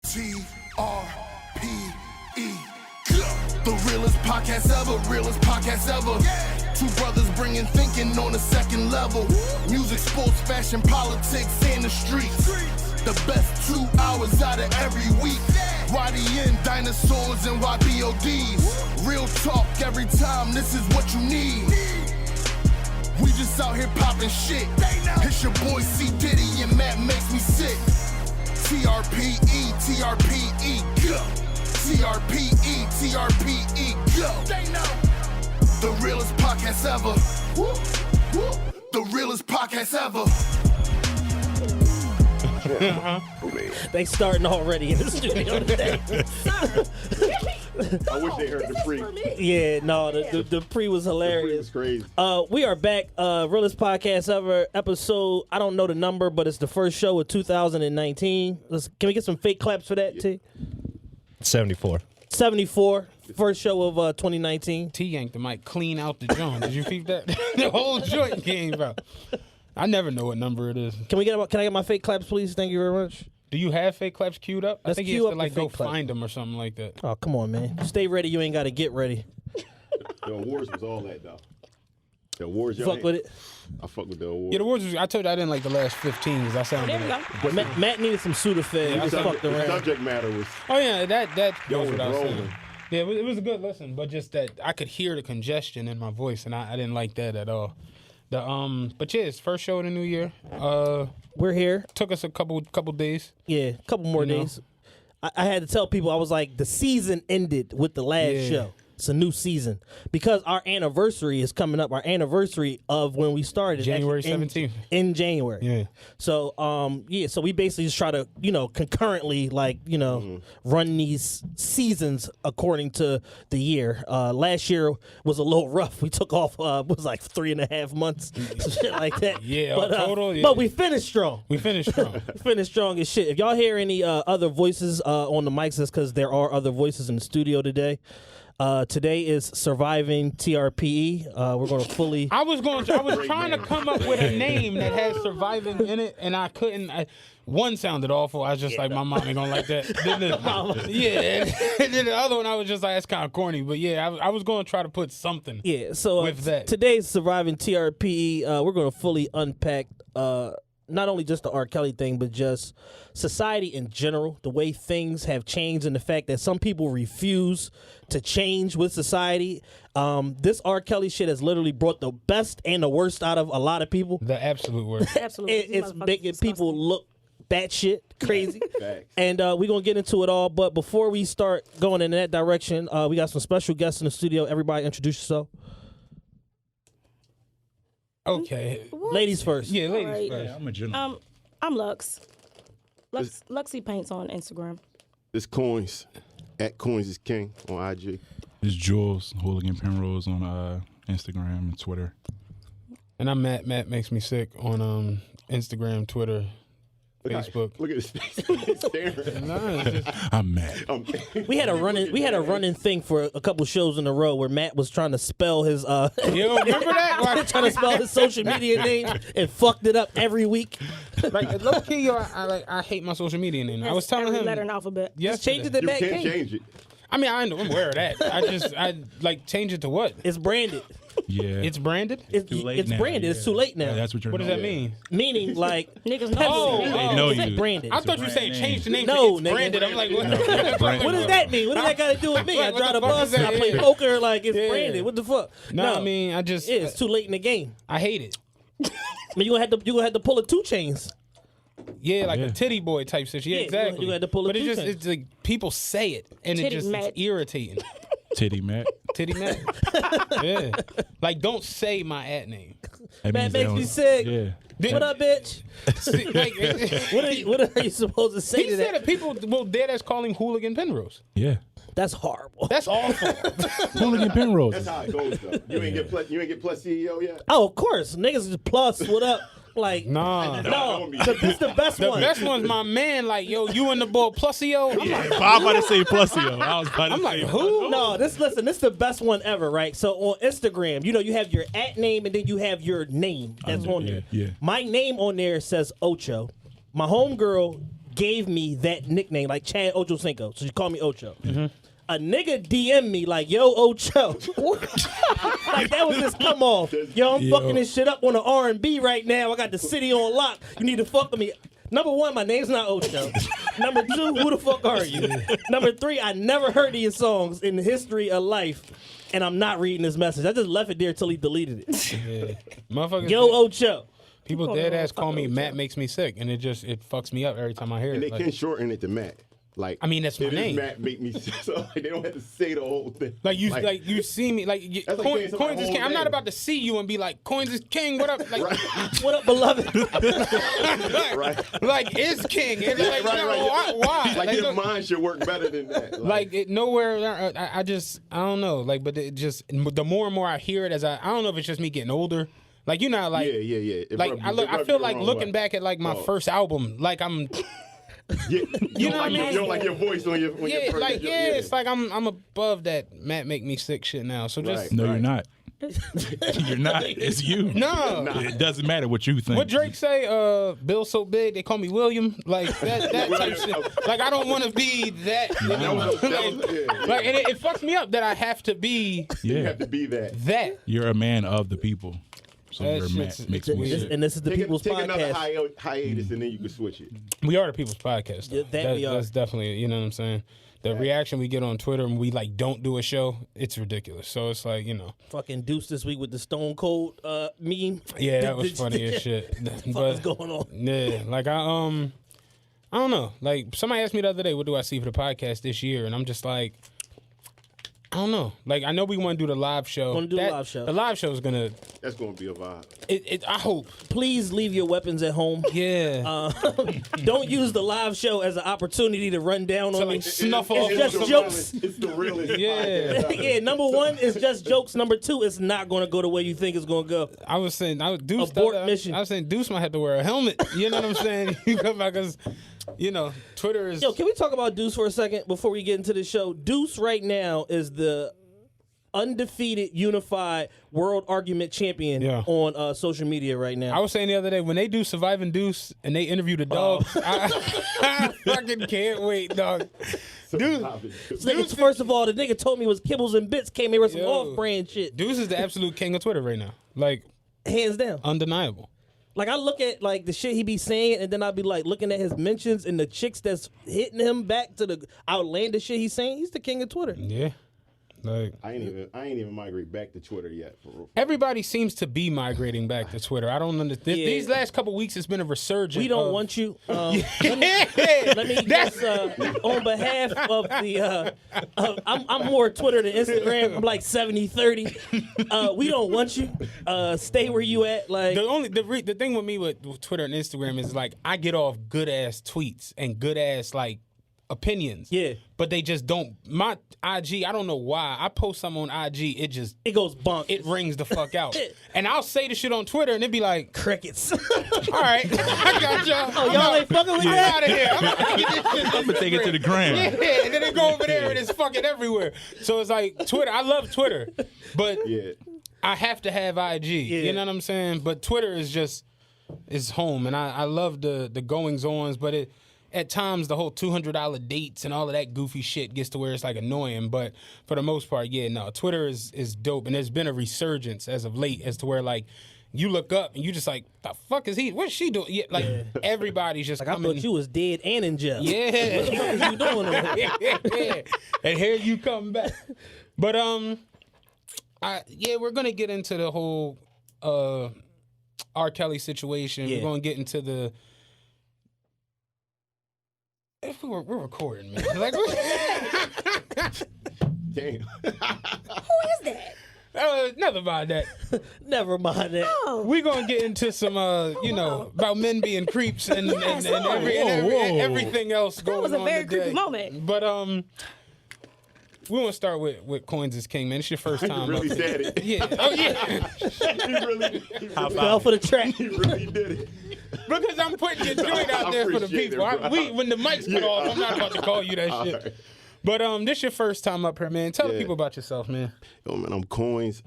TRPE. The realest podcast ever, realest podcast ever. Yeah. Two brothers bringing thinking on a second level. Music, sports, fashion, politics, and the streets. The best 2 hours out of every week. YDN, dinosaurs, and YBODs. Real talk every time, this is what you need. We just out here popping shit. It's your boy C. Diddy and Matt makes me sick. TRPE, TRPE, go. TRPE, TRPE, go. They know. The realest podcast ever. The realest podcast ever. They starting already in the studio today. I wish they heard the pre. Yeah, no, the pre was hilarious. The pre was crazy. We are back. Realest podcast ever. Episode, I don't know the number, but it's the first show of 2019. Can we get some fake claps for that, T? 74. 74. First show of 2019. T yanked the mic clean out the joint. Did you peep that? The whole joint came out. I never know what number it is. Can I get my fake claps, please? Thank you very much. Do you have fake claps queued up? I Let's think cue you have up to like the go fake clap. find them or something like that. Oh, come on, man. Stay ready. You ain't got to get ready. The awards was all that, though. The awards, Fuck with it. I fuck with the awards. Yeah, the awards. I told you I didn't like the last 15 because I sounded. There we like, go. Matt needed some Sudafed. Yeah, He just fucked The around. subject matter was oh yeah, that Yo, goes without rolling. saying. Yeah, it was a good listen, but just that I could hear the congestion in my voice, and I didn't like that at all. But yeah, it's first show of the new year. We're here. Took us a couple days. Yeah, a couple more You know? days. I had to tell people, I was like, the season ended with the last Yeah. show. It's a new season. Because our anniversary is coming up. Our anniversary of when we started. January actually 17th. In January. Yeah. So, so we basically just try to, concurrently, run these seasons according to the year. Last year was a little rough. We took off, was like 3.5 months, some shit like that. Yeah, but, total. Yeah. But we finished strong. We finished strong. Finished strong as shit. If y'all hear any other voices on the mics, that's because there are other voices in the studio today. Today is Surviving TRPE. We're going to fully... I was trying to come up with a name that had surviving in it, and I couldn't. One sounded awful. I was just like, my mom ain't gonna like that. And then the other one, I was just like, that's kind of corny. But yeah, I was going to try to put something. Yeah, so with that. Today's Surviving TRPE, we're going to fully unpack not only just the R. Kelly thing, but just society in general, the way things have changed, and the fact that some people refuse to change with society. This R. Kelly shit has literally brought the best and the worst out of a lot of people. The absolute worst. Absolutely. It's making people look batshit crazy. Facts. And we're going to get into it all. But before we start going in that direction, we got some special guests in the studio. Everybody introduce yourself. Okay. What? Ladies first. Yeah, ladies Alright. first. I'm a general. I'm Lux. Luxy Paints on Instagram. this Coins. At Coins is King on IG. It's Jules, Hooligan Penrose on Instagram and Twitter. And I'm Matt. Matt makes me sick on Instagram, Twitter, Facebook. Look at his face. He's staring. Nah, it's just, I'm mad. We had a running thing for a couple shows in a row where Matt was trying to spell his yo, remember that? trying to spell his social media name and fucked it up every week. Like low key, yo, I hate my social media name. I was telling Every him letter and alphabet. Just change it yesterday. to You Matt can't King. change it. I mean, I'm aware of that. I change it to what? It's branded. Yeah. It's branded. It's too late it's now. branded. It's too late now. Yeah, that's what you're What does doing. that mean? Meaning like Niggas know. Oh, Pepsi. they know It's you. branded. I thought you were saying change the name. No, to nigga. it's branded. I'm like, what? What does that mean? What does that got to do with me? I What drive the the fuck bus. is that? I play Yeah. poker. Like it's Yeah. branded. What the fuck? No, I mean, I just it's too late in the game. I hate it. I mean, you gonna have to pull a 2 Chainz. Yeah, like Yeah. a titty boy type situation. Yeah, Yeah, exactly. you had to pull a but it's just two-chain. it's like people say it and Titty it's Mac. irritating. Titty Mac. Titty man. Yeah. Like don't say my ad name. That That means they makes me don't- sick. Yeah. What up, bitch? See, like, What are you supposed to say he to said that? that people will dead as calling hooligan Penrose. Yeah. That's horrible. That's awful. Hooligan Penrose. That's how it goes, though. You ain't get plus CEO yet? Oh, of course, niggas is plus. What up? Like Nah. no, this the best The one. best one's my man, like, yo, you in the ball plusio? I'm like, I'm about to say Plusio. I was about to I'm say like, who? No, this is the best one ever, right? So on Instagram, you have your @ name and then you have your name that's on there. yeah. My name on there says Ocho. My homegirl gave me that nickname, like Chad Ochocinco. So she called me Ocho. Mm-hmm. A nigga DM me like, yo, Ocho. Like, that was his come off. Yo, I'm fucking this shit up on the R&B right now. I got the city on lock. You need to fuck with me. Number one, my name's not Ocho. Number two, who the fuck are you? Number three, I never heard of your songs in the history of life, and I'm not reading this message. I just left it there till he deleted it. Yeah. Motherfuckers. Yo, Ocho. People dead ass call me Matt makes me sick, and it fucks me up every time I hear And it. they can shorten it to Matt. Like, I mean, that's my it is name. Matt make me so like, they don't have to say the whole thing. Like you see me like That's like saying Coins somebody's is whole king. I'm not name. about to see you and be like Coins is king. What up? Like, What up, beloved? Right. like is king. And like, Right. Why? Like your look, mind should work better than that. like it, nowhere. I don't know. Like, but it just the more and more I hear it, I don't know if it's just me getting older. Like you know, like yeah. It Like rub- it I rub feel you like the wrong looking way. back at like my first album, like I'm. Yeah, You know what I mean? You don't like your voice on your when Yeah, your like it's like I'm above that Matt make me sick shit now. So just Right. No, you're not. You're not. It's you. no. It doesn't matter what you think. What Drake say? Bill so big they call me William. Like that type shit. Like I don't want to be that. You know? Like and it fucks me up that I have to be You Yeah, have to be that. that. you're a man of the people. So That you're a shit's- man. Makes it's me weird. sick. And this is the People's Take another Podcast. hiatus and then you can switch it. We are the People's Podcast. Though. Yeah, we are. That's definitely, you know what I'm saying? The reaction we get on Twitter and we like don't do a show, it's ridiculous. So it's like, you know. Fucking Deuce this week with the Stone Cold meme. Yeah, that was funny as shit. What's going on? Yeah, like I don't know. Like somebody asked me the other day, what do I see for the podcast this year? And I'm just like, I don't know. Like I know we want to do the live show. Wanna do the live show. The live show is gonna. That's gonna be a vibe. I hope. Please leave your weapons at home. Yeah. Don't use the live show as an opportunity to run down on me. like snuff It's off. just the jokes. realest- It's the realest. Yeah. podcast out there. Yeah, number one is just jokes. Number two, it's not going to go the way you think it's going to go. I was saying, Deuce. Abort mission. I was saying Deuce might have to wear a helmet. You know what I'm saying? Because, you know, Twitter is. Yo, can we talk about Deuce for a second before we get into the show? Deuce right now is the undefeated, unified world argument champion on social media right now. I was saying the other day when they do Surviving Deuce and they interview the dogs, I fucking can't wait, dog. Dude, This nigga, first of all, the nigga told me it was Kibbles and Bits came here with some Yo. off-brand shit. Deuce is the absolute king of Twitter right now. Like, Hands down. undeniable. Like, I look at, like, the shit he be saying, and then I be, like, looking at his mentions and the chicks that's hitting him back to the outlandish shit he's saying. He's the king of Twitter. Yeah. Like, I ain't even migrate back to Twitter yet. For real. everybody seems to be migrating back to Twitter. I don't understand. Yeah. These last couple weeks, it's been a resurgence. We don't of- want you. Let me just, on behalf of the, I'm more Twitter than Instagram. I'm like 70-30. We don't want you. Stay where you at. Like, The thing with me with Twitter and Instagram is like I get off good ass tweets and good ass like opinions. Yeah. But they just don't. My IG, I don't know why. I post something on IG, it just it goes bonk. it rings the fuck out. And I'll say the shit on Twitter and it be like, crickets. all right, I got y'all. Oh, y'all ain't fucking with I'm that? out of here. I'm out of here. I'm gonna take it to the gram. Yeah, and then they go over there and it's fucking everywhere. So it's like Twitter. I love Twitter, but Yeah. I have to have IG. You know what I'm saying? But Twitter is home, and I love the goings ons. But at times the whole $200 dates and all of that goofy shit gets to where it's like annoying. But for the most part, yeah, no, Twitter is dope, and there's been a resurgence as of late as to where like. You look up and you just like, the fuck is he? What's she doing? Yeah, like everybody's just Like, I coming. thought you was dead and in jail. Yeah. What the fuck is you doing over here? Yeah. And here you come back. But we're gonna get into the whole R. Kelly situation. Yeah. We're gonna get into the. If we're recording, man. Like, Damn. Who is that? never mind that. Never mind that. Oh, We're gonna get into some, about men being creeps and everything else going was a on very today. creepy moment. But we want to start with Coins is King, man. It's your first time. He really up here. said it. Yeah. Oh yeah. He Fell for the trap. really did it. Because I'm putting your joint out I there for the appreciate people. it, bro. When the mics cut off, I'm not about to call you that shit. right. But this your first time up here, man. Tell the Yeah. people about yourself, man. Yo, man, I'm Coins.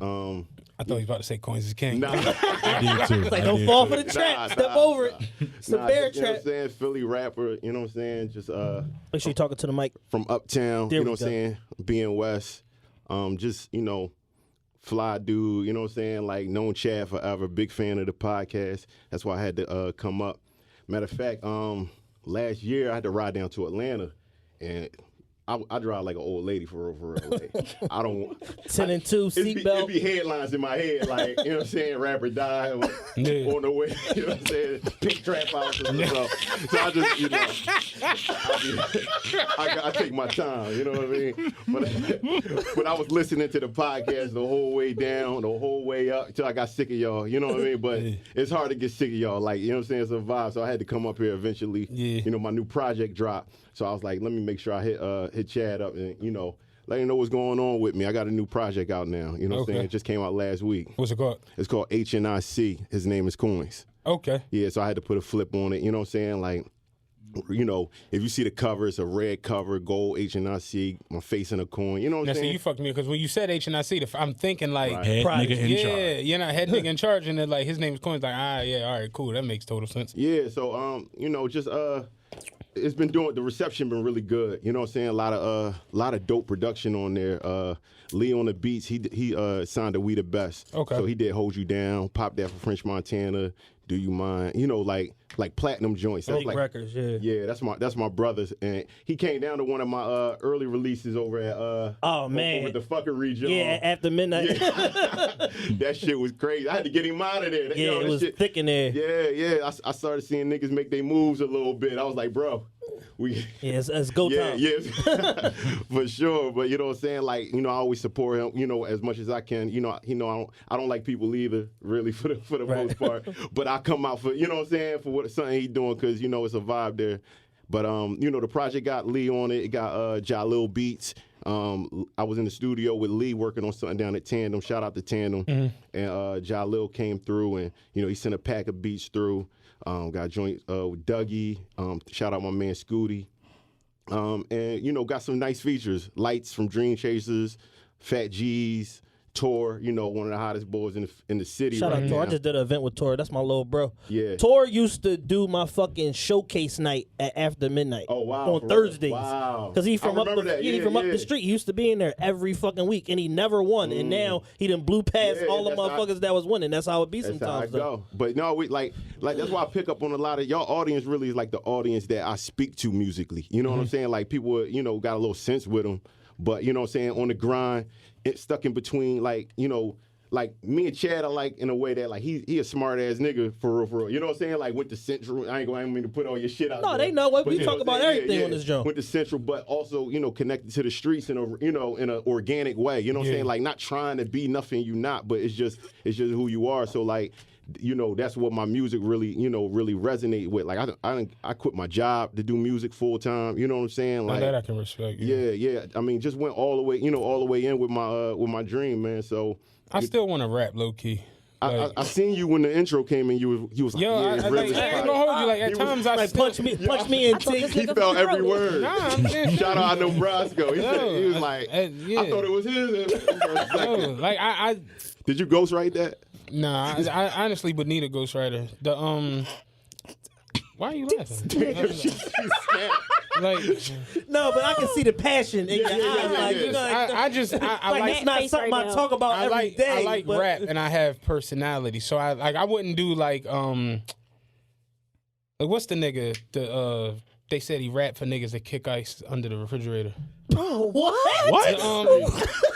I thought he was about to say Coins is King. Nah. I did too. Like, I don't did fall too. for the trap. Step over it. It's a bear you know what trap. I'm saying? Philly rapper, you know what I'm saying? Just Make sure you're talking to the mic. from uptown, There you know we what I'm saying? Being West. Just, you know, fly dude, you know what I'm saying? Like, known Chad forever, big fan of the podcast. That's why I had to come up. Matter of fact, last year I had to ride down to Atlanta, and I drive like an old lady for real. Like, I don't 10 and 2 It'd seatbelt. be headlines in my head, like, you know what I'm saying, rapper died on the way, you know what I'm saying, pink trap house and stuff. So I just, you know, I take my time, you know what I mean? But I was listening to the podcast the whole way down, the whole way up, until I got sick of y'all, you know what I mean? But it's hard to get sick of y'all, like, you know what I'm saying, it's a vibe. So I had to come up here eventually. Yeah. You know, my new project dropped. So I was like, let me make sure I hit Chad up and, you know, let him know what's going on with me. I got a new project out now. You know what I'm saying? It just came out last week. What's it called? It's called HNIC. His name is Coins. Okay. Yeah, so I had to put a flip on it. You know what I'm saying? Like, you know, if you see the cover, it's a red cover, gold HNIC, my face in a coin. You know what Now, I'm see, saying? you fucked me because when you said HNIC, I'm thinking like, Head nigga in yeah, charge. you're not head nigga in charge, and then like his name is Coins. Like, yeah, all right, cool, that makes total sense. Yeah, so you know, just it's been the reception been really good. You know what I'm saying? A lot of dope production on there. Lee on the beats, he signed to We the Best. Okay. So he did Hold You Down, Pop That for French Montana, Do You Mind? You know, like platinum joints. That's Big like records, yeah. Yeah, that's my brother's, and he came down to one of my early releases over at Oh, man. over the fucking region. Yeah, after midnight. That shit was crazy. I had to get him out of there. Yeah, Yo, it that was shit, thick in there. yeah. I started seeing niggas make their moves a little bit. I was like, bro, we. Yeah, it's go time. Yeah, for sure. But you know what I'm saying? Like, you know, I always support him, you know, as much as I can. You know, I don't like people either, really, for the most part. But I come out for, you know what I'm saying, for something he doing, because, you know, it's a vibe there. But, you know, the project got Lee on it. It got Jalil Beats. I was in the studio with Lee working on something down at Tandem. Shout out to Tandem. And Jalil came through, and, you know, he sent a pack of beats through. Got joint with Dougie. Shout out my man Scooty. And, you know, got some nice features. Lights from Dream Chasers, Fat G's, Tor, you know, one of the hottest boys in the city. Shout right out Tor. I now. just did an event with Tor. That's my little bro. Yeah. Tor used to do my fucking showcase night at after midnight. Oh, wow, On for real? Thursdays. Wow. Because he I from up remember that. he from up Yeah. the street. He used to be in there every fucking week, and he never won. And now he done blew past Yeah, all the that's how- motherfuckers that was winning. That's how it be That's how I sometimes. though. go. But no, we like that's why I pick up on a lot of y'all audience. Really is like the audience that I speak to musically. You know what I'm saying? Like people, you know, got a little sense with them, but you know what I'm saying, on the grind, it's stuck in between. Like, you know, like me and Chad are like in a way that like he a smart ass nigga for real, for real. You know what I'm saying? Like went to Central. I don't mean to put all your shit out. No, there, they know what but we you talk what about I'm saying? everything on this joint. Went to Central, but also, you know, connected to the streets in a, you know, in an organic way. You know what I'm saying? Like not trying to be nothing you not, but it's just who you are. So like, you know, that's what my music really, you know, really resonate with. Like I quit my job to do music full time. You know what I'm saying? Like, Like that I can respect. yeah. I mean, just went all the way, you know, all the way in with my dream, man. So I still want to rap low key. I seen you when the intro came and you was like, Yo, yeah, I it's like, really I ain't gonna hold you. Like at He was- times I Like still, punch me in I thought teeth. this He nigga felt really every wrote it. word. Nah, I'm just Shout out to Nebraska. He said, he was like, yeah. I thought it was his. For a Yo, second. like I Did you ghostwrite that? nah, I honestly would need a ghostwriter. The why are you laughing? Like, No, but I can see the passion in your eyes. yeah, Like, yeah. you know, I just I like, like it's not face something right I now. talk about I every like day. I like but- rap and I have personality. So I wouldn't do like what's the nigga they said he rapped for niggas that kick ice under the refrigerator. What? What? Um,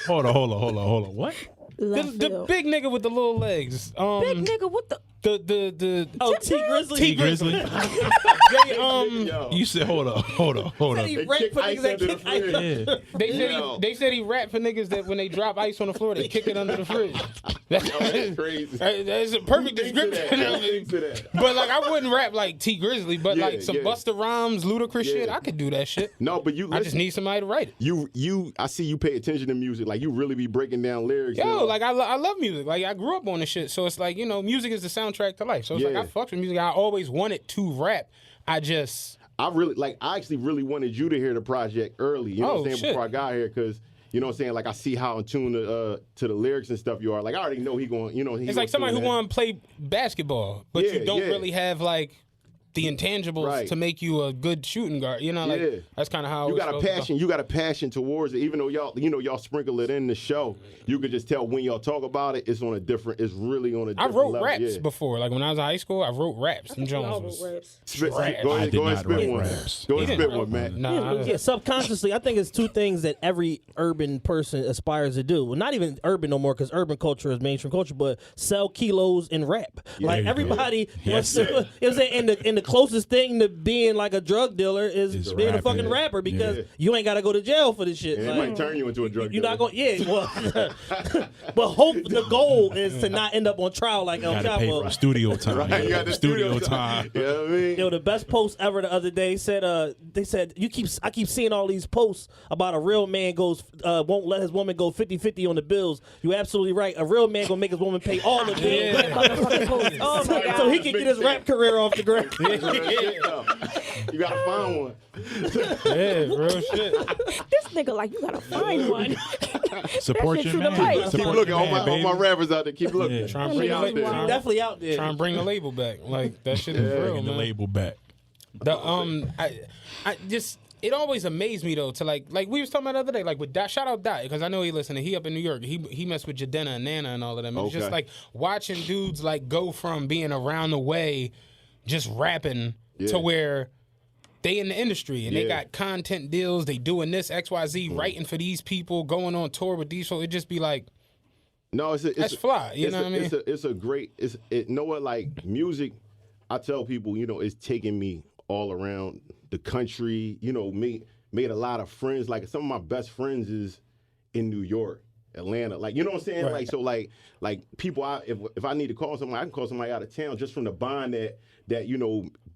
Hold on. What? the big nigga with the little legs. Big nigga, what the? The Oh, T Grizzly. T Grizzly. they Yo. You said hold up. He They rap kick for ice niggas that under the kick ice. fridge. Yeah. they said he rap for niggas that when they drop ice on the floor they kick it under the fridge. That's crazy. That's a perfect Who thinks of description that? of Who thinks it. of that? But like I wouldn't rap like T Grizzly, but Yeah, like some yeah. Busta Rhymes, ludicrous shit, Yeah. I could do that shit. No, but you I just listen, need somebody to write it. you I see you pay attention to music. Like you really be breaking down lyrics. you Yo, know? like I love music. Like I grew up on this shit, so it's like, you know, music is the soundtrack to life. So it's like Yeah. I fucks with music. I always wanted to rap. I just I actually really wanted you to hear the project early. You know Oh, what I'm saying? shit. Before I got here, because you know what I'm saying? Like I see how in tune to the lyrics and stuff you are. Like I already know he going, you know. It's like somebody who want to play basketball, but you don't really have like the intangibles to make you a good shooting guard. You know, like that's kind of how you got a passion. You got a passion towards it, even though y'all sprinkle it in the show. You could just tell when y'all talk about it. It's on a different. It's really on a different level. I wrote raps before. Like when I was in high school, I wrote raps. And Jones was go ahead, spit one. Go ahead, spit one, man. Yeah, subconsciously, I think it's two things that every urban person aspires to do. Well, not even urban no more, because urban culture is mainstream culture, but sell kilos and rap. Like everybody wants to. You know what I'm saying? In the closest thing to being like a drug dealer is being a fucking rapper, because you ain't got to go to jail for this shit. It like, might turn you into a drug dealer. You're not going, well, but the goal is to not end up on trial like El Chapo. You got to pay for studio time. You got the studio time. You know what I mean? Yo, the best post ever the other day said, they said, I keep seeing all these posts about a real man won't let his woman go 50-50 on the bills. You absolutely right. A real man gonna make his woman pay all the bills. So he can get his rap career off the ground. You gotta find one. real shit. This nigga like, you gotta find one. Support your man. Keep looking. All my rappers out there. Keep looking. Yeah, trying to bring definitely out there. Trying to bring the label back. Like that shit is real, man. The label back. I just. It always amazed me though to like we was talking about the other day, like with Dot, shout out Dot, because I know he listening. He up in New York. He messed with Jadena and Nana and all of them. It's just like watching dudes like go from being around the way, just rapping to where they in the industry and they got content deals. They doing this XYZ, writing for these people, going on tour with these. So it just be like, no, that's fly. You know what I mean? It's a great. Like music. I tell people, it's taking me all around the country, made a lot of friends. Like some of my best friends is in New York, Atlanta. Like, you know what I'm saying? Right. Like, so like people, if I need to call somebody, I can call somebody out of town just from the bond that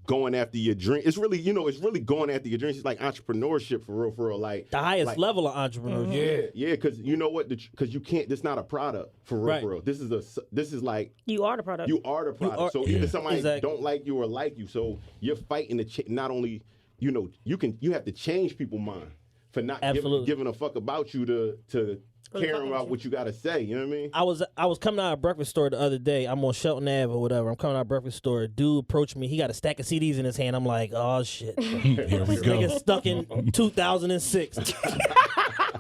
going after your dream. It's really, it's really going after your dreams. It's like entrepreneurship for real. Like the highest level of entrepreneurship. Yeah. Because you know what? Because you can't. This not a product for real. This is like you are the product. You are the product. So even somebody don't like you or like you, so you're fighting to not only. You have to change people's mind for not giving a fuck about you to caring about what you got to say. You know what I mean? I was coming out of a breakfast store the other day. I'm on Shelton Ave or whatever. I'm coming out of a breakfast store. A dude approached me. He got a stack of CDs in his hand. I'm like, oh shit. Here we go. Nigga stuck in 2006.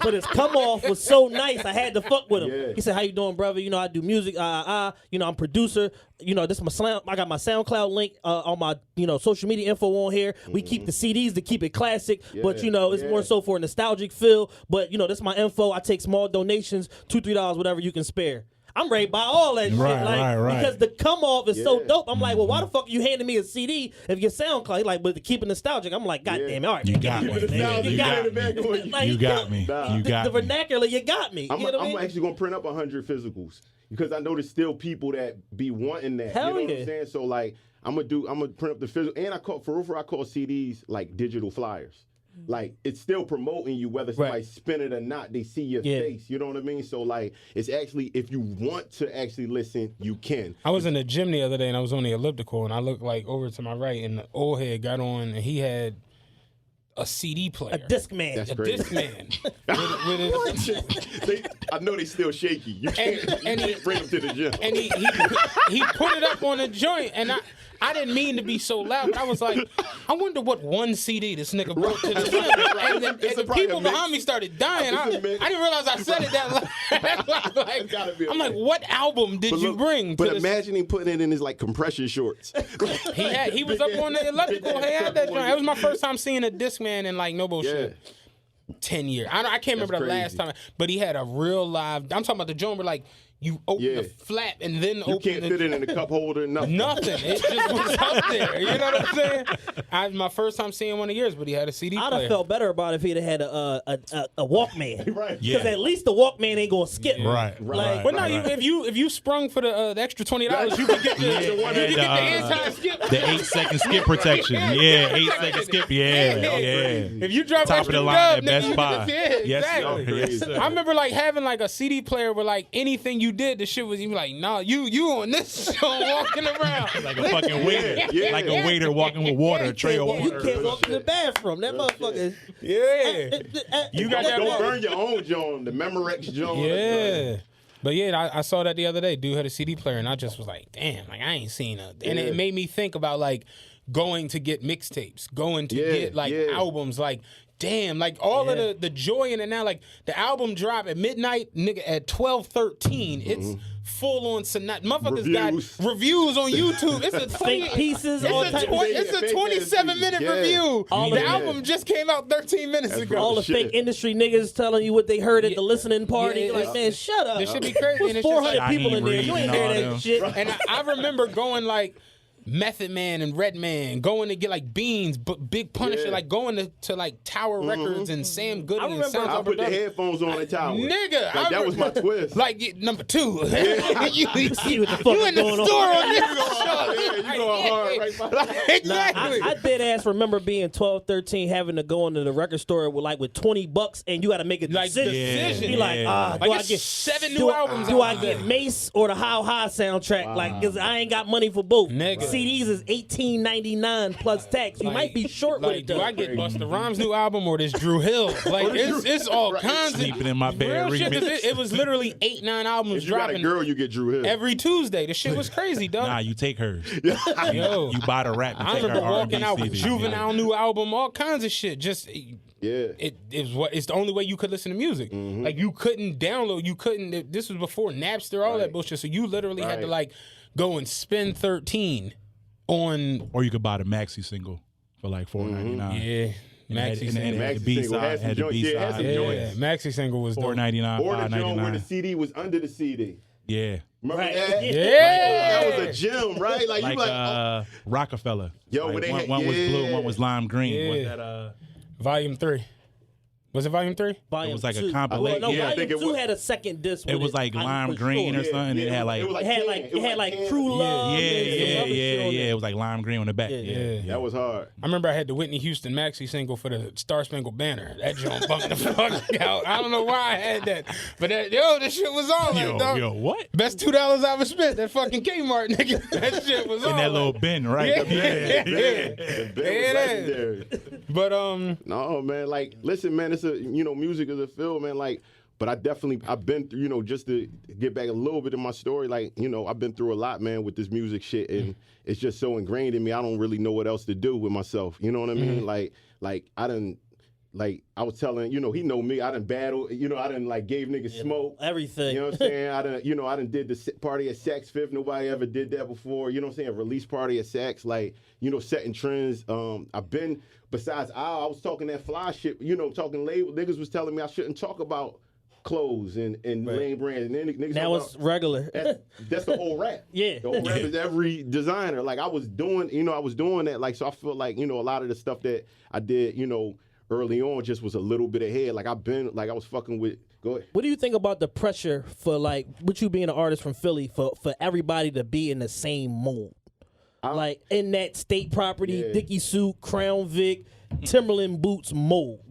But his come off was so nice. I had to fuck with him. Yeah. He said, "How you doing, brother? I do music. I'm producer. This is my I got my SoundCloud link on my social media info on here. We keep the CDs to keep it classic, but it's more so for a nostalgic feel. But this is my info. I take small donations, $2-3, whatever you can spare." I'm ready to buy all that shit. Right. Because the come off is so dope. I'm like, well, why the fuck are you handing me a CD if your SoundCloud? Like, but to keep it nostalgic, I'm like, God damn it, all right. You got me. You got me. The vernacular, you got me. I'm actually going to print up 100 physicals because I know there's still people that be wanting that. Hell you know what I'm saying? So, like, I'm going to print up the physical. And I call CDs like digital flyers. Like, it's still promoting you, whether somebody spin it or not. They see your face. You know what I mean? So, like, it's actually, if you want to actually listen, you can. I was in the gym the other day, and I was on the elliptical, and I looked, like, over to my right, and the old head got on, and he had a CD player. A Discman. That's crazy. I know they still shaky. You can't bring them to the gym. And he put it up on a joint, and I didn't mean to be so loud, but I was like, I wonder what one CD this nigga brought to the gym. And the people behind me started dying. I didn't realize I said it that loud. I'm like, what album did you bring? But imagine him putting it in his like compression shorts. He was up on the elliptical. He had that joint. It was my first time seeing a Discman in like no bullshit. 10 years. I can't remember the last time, but he had a real live. I'm talking about the joint where like you open the flap and then you can't fit it in the cup holder. Nothing. It just was up there. You know what I'm saying? I my first time seeing one of yours, but he had a CD player. I'd have felt better about it if he'd have had a Walkman. Right. Because at least the Walkman ain't gonna skip. Right. But no, if you sprung for the extra $20, you could get the anti-skip. The 8-second skip protection. 8-second skip. Yeah. If you drop top of the line at Best Buy. Exactly. Yes, sir. I remember like having like a CD player with like anything you you did, the shit was, you be like, nah, you on this show walking around. Like a fucking waiter. Yeah. Like a waiter walking with water, a tray of You water. can't walk to the bathroom. That motherfucker. Yeah. You got that Don't water. burn your own John, the Memorex John. Yeah. But yeah, I saw that the other day. Dude had a CD player, and I just was like, damn, like I ain't seen a. And it made me think about like going to get mixtapes, going to get like albums, like. Damn, like all of the joy in it now, like the album drop at midnight, nigga, at 12:13, it's full on tonight. Motherfuckers got reviews on YouTube. It's a 20 Fake pieces, all type of it's a 27-minute review. The album just came out 13 minutes ago. all the fake industry niggas telling you what they heard at the listening party. Yeah, Like, man, shut up. This should be crazy. And There's it's just 400 like, people in there. You ain't hear all that them. shit. and I remember going like Method Man and Redman, going to get like Beans, but Big Punisher, like going to like Tower Records and Sam Goody and Sounds I Like put the Production. headphones on the tower. Nigga, Like, that was my twist. Like number 2, You see what the fuck you is in the going store on. on this show. Yeah, you going hard right by. Like, exactly. I dead ass remember being 12, 13, having to go into the record store with $20 and you got to make a Like, decision. decision. Be like, do Like, I it's get 7 do new I- albums Do out I today. get Mace or the How High soundtrack? Like, cause I ain't got money for both. Nigga. CDs is $18.99 plus tax. You might be short with Like, it do though. I get Busta Rhymes' new album or this Drew Hill? Like, it's all kinds of Sleeping in my bed. real shit. 'Cause remix. It was literally 8, 9 albums If you got a dropping girl, you get Drew Hill. every Tuesday. The shit was crazy, dog. Nah, you take hers. Yo, You buy the rap and I take her remember walking R&B out with CD. Juvenile new album, all kinds of shit. Just Yeah. it's the only way you could listen to music. Like you couldn't download, you couldn't. This was before Napster, all that bullshit. So you literally had to like go and spend 13 on. Or you could buy the maxi single for like $4.99. Yeah, Maxi single. And Maxi the B single had side some had the joints. B Yeah, it had some side. joints. Yeah, Maxi single was dope. $4.99, Or the joint where the $5.99. CD was under the CD. Yeah. Remember Right. that? Yeah. That was a gem, right? Like, Like you like, Rockefeller. Yo, Like, when they one, had- one was blue, yeah. one was lime green. Yeah. Was that Volume 3. Was it Volume 3? Volume It was like a 2. compilation. Well, no, Yeah, I Volume think it 2 was- had a second disc. it with was like I'm lime for green sure. or something. Yeah, It had like it was It had Can. like It it was had like like Can. True Love. and some other shit on yeah. there. It was like lime green on the back. Yeah. that was hard. I remember I had the Whitney Houston Maxi single for the Star Spangled Banner. That joint bumped the fuck out. I don't know why I had that, but this shit was all like, dog. Yo, what? Best $2 I ever spent. That fucking Kmart nigga. That shit was all In that like, little bin, right? Yeah. The band was Yeah. legendary. But No, man. Like, listen, man. It's a music is a field, man. Like, but I've been through, just to get back a little bit of my story. Like, I've been through a lot, man, with this music shit, and it's just so ingrained in me. I don't really know what else to do with myself. You know what I mean? Like I done. Like I was telling, he know me. I done battled, I done like gave niggas smoke. Everything. You know what I'm saying? I done did the party at Saks Fifth. Nobody ever did that before. You know what I'm saying? A release party at Saks, like, setting trends. I've been, besides I was talking that fly shit, talking label. Niggas was telling me I shouldn't talk about clothes and lane brands. And then niggas Now talk it's about, regular. that's the whole rap. Yeah. The whole rap is every designer. Like I was doing that. Like, so I feel like, a lot of the stuff that I did, early on just was a little bit ahead. Like I was fucking with. Go ahead. What do you think about the pressure for like with you being an artist from Philly for everybody to be in the same mold? Like in that state property, Dickie suit, Crown Vic, Timberland boots mold.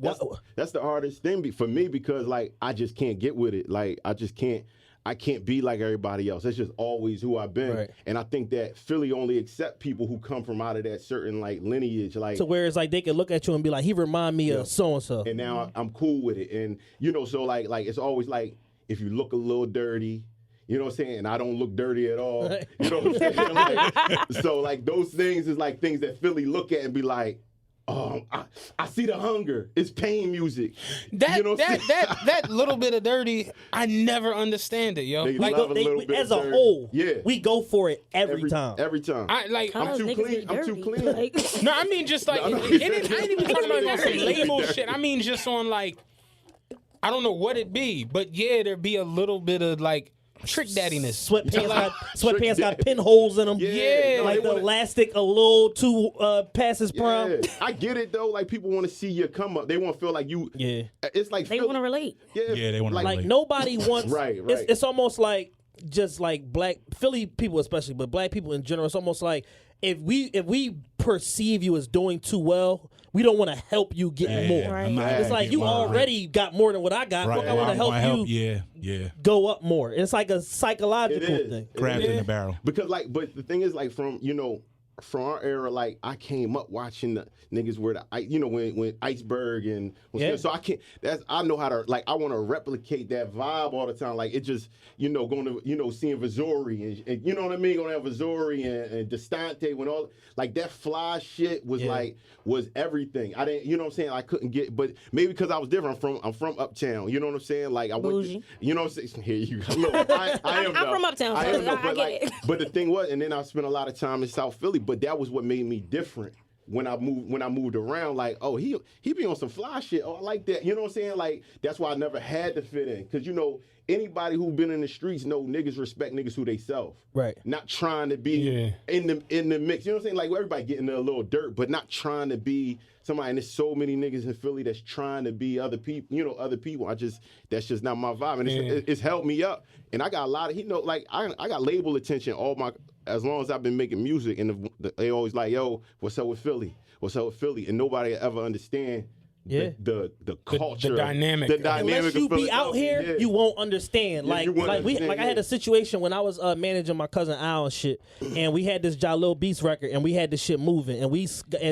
That's the hardest thing for me because like I just can't get with it. Like I can't be like everybody else. That's just always who I've been. Right. And I think that Philly only accept people who come from out of that certain like lineage. Like To where it's like they can look at you and be like, he remind me of so and so. and now I'm cool with it. And so like it's always like if you look a little dirty, you know what I'm saying? And I don't look dirty at all. You know what I'm saying? Like, so like those things is like things that Philly look at and be like, I see the hunger. It's pain music. that You know what I'm saying? that little bit of dirty, I never understand it, yo. Niggas Like love a little bit as a dirty. whole, Yeah. we go for it every time. Every time. I'm Those too niggas clean. be I'm too dirty. cin. Like, No, I mean just like No, no. I ain't even talking about some Dirty. label shit. I mean just on like I don't know what it be, but yeah, there be a little bit of like trick daddiness. Sweatpants got pinholes in them. Yeah, like they the wanna- elastic a little too past his prime. Yeah. I get it though. Like people want to see you come up. They want to feel like you. Yeah. It's like they want to relate. Yeah, they wanna like, Like relate. nobody wants. Right. It's almost like just like black Philly people especially, but black people in general. It's almost like if we perceive you as doing too well, we don't want to help you get more. Right. I'm not It's like you already got more than what I got. Fuck, I want to help you go up more. It's like a psychological thing. Crabs in the barrel. Because but the thing is, like, from our era, like, I came up watching the niggas where when Iceberg and so I can't. I know how to, like, I want to replicate that vibe all the time. Like, it just going to seeing Vazori and you know what I mean, going to have Vazori and Destante when all like that fly shit was was everything. I didn't, what I'm saying, I couldn't get, but maybe because I was different. I'm from Uptown. You know what I'm saying? Like, I went. You know what I'm saying? Here you go. Look, I am. I'm from Uptown. I am. I get it. But the thing was, and then I spent a lot of time in South Philly. But that was what made me different when I moved around. Like, oh, he be on some fly shit. Oh, I like that. You know what I'm saying? Like, that's why I never had to fit in. Because anybody who been in the streets know niggas respect niggas who they self. Right. Not trying to be in the mix. You know what I'm saying? Like, everybody getting a little dirt, but not trying to be somebody. And there's so many niggas in Philly that's trying to be other people. Other people. That's just not my vibe, and it's held me up. And I got a lot of I got label attention as long as I've been making music, and they always like, yo, what's up with Philly? What's up with Philly? And nobody ever understand the culture, the dynamic. Unless you be out here, you won't understand. Yeah, I had a situation when I was managing my cousin Al and shit, and we had this Jalil Beats record, and we had this shit moving, and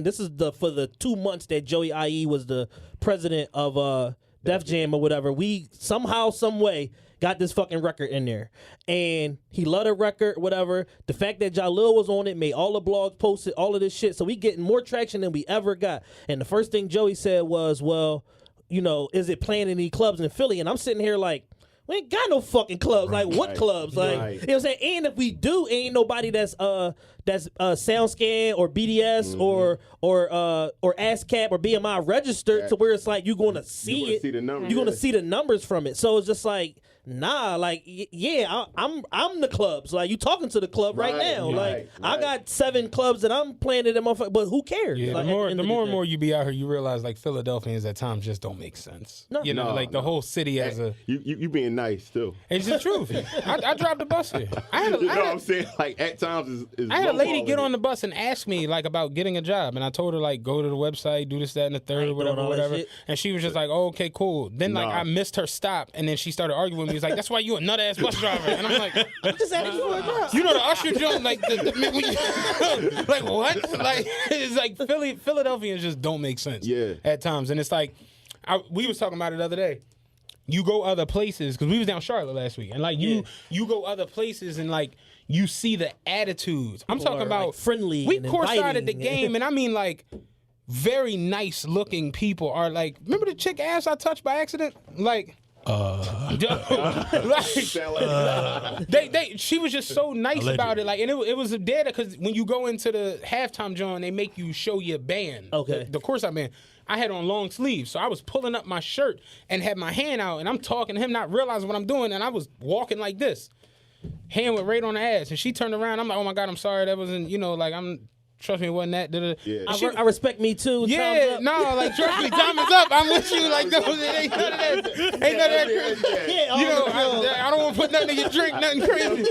this is for the 2 months that Joey IE was the president of Def Jam or whatever. We somehow, some way got this fucking record in there, and he loved the record, whatever. The fact that Jalil was on it made all the blogs posted, all of this shit. So we getting more traction than we ever got. And the first thing Joey said was, "Well, is it playing in any clubs in Philly?" And I'm sitting here like, we ain't got no fucking clubs. Like, what clubs? Like, you know what I'm saying? And if we do, ain't nobody that's SoundScan or BDS or ASCAP or BMI registered to where it's like you're gonna see it. You're gonna see the numbers from it. So it's just like, nah, like, I'm the clubs. Like, you talking to the club right now. Like, I got 7 clubs that I'm playing it in, but who cares? Yeah, like, the more and more you be out here, you realize like Philadelphians at times just don't make sense. No. The whole city as a you being nice too. It's the truth. I dropped the bus here. I'm saying? Like, at times is I had a lady get on the bus and ask me like about getting a job, and I told her like go to the website, do this, that, and the third, whatever. And she was just like, oh, okay, cool. Then like I missed her stop, and then she started arguing with me. He's like, that's why you a nut ass bus driver. And I'm like, just asking for a job. You know the usher joint, like like what? Like, it's like Philadelphians just don't make sense. At times, and it's like we was talking about it the other day. You go other places because we was down Charlotte last week, and like you go other places and like you see the attitudes. I'm talking about like friendly. We courtside the game, and I mean like very nice looking people are like. Remember the chick ass I touched by accident? Like. She was just so nice about it, like, and it was dead because when you go into the halftime joint, they make you show your band. Okay, the course I band. I had on long sleeves, so I was pulling up my shirt and had my hand out, and I'm talking to him, not realizing what I'm doing, and I was walking like this, hand went right on the ass, and she turned around. I'm like, oh my god, I'm sorry, that wasn't, like I'm. Trust me, it wasn't that. Yeah. I respect me too. Yeah, no, like trust me, time is up. I'm with you. Like those, ain't none of that. Ain't none of that crazy. I don't want to put nothing in your drink, nothing crazy.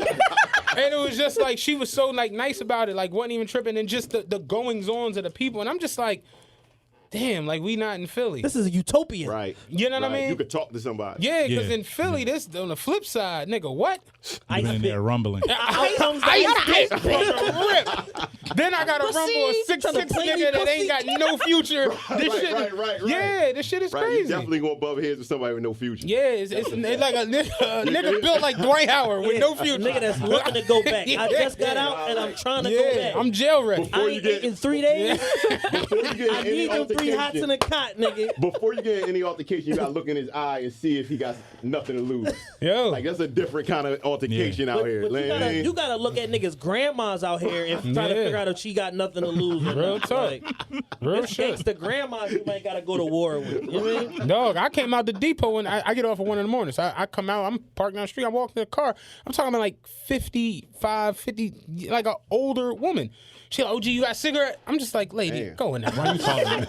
And it was just like she was so like nice about it, like wasn't even tripping, and just the goings ons of the people. And I'm just like, damn, like we not in Philly. This is a utopia. Right. You know what I mean? You could talk to somebody. Yeah, because in Philly, this on the flip side, nigga, what? I've been in there rumbling. Ice rip. Then I got to rumble a 6'6" nigga that ain't got no future. Right. Yeah, this shit is crazy. You definitely going above heads with somebody with no future. Yeah, it's like a nigga built like Dwight Howard with no future. Nigga that's looking to go back. I just got out and I'm trying to go back. I'm jail ready. I ain't in 3 days. Before you get I need them 3 hots in a cot, nigga. Before you get any altercation, you gotta look in his eye and see if he got nothing to lose. Yo, like that's a different kind of altercation out here. But you gotta look at niggas' grandmas out here and try to figure out if she got nothing to lose. Real talk. Real shit. The grandmas you might gotta go to war with. You know what I mean? Dog, I came out the depot and I get off at 1 a.m. So I come out, I'm parked down the street, I walk to the car. I'm talking about like 55, 50, like an older woman. She like, OG, you got a cigarette? I'm just like, lady, Damn. go in there. Why you calling me?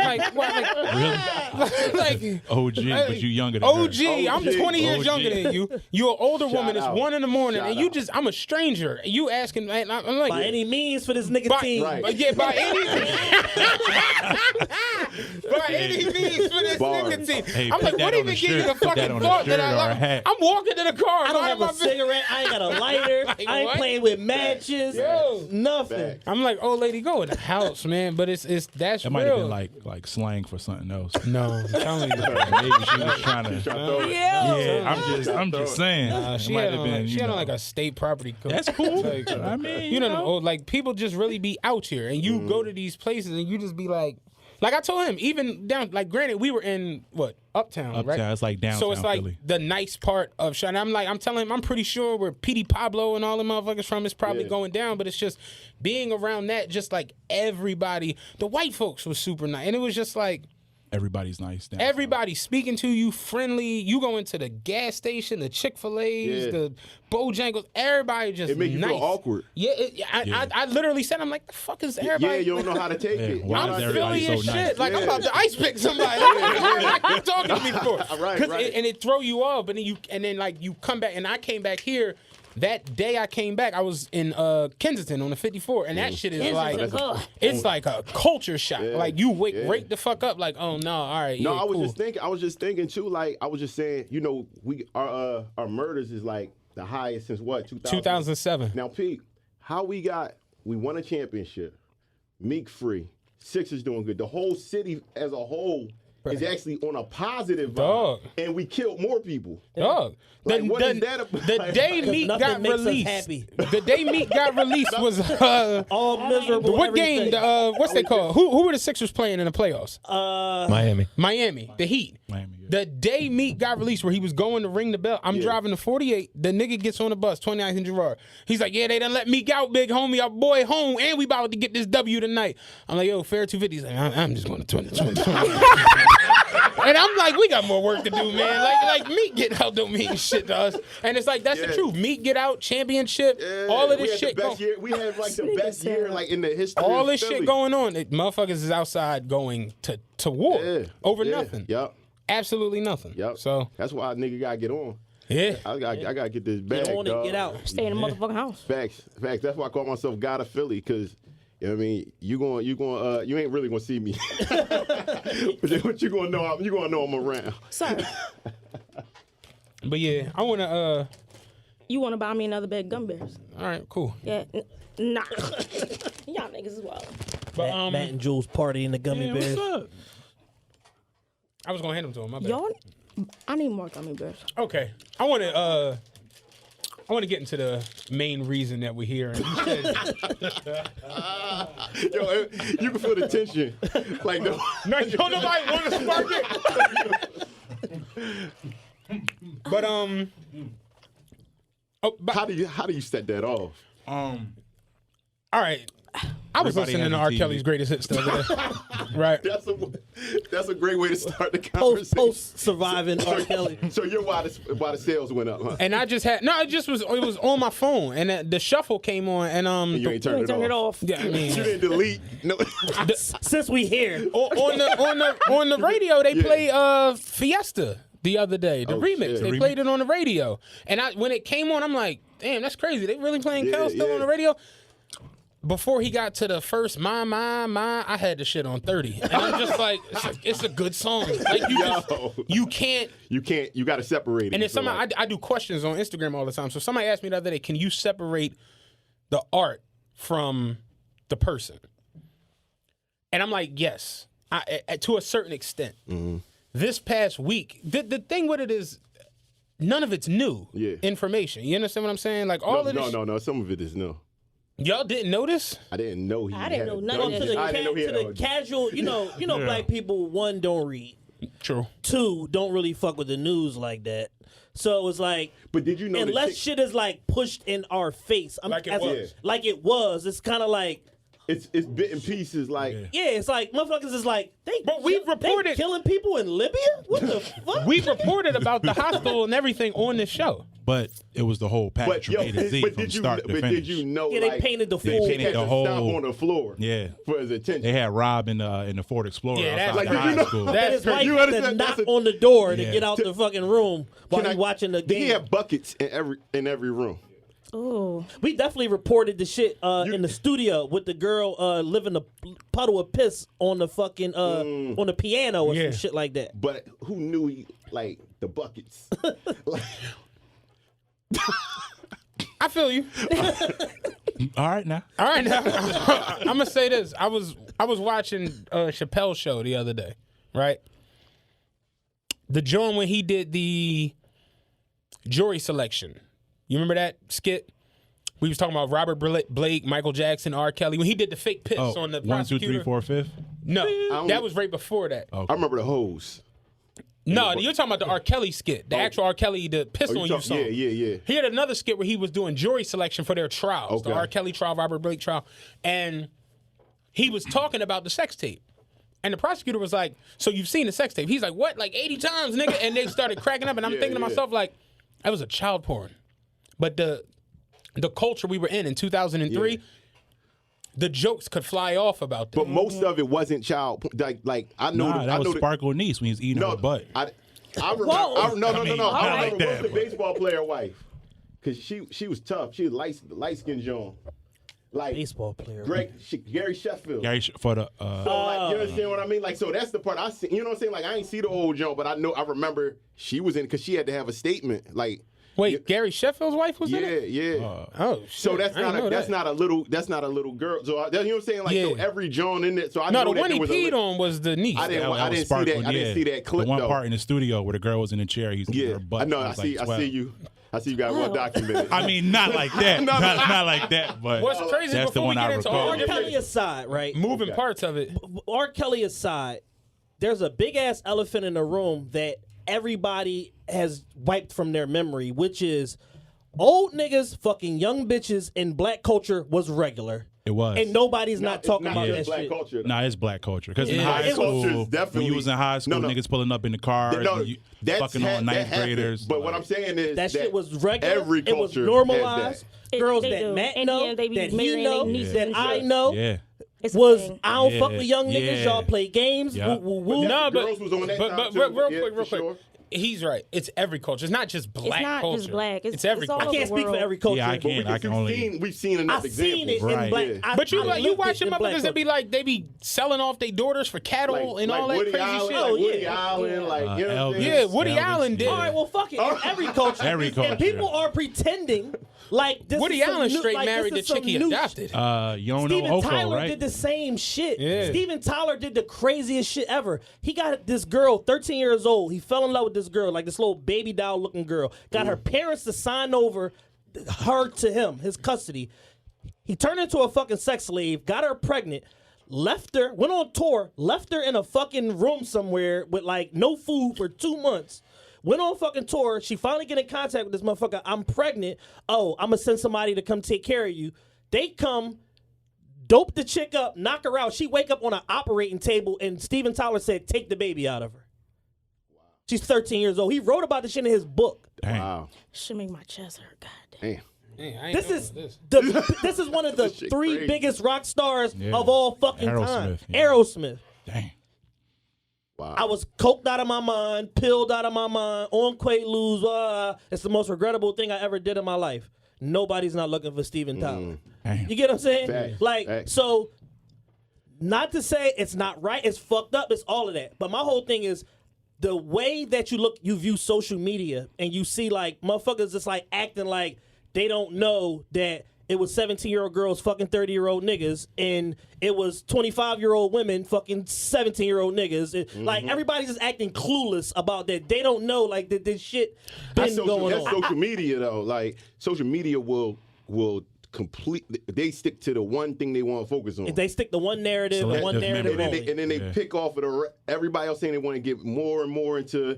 Like, OG, but you younger than OG, her. I'm 20 years OG. younger than you. You're an older woman. It's out. 1 a.m, and Shout you out. just, I'm a stranger. And you asking, and I'm like, By any means for this nicotine. Right. by any means for this Bars. nicotine. Hey, I'm put like, that what on even the give you shirt. the Put that fucking on a thought that shirt or a I hat. I'm walking to the car. I don't have a cigarette. I ain't got a lighter. Like, I ain't what? playing with matches. Yo. Nothing. Facts. I'm like, oh, lady, go in the house, man. But that's That might have real. been like slang for something else. No, I'm telling you. Maybe she was trying to. Yeah, I'm just saying. She It might had have on, been. like, she you had on know. like a state property code. That's cool. Like, I mean, you know, like people just really be out here, and you go to these places, and you just be like I told him, even down, like, granted, we were in what uptown, right? Uptown, it's like downtown So it's like Philly. the nice part of shit. And I'm telling him, I'm pretty sure where Petey Pablo and all the motherfuckers from is probably Yeah. going down, but it's just being around that, just like everybody, the white folks was super nice, and it was just like. Everybody's nice. downtown. Everybody speaking to you, friendly. You go into the gas station, the Chick-fil-A's, Yeah. the Bojangles. Everybody just It make you nice. feel awkward. Yeah, I literally said, I'm like, the fuck is everybody? Yeah, you don't know how to take it. Why I'm is Philly everybody as so shit. nice? Like, I'm Yeah. about to ice pick somebody. Like, you talking to me for? Right, 'Cause right. and it throw you off, and then like you come back, and I came back here. That day I came back, I was in Kensington on the 54, and that shit is like, it's like a culture shock. Yeah. Like you wake Yeah. right the fuck up, like, oh no, all right, No, yeah, I was cool. just thinking too. Like I was just saying, you know, our murders is like the highest since what 2007. Now, Pete, how we won a championship, Meek free, Sixers doing good. The whole city as a whole is actually on a positive vibe, Dog. and we killed more people. Dog. Like, what is that about? The day Meek nothing got makes us released. happy. The day Meek got released was All miserable. what game? everything. What's they called? Who were the Sixers playing in the playoffs? Miami. Miami, the Heat. Miami, yeah. The day Meek got released, where he was going to ring the bell, I'm driving the 48. The nigga gets on the bus, 29th and Girard. He's like, yeah, they done let Meek out, big homie, our boy home, and we about to get this W tonight. I'm like, yo, fair 250. He's like, I'm just going to 20. And I'm like, we got more work to do, man. Like Meek get out don't mean shit to us. And it's like, that's the Yeah. truth. Meek get out, championship, all of we this had shit. the best year. We had like the best year like in the history. All of this Philly. shit going on. Motherfuckers is outside going to war over Yeah. nothing. Yep. Absolutely nothing. Yep. So, that's why a nigga gotta get on. yeah. I gotta get this bag. Get on and dog. get out. Stay in the motherfucking house. Facts. That's why I call myself God of Philly, because you know what I mean. You ain't really gonna see me, but you gonna know I'm around. Sir, But yeah, I want to, you want to buy me another bag of gum bears? all right, cool. Yeah. Nah. Y'all niggas as well. But, Matt and Jules party in the gummy Man, bears. what's up? I was going to hand them to him. My bad. Y'all, I need more gummy bears. Okay. I want to get into the main reason that we're here. And you said, Yo, you can feel the tension. Like the, no, don't nobody want to spark it. But how do you set that off? all right. I was Everybody listening to has a R. TV. Kelly's greatest hits the other day. Right. That's a great way to start the Post conversation. surviving R. Kelly. So you're why the sales went up, huh? And I just had it was on my phone, and the shuffle came on, and And you ain't turned Turn it it off. off. yeah, I mean, You didn't delete. No. Since we here, on the radio they played Fiesta the other day, the Oh, remix. shit. They The played it on the radio, and when it came on, I'm like, damn, that's crazy. They really playing Kel still yeah. on the radio. Before he got to the first my, I had the shit on 30, and I'm just like, it's a good song. Like you can't. You got to separate it. And then So, somebody, I do questions on Instagram all the time. So somebody asked me the other day, can you separate the art from the person? And I'm like, yes, to a certain extent. Mm-hmm. This past week, the thing with it is, none of it's new information. You understand what I'm saying? Like all of this. No. Some of it is new. Y'all didn't notice? I didn't know he. I didn't know none well, of to that. the, I didn't know he to had the a- casual, you know, black people, one, don't read. True. Two, don't really fuck with the news like that. So it's like, But did you know the unless chick- shit is like pushed in our face, Like it as a- was. like it was, it's kind of like, It's bit in pieces. Like yeah, it's like motherfuckers is like But we they reported- killing people in Libya. What the fuck? We reported about the hospital and everything on this show. But it was the whole package from A to Z, from start to finish. But did you know? Yeah, they painted the full. They painted the whole stomp on the floor. Yeah, for his attention. They had Rob in the Ford Explorer outside like, the high school. That's crazy. like You to understand? knock That's a- on the door to Yeah. get out the fucking room while Can he I- watching the game. He had buckets in every room. Ooh. We definitely reported the shit in the studio with the girl living a puddle of piss on the fucking on the piano or some shit like that. But who knew he like the buckets? Like, I feel you. All right now. All right, now I'm gonna say this. I was watching Chappelle's show the other day, right? The joint when he did the jury selection. You remember that skit? We was talking about Robert Blake, Michael Jackson, R. Kelly when he did the fake piss on the 1, 2, 3, prosecutor. 4, 5. No, that was right before that. I remember the hose. No, you're talking about the R. Kelly skit, the actual R. Kelly, the piss on you song. Yeah. He had another skit where he was doing jury selection for their trials, the Okay. R. Kelly trial, Robert Blake trial, and he was talking about the sex tape. And the prosecutor was like, "So you've seen the sex tape?" He's like, "What? Like 80 times, nigga?" And they started cracking up, and I'm thinking to myself, like, that was a child porn. But the culture we were in 2003, the jokes could fly off about that. But most of it wasn't child. Like I know. Nah, that I know was Sparkle Niece when he was eating her butt. I remember. Whoa. No. I mean, I not remember like that, what's the but- baseball player wife? Because she was tough. She was light skinned John. Like Baseball player. Gary Sheffield. Gary for the So, like, you understand what I mean? Like, so that's the part I see. You know what I'm saying? Like, I ain't see the old Joan, but I remember she was in because she had to have a statement. Like, Wait, Gary Sheffield's wife was in yeah, it? yeah. Oh, shit. So that's I didn't know that. not a little girl. So you know what I'm saying? Like, so Yeah. every Joan in it. So I No, know the one that he there was peed on was the niece. I didn't was see that. Sparkle, I didn't see that clip The one though. part in the studio where the girl was in the chair, he's eating Yeah, her butt. I know. She I was see. like I 12. see you. I see you got well documented. I mean, not like that. not like that. But What's crazy that's the before we one get I into recall. all R. different Kelly aside, right? moving parts of it. R. Kelly aside, there's a big ass elephant in the room that everybody has wiped from their memory, which is old niggas fucking young bitches in black culture was regular. It was. And nobody's not talking about just that black shit. culture. though. Nah, it's black culture. Because in Yeah. high Black culture school, is definitely- when you was in high school, No. niggas pulling up in the cars, No, and you that's fucking on that ninth happened. graders. But what I'm saying is That shit was regular. Every it was culture normalized. It- Girls they that do. Matt And know, yeah, they be that he marrying know, their nieces that and I shit. know, yeah. It's a was thing. I don't fuck Yeah. with young niggas. Yeah. Y'all play games. Yeah. Woo, woo, woo. No, but girls was on that but, time but too. real Yeah, quick, real for quick. sure. He's right. It's every culture. It's not just black not culture. just black. It's every it's all culture. I can't over the speak for world. every culture. Yeah, I But can't. I can only. we've seen enough I've seen examples. it in Right. black. Yeah. I- But you I you lived watch it them in black motherfuckers that be culture. like they be selling off their daughters for cattle and all that Woody crazy Allen, shit. Oh, Woody yeah. Allen, like you know what I'm Elvis. saying? Yeah, Woody Elvis, Allen did. yeah. All right, well, fuck it. In every culture, Every culture. and people are pretending like this. Woody is some Allen new, straight like, married the this is some chick he new adopted. Yono Steven Oko, Tyler right? did the same shit. Yeah. Steven Tyler did the craziest shit ever. He got this girl, 13 years old. He fell in love with this girl, like this little baby doll looking girl. Got her parents to sign over her to him, his custody. He turned into a fucking sex slave, got her pregnant, left her, went on tour, left her in a fucking room somewhere with like no food for 2 months. Went on fucking tour. She finally get in contact with this motherfucker. I'm pregnant. Oh, I'm gonna send somebody to come take care of you. They come, dope the chick up, knock her out. She wake up on an operating table, and Steven Tyler said, "Take the baby out of her." Wow. She's 13 years old. He wrote about this shit in his book. Dang. Wow. Should make my chest hurt. God damn. Damn. Man, I ain't This know is about this. this is one of the This shit 3 crazy. biggest rock stars Yeah. of all fucking time. Aerosmith, yeah. Aerosmith. Dang. Wow. I was coked out of my mind, pilled out of my mind, on Quaaludes. It's the most regrettable thing I ever did in my life. Nobody's not looking for Steven Tyler. Dang. You get what I'm saying? Facts. Like, Facts. so, not to say it's not right, it's fucked up, it's all of that. But my whole thing is the way that you view social media and you see like motherfuckers just like acting like they don't know that it was 17-year-old girls fucking 30-year-old niggas, and it was 25-year-old women fucking 17-year-old niggas. Like everybody's just acting clueless about that. They don't know like that this shit been That's going that's on. social media though. Like social media will completely. They stick to the one thing they want to focus on. If they stick to one narrative and Selective one narrative memory. only. and then they Yeah. pick off of everybody else saying they want to get more and more into.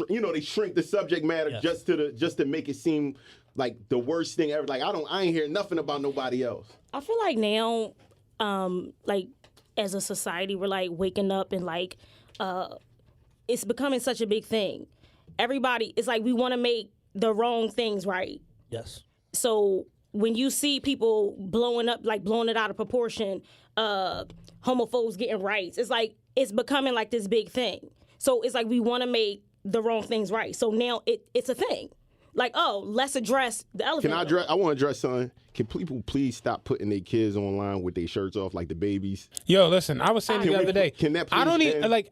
They shrink the subject matter Yes. just to make it seem like the worst thing ever. Like I ain't hear nothing about nobody else. I feel like now, like as a society, we're like waking up and it's becoming such a big thing. Everybody, it's like we want to make the wrong things right. Yes. So when you see people blowing it out of proportion, homophobes getting rights, it's like it's becoming like this big thing. So it's like we want to make the wrong things right. So now it's a thing. Like, oh, let's address the elephant. I want to address something. Can people please stop putting their kids online with their shirts off like the babies? Yo, listen, I was saying the other day. Can that please I don't even, end? like,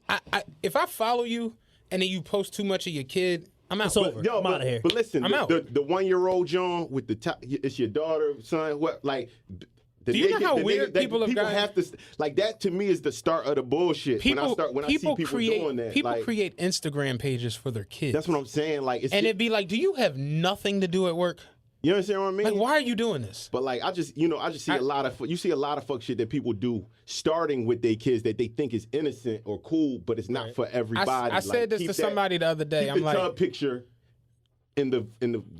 if I follow you and then you post too much of your kid, I'm out. It's over. Yo, I'm out of here. But listen, I'm out. the 1-year-old John with the top, it's your daughter, son, what, like... Do you know how weird people have gotten? Have to, like, that to me is the start of the bullshit. When I see people doing that. People like, create Instagram pages for their kids. That's what I'm saying. Like, and it'd be like, do you have nothing to do at work? You understand what I mean? Like, why are you doing this? But like, I just see a lot of fuck shit that people do, starting with their kids that they think is innocent or cool, but it's not for everybody. I said this to somebody the other day. Keep I'm the like, tub picture in the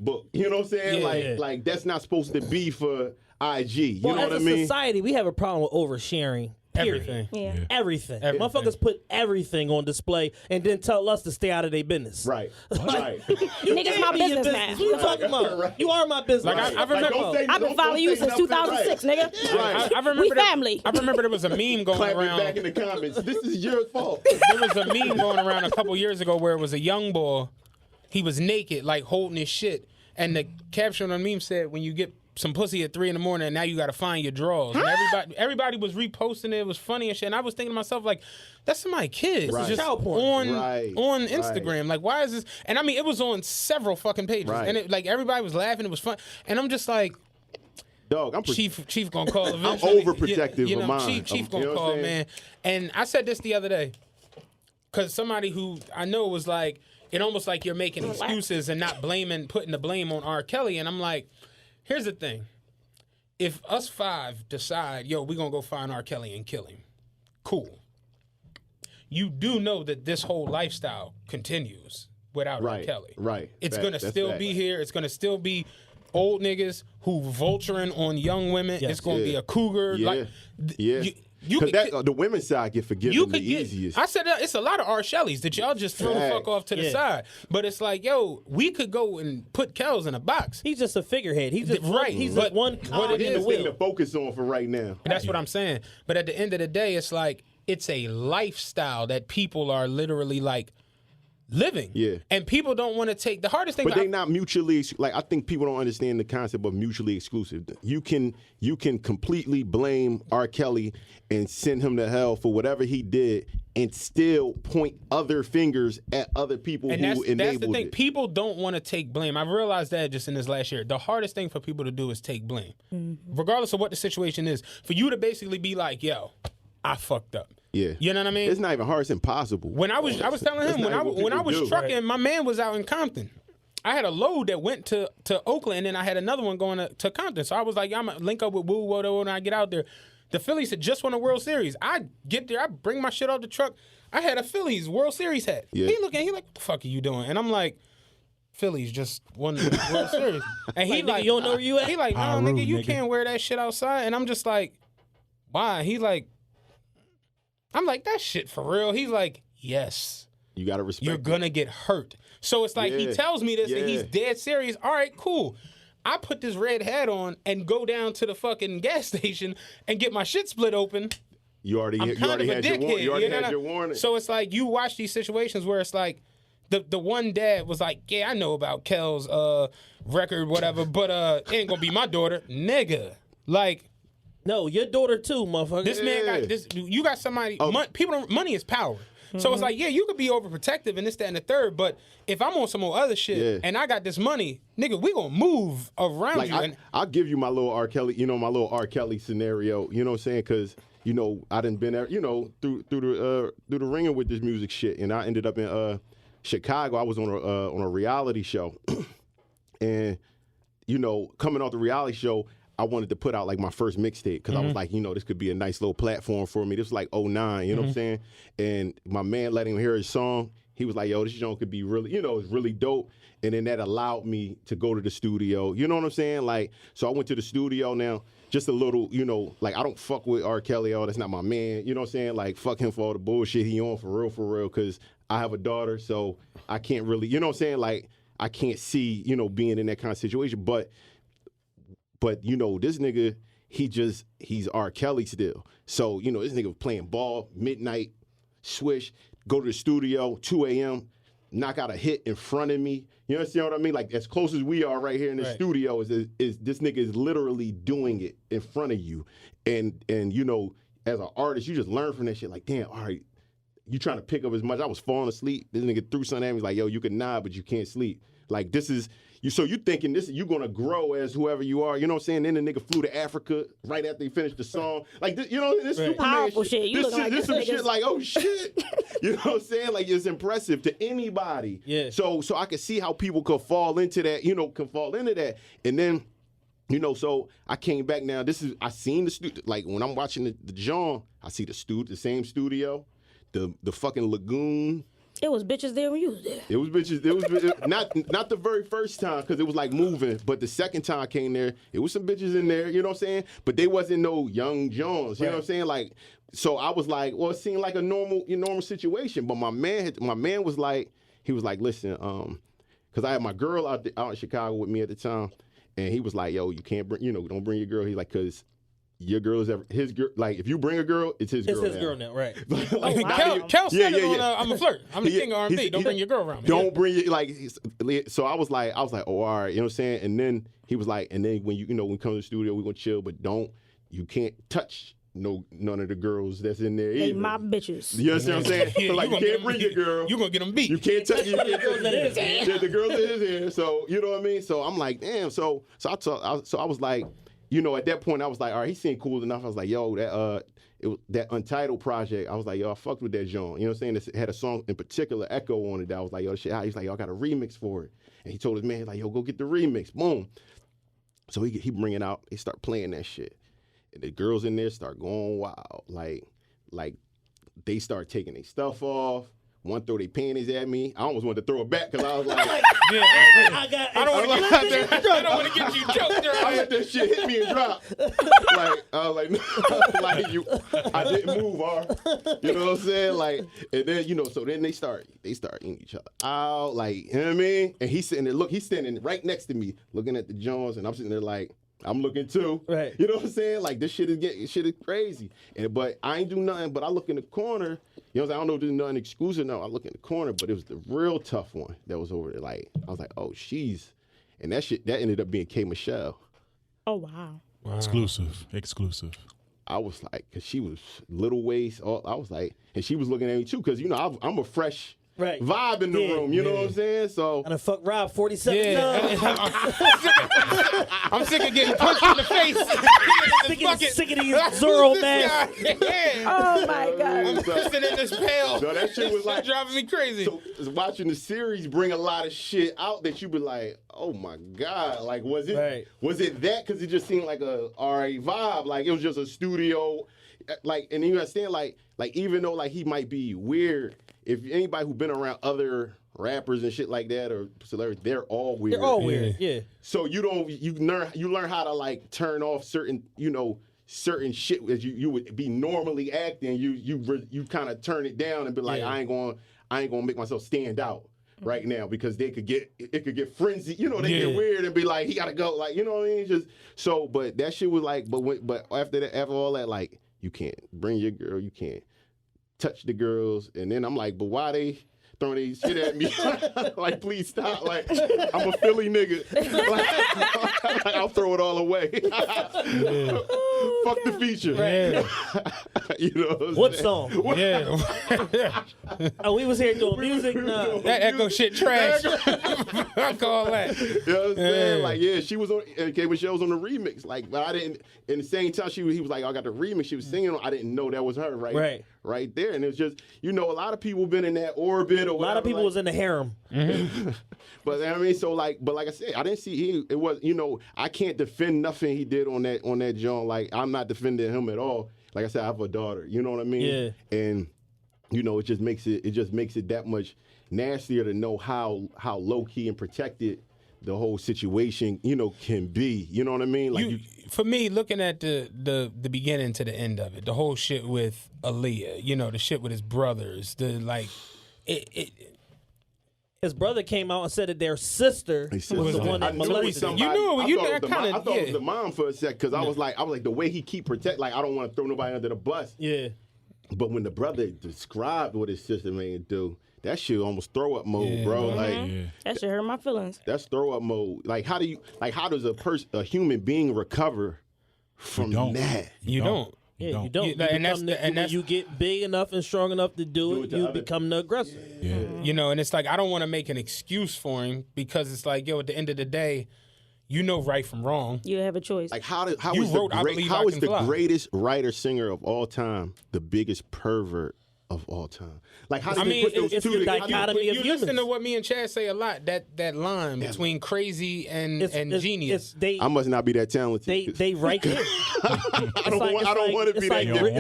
book. You know what I'm saying? Yeah. Like that's not supposed to be for IG. You Well, know what I as a mean? society, we have a problem with oversharing. Period. everything. Yeah. Everything. Everything. Motherfuckers put everything on display and then tell us to stay out of their business. Right. Right. Niggas my Be your business now. What you talking about? Right. You are my business. Like, I remember- I've been following you since 2006, nigga. Right. I remember We there- family. I remember there was a meme going Clap it around. back in the comments. This is your fault. There was a meme going around a couple years ago where it was a young boy. He was naked, like holding his shit, and the caption on the meme said, "When you get some pussy at 3 a.m, and now you got to find your drawers." And everybody was reposting it. It was funny and shit. And I was thinking to myself, like, that's my kids. Right. Just Child porn. on Right. Instagram. Like, why is this? And I mean, it was on several fucking pages, Right. and like everybody was laughing. It was fun, and I'm just like, Dog, I'm Chief gonna call eventually. overprotective you know, of mine. Chief You gonna know what I'm call, saying? man. And I said this the other day, because somebody who I know was like, it almost like you're making excuses and not putting the blame on R. Kelly. And I'm like, here's the thing. If us 5 decide, yo, we're gonna go find R. Kelly and kill him, cool. You do know that this whole lifestyle continues without R. Kelly. Right. It's Fact. gonna That's still fact. be here. It's gonna still be old niggas who vulturing on young women. Yes. It's gonna be Yeah. a cougar. Yeah. Like, Yeah. you Because could the women's side get forgiven you the could get. easiest. I said it's a lot of R. Shelley's that y'all just throw the Fact. fuck off to the Yeah. side. But it's like, yo, we could go and put Kells in a box. He's just a figurehead. He's just Right, He's but just one what cog it in the It's thing to wheel. focus on for right now. That's what I'm saying. But at the end of the day, it's like it's a lifestyle that people are literally like living. Yeah. And people don't want to take the hardest thing. But they not mutually like. I think people don't understand the concept of mutually exclusive. You can completely blame R. Kelly and send him to hell for whatever he did, and still point other fingers at other people And who that's enabled the thing. it. People don't want to take blame. I've realized that just in this last year. The hardest thing for people to do is take blame. Regardless of what the situation is. For you to basically be like, yo, I fucked up. Yeah, You know what I mean? It's not even hard. It's impossible. When I was telling That's him not what when I people was do. trucking, my man was out in Compton. I had a load that went to Oakland, and then I had another one going to Compton. So I was like, I'm gonna link up with Woo whatever when I get out there. The Phillies had just won a World Series. I get there, I bring my shit off the truck. I had a Phillies World Series hat. Yeah. He like, what the fuck are you doing? And I'm like, Phillies just won the World Series. And he Like, nigga, like, you don't know where you at? He like, no, How nigga, rude, you nigga. can't wear that shit outside. And I'm just like, why? He like, I'm like, that shit for real. He's like, yes. You gotta respect. You're it. gonna get hurt. So it's like he Yeah. tells me this and he's Yeah. dead serious. All right, cool. I put this red hat on and go down to the fucking gas station and get my shit split open. You already I'm you kind already of a had your dickhead. warning. You already you know had what I- your warning. So it's like you watch these situations where it's like the one dad was like, yeah, I know about Kel's record, whatever, but it ain't gonna be my daughter, nigga. Like No, your daughter too, motherfucker. this man Yeah. got this. You got somebody. Oh. Money is power. So it's like, yeah, you could be overprotective and this, that, and the third, but if I'm on some more other shit Yeah. and I got this money, nigga, we gonna move around Like you. And I'll give you my little R. Kelly, my little R. Kelly scenario. You know what I'm saying? Because I done been there, through the ringer with this music shit, and I ended up in Chicago. I was on a reality show, and coming off the reality show, I wanted to put out like my first mixtape because I was like, this could be a nice little platform for me. This was like 2009, you know what I'm saying? And my man let him hear his song. He was like, yo, this joint could be really, it's really dope. And then that allowed me to go to the studio. You know what I'm saying? Like, so I went to the studio now, just a little, like I don't fuck with R. Kelly. Oh, that's not my man. You know what I'm saying? Like, fuck him for all the bullshit he on for real, because I have a daughter, so I can't really, you know what I'm saying? Like, I can't see, being in that kind of situation. But this nigga, he's R. Kelly still. So, this nigga was playing ball, midnight, swish, go to the studio, 2 a.m., knock out a hit in front of me. You understand what I mean? Like, as close as we are right here in the studio, is this nigga is literally doing it in front of you. And as an artist, you just learn from that shit. Like, damn, all right, you trying to pick up as much. I was falling asleep. This nigga threw something at me. He's like, yo, you can nod, but you can't sleep. Like, this is, so you thinking you're going to grow as whoever you are. You know what I'm saying? Then the nigga flew to Africa right after he finished the song. Like, this, this Superman powerful shit. You this looking this like some shit like, oh, shit. You know what I'm saying? Like, it's impressive to anybody. Yeah. So I can see how people could fall into that, And then, so I came back now. I seen the studio. Like, when I'm watching the John, I see the same studio, the fucking lagoon. It was bitches there when you was there. It was bitches. It was not the very first time because it was like moving, but the second time I came there, it was some bitches in there. You know what I'm saying? But they wasn't no young Jones. You know what I'm saying? Like, so I was like, well, it seemed like a normal situation. But my man was like, he was like, listen, because I had my girl out in Chicago with me at the time, and he was like, yo, you can't bring, don't bring your girl. He's like, because your girl is his girl. Like, if you bring a girl, it's his girl. It's his girl now, right? Like, Kel said it on I'm a Flirt. I'm the king of R&B. Don't bring your girl around me. Don't bring it, like, so I was like, oh, all right, you know what I'm saying? And then he was like, and then when when we come to the studio, we're going to chill, but you can't touch none of the girls that's in there either. They my bitches. You understand what I'm saying? Yeah, so, like, you can't bring your girl. You're going to get them beat. You can't touch the girls in his hair. So, you know what I mean? So I'm like, damn. So I was like, at that point, I was like, all right, he seemed cool enough. I was like, yo, that Untitled project, I was like, yo, I fucked with that joint. You know what I'm saying? It had a song in particular, Echo, on it. That I was like, yo, shit. He's like, yo, I got a remix for it. And he told his man, like, yo, go get the remix. Boom. So he bring it out. They start playing that shit. And the girls in there start going wild. Like they start taking their stuff off. One throw their panties at me. I almost wanted to throw it back because I was like, I don't want to get you choked. I let that shit hit me and drop. I was like, I didn't move, you know what I'm saying? Like, and then, so then they start eating each other out, like, you know what I mean? And he's sitting there, he's standing right next to me, looking at the Jones, and I'm sitting there like, I'm looking too. Right. You know what I'm saying? Like, this shit is crazy. But I ain't do nothing, but I look in the corner. You know what I'm saying? I don't know if there's nothing exclusive. No, I look in the corner, but it was the real tough one that was over there. Like, I was like, oh, she's. And that ended up being K. Michelle. Oh, wow. Exclusive. I was like, because she was little waist. I was like, and she was looking at me too, because, I'm a fresh vibe in the room. You know what I'm saying? So. And I fuck Rob 47 times. I'm sick of getting punched in the face. sick of these Zorro masks. Oh, my God. I'm pissing in this pail. So that shit was like driving me crazy. So watching the series bring a lot of shit out that you be like, oh my God, like was it that? Because it just seemed like a RA vibe, like it was just a studio, like, and you understand, like even though like he might be weird, if anybody who been around other rappers and shit like that or celebrities, they're all weird. They're all weird, yeah. So you learn how to like turn off certain certain shit as you would be normally acting. You kind of turn it down and be like, I ain't gonna make myself stand out right now because it could get frenzied. They get weird and be like, he gotta go. Like, you know what I mean? Just so, but that shit was like, but after all that, like, you can't bring your girl, you can't touch the girls, and then I'm like, but why they throwing these shit at me? Like, please stop. Like, I'm a Philly nigga. Like, I'll throw it all away. Fuck the feature. Right. What song? Yeah. Oh, we was here doing music. No. That Echo shit trash. I call that. You know what I'm saying? Like, she was on. K. Michelle was on the remix. Like, but I didn't. In the same time, he was like, I got the remix. She was singing. I didn't know that was her. Right there. And it's just, a lot of people been in that orbit or whatever. A lot of people was in the harem. Mm-hmm. But I mean, so like, but like I said, I didn't see it was, I can't defend nothing he did on that joint. Like, I'm not defending him at all. Like I said, I have a daughter. You know what I mean? Yeah. And it just makes it that much nastier to know how low key and protected the whole situation, can be. You know what I mean? Like, for me, looking at the beginning to the end of it, the whole shit with Aaliyah, the shit with his brothers, his brother came out and said that their sister was the one that molested him. You knew it. I thought it was the mom for a sec because I was like the way he keep protect. Like I don't want to throw nobody under the bus. Yeah. But when the brother described what his sister made do, that shit almost throw up mode, bro. Like that shit hurt my feelings. That's throw up mode. Like how does a human being recover from that? You don't. Yeah, you don't. You get big enough and strong enough to do it, you become the aggressor. Yeah. You know, and it's like I don't want to make an excuse for him because it's like, yo, at the end of the day, you know right from wrong. You have a choice. Like how is the greatest writer singer of all time the biggest pervert of all time? Like how do you put those two together? Dichotomy of humans. Listen to what me and Chad say a lot. That line between crazy and genius. I must not be that talented. They right there. I don't want to be that good.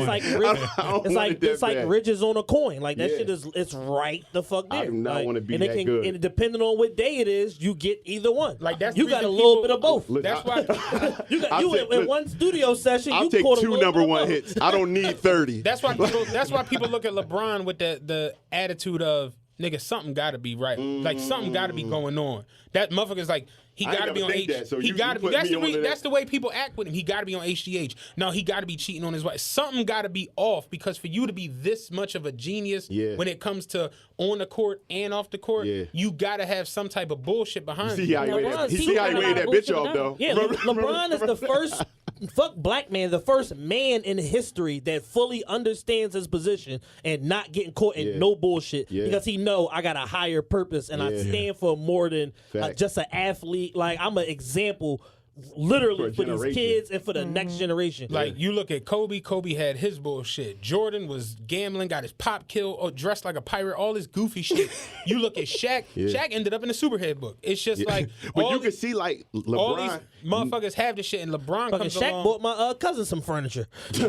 It's like ridges on a coin. Like that shit is it's right the fuck there. I do not want to be that good. And depending on what day it is, you get either one. Like that's you got a little bit of both. That's why in one studio session. I'll take 2 number 1 hits. I don't need 30. That's why people look at LeBron with the attitude of nigga, something got to be right. Like something got to be going on. That motherfucker's like he got to be on he got to be. That's the way people act with him. He got to be on HGH. No, he got to be cheating on his wife. Something got to be off because for you to be this much of a genius when it comes to on the court and off the court, you got to have some type of bullshit behind you. See how he weighed that bitch off though. Yeah, LeBron is the first. Fuck black man, the first man in history that fully understands his position and not getting caught in no bullshit because he know I got a higher purpose and I stand for more than just an athlete. Like I'm an example. Literally for these kids and for the next generation. Like you look at Kobe. Kobe had his bullshit. Jordan was gambling, got his pop killed, or dressed like a pirate. All this goofy shit. You look at Shaq. Shaq ended up in the Superhead book. It's just like, but you can see like LeBron. All these motherfuckers have this shit, and LeBron comes Shaq along. bought my cousin some furniture. Bitch,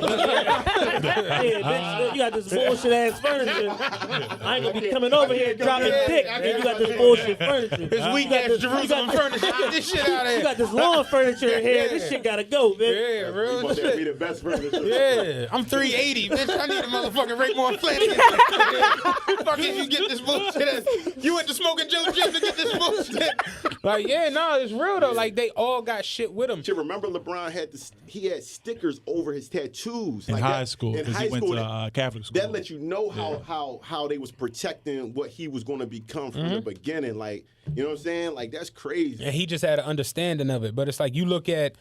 you got this bullshit ass furniture. I ain't gonna be coming over here dropping dick. Man. You got this bullshit furniture. This weak ass Jerusalem furniture. Get this shit out of here. You got this lawn furniture in here. This shit gotta go, man. Yeah, real shit. That be the best furniture. Yeah, I'm 380, bitch. I need a motherfucking Raymond Flanagan. Fucking you get this bullshit. You went to Smoking Joe Jim to get this bullshit. Like, it's real though. Like they all got shit with him. You remember LeBron had had stickers over his tattoos in high school because he went to Catholic school. That let you know how they was protecting what he was going to become from the beginning. Like, you know what I'm saying? Like that's crazy. And he just had an understanding of it. But it's like you look at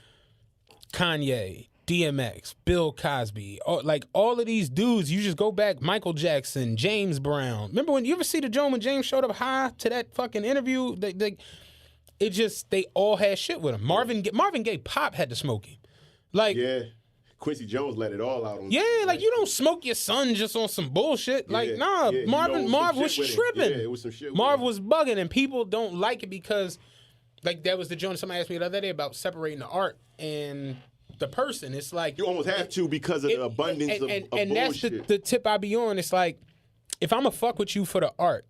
Kanye, DMX, Bill Cosby, all of these dudes. You just go back, Michael Jackson, James Brown. Remember when you ever see the joint when James showed up high to that fucking interview? They all had shit with him. Marvin Gaye Pop had to smoke him. Like Quincy Jones let it all out on you don't smoke your son just on some bullshit. Like Marv was tripping. It was some shit. Marv was bugging, and people don't like it because like that was the joint somebody asked me the other day about separating the art and the person. It's like you almost have to because of the abundance of and bullshit. That's the tip I be on. It's like if I'm a fuck with you for the art,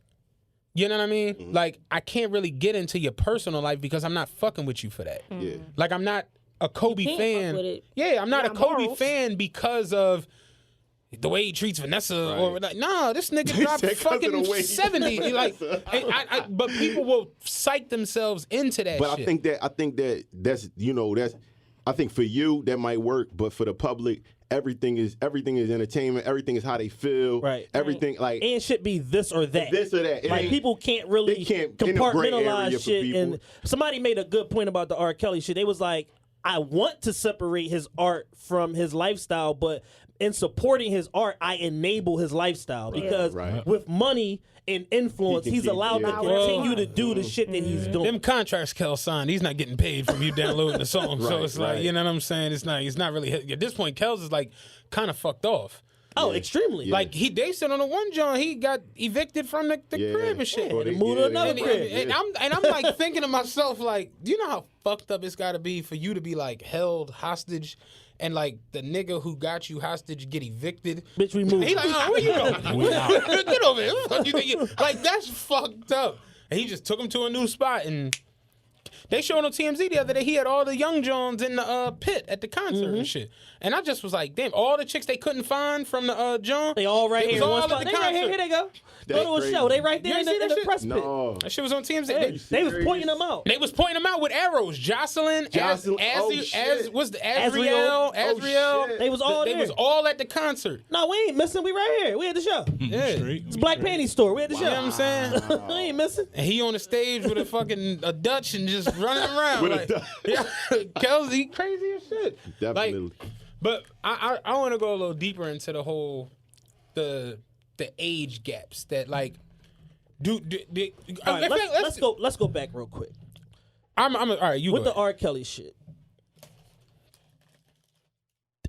you know what I mean? Mm-hmm. Like I can't really get into your personal life because I'm not fucking with you for that. Yeah. Like I'm not a Kobe fan. Yeah, I'm not a Kobe fan because of the way he treats Vanessa or like, this nigga dropped fucking 70. Like, but people will psych themselves into that. But shit. I think that's I think for you that might work, but for the public, everything is entertainment. Everything is how they feel. Right. Everything like it should be this or that. This or that. Like people can't really compartmentalize shit. And somebody made a good point about the R. Kelly shit. They was like, I want to separate his art from his lifestyle, but in supporting his art, I enable his lifestyle because with money and influence, he's allowed to continue to do the shit that he's doing. Them contracts Kel signed, he's not getting paid from you downloading the song. So it's like, you know what I'm saying? He's not really, at this point, Kel's is like kind of fucked off. Oh, extremely. Like they said on the one John, he got evicted from the crib and shit. And moved to another crib. And I'm like thinking to myself, like, do you know how fucked up it's gotta be for you to be like held hostage and like the nigga who got you hostage get evicted? Bitch, we moved. He like, where you going? Get over here. What the fuck you think like that's fucked up. And he just took him to a new spot and They showed on TMZ the other day. He had all the young Jones in the pit at the concert and shit. And I just was like, damn, all the chicks they couldn't find from the John. They all right They here. was One all spot. at the They right here. concert. Here they go. That's Go to a crazy. show. They right there You in ain't the see that press pit. No. That shit was on TMZ. Hey, they was pointing them out. They was pointing them out with arrows. Jocelyn, shit. was the Azriel. Azriel. shit. They was all They there. was all at the concert. No, we ain't missing. We right here. We at the show. Yeah. Straight. It's Black Panty store. We at the You know what show. I'm saying? We ain't missing. And he on the stage with a fucking a Dutch and just running around. With a like, Dutch. yeah, Kelsey, crazy as shit. Definitely. Like, but I want to go a little deeper into the whole the age gaps that like All right, let's go back real quick all right. You with go the R. Kelly shit.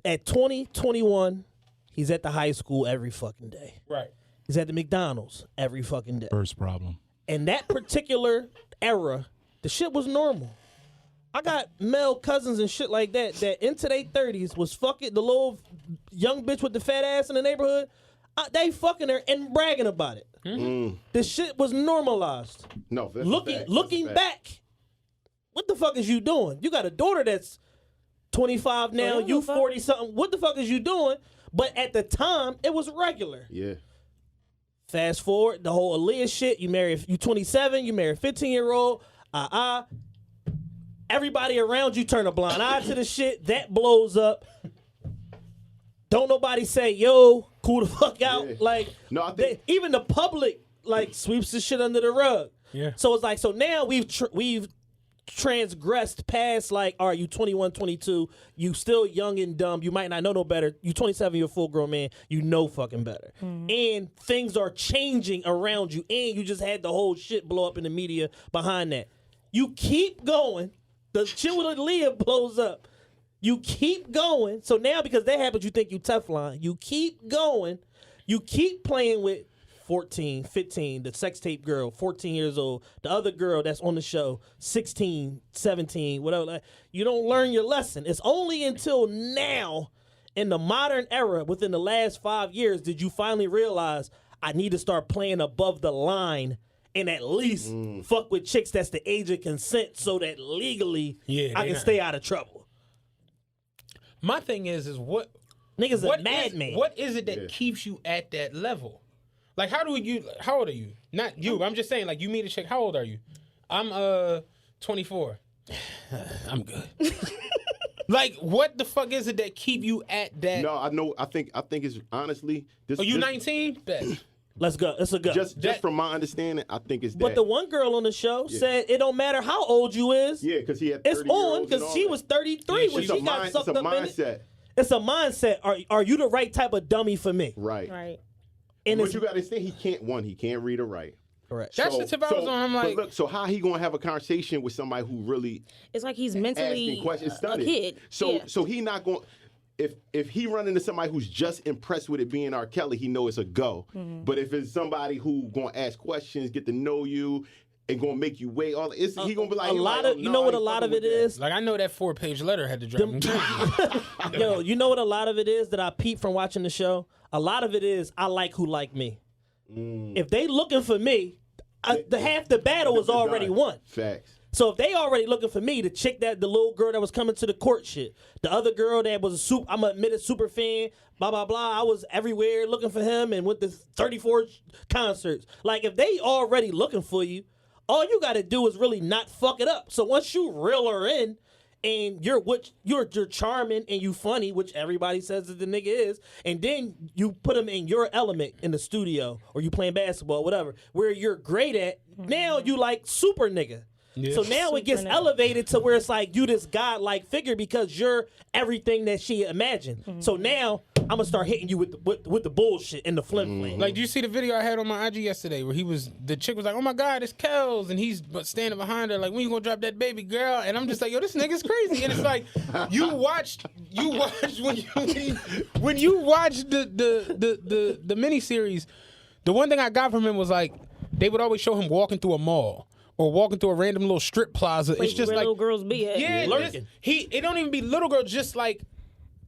At 20, 21, he's at the high school every fucking day. right. He's at the McDonald's every fucking day. First problem. In that particular era, the shit was normal. I got male cousins and shit like that into their 30s was fucking the little young bitch with the fat ass in the neighborhood. They fucking her and bragging about it. This shit was normalized. No, that's a Looking fact. looking That's a fact. back, what the fuck is you doing? You got a daughter that's 25 now, you 40 something. What the fuck is you doing? But at the time, it was regular. Yeah. Fast forward, the whole Aaliyah shit. You 27, you marry a 15-year-old. Everybody around you turn a blind eye to the shit. That blows up. Don't nobody say, yo, cool the fuck out. Yeah. Like, No, I think- even the public, like, sweeps the shit under the rug. Yeah. So it's like, so now we've transgressed past, like, all right, you 21, 22, you still young and dumb, you might not know no better. You 27, you're a full grown man, you know fucking better. And things are changing around you, and you just had the whole shit blow up in the media behind that. You keep going, the shit with Aaliyah blows up. You keep going, so now because that happens, you think you Teflon. You keep going, you keep playing with 14, 15, the sex tape girl, 14 years old, the other girl that's on the show, 16, 17, whatever. Like, you don't learn your lesson. It's only until now, in the modern era, within the last 5 years, did you finally realize I need to start playing above the line and at least fuck with chicks that's the age of consent so that legally I can stay out of trouble. My thing is what Niggas what a madman. What is it that keeps you at that level? Like, how old are you? Not you. I'm just saying, like, you meet a chick. How old are you? I'm 24. I'm good. Like, what the fuck is it that keep you at that? No, I know. I think it's honestly. This, Are you this- 19? Bet. Let's go. It's a go. Just from my understanding, I think it's that. But the one girl on the show said it don't matter how old you is. Yeah, because he had. It's 30 on because because she was 33 when It's a she got sucked up in it. mindset, It's a mindset. Are you the right type of dummy for me? right? Right. And But it's you got to say he can't read or write. correct. That's the tip I was on. I'm like, but look, so how he gonna have a conversation with somebody who really It's like he's asking mentally questions, a studied? kid. So Yeah. so he not going. If he run into somebody who's just impressed with it being R. Kelly, he know it's a go. Mm-hmm. But if it's somebody who gonna ask questions, get to know you, and gonna make you wait, all he gonna be like a he lot like, of oh, you no, know I what a ain't lot of fucking it with that. is. like, I know that 4-page letter had to drive me crazy. Yo, you know what a lot of it is that I peep from watching the show. A lot of it is I like who like me. If they looking for me, the half the battle is already won. Facts. So if they already looking for me, the little girl that was coming to the court shit, the other girl that was I'm an admitted super fan, blah, blah, blah. I was everywhere looking for him and went to 34 concerts. Like, if they already looking for you, all you got to do is really not fuck it up. So once you reel her in and you're charming and you funny, which everybody says that the nigga is, and then you put him in your element in the studio or you playing basketball, whatever, where you're great at, now you like super nigga. So now it gets Super nigga. elevated to where it's like you this godlike figure because you're everything that she imagined. So now I'm gonna start hitting you with the bullshit and the flim flam. Like, do you see the video I had on my IG yesterday where the chick was like, "Oh my God, it's Kels," and he's standing behind her like, "When you gonna drop that baby, girl?" And I'm just like, "Yo, this nigga's crazy." And it's like, you watch when you watch the miniseries. The one thing I got from him was like, they would always show him walking through a mall or walking through a random little strip plaza. It's just where like little girls be at. yeah, lurking. it don't even be little girls, just like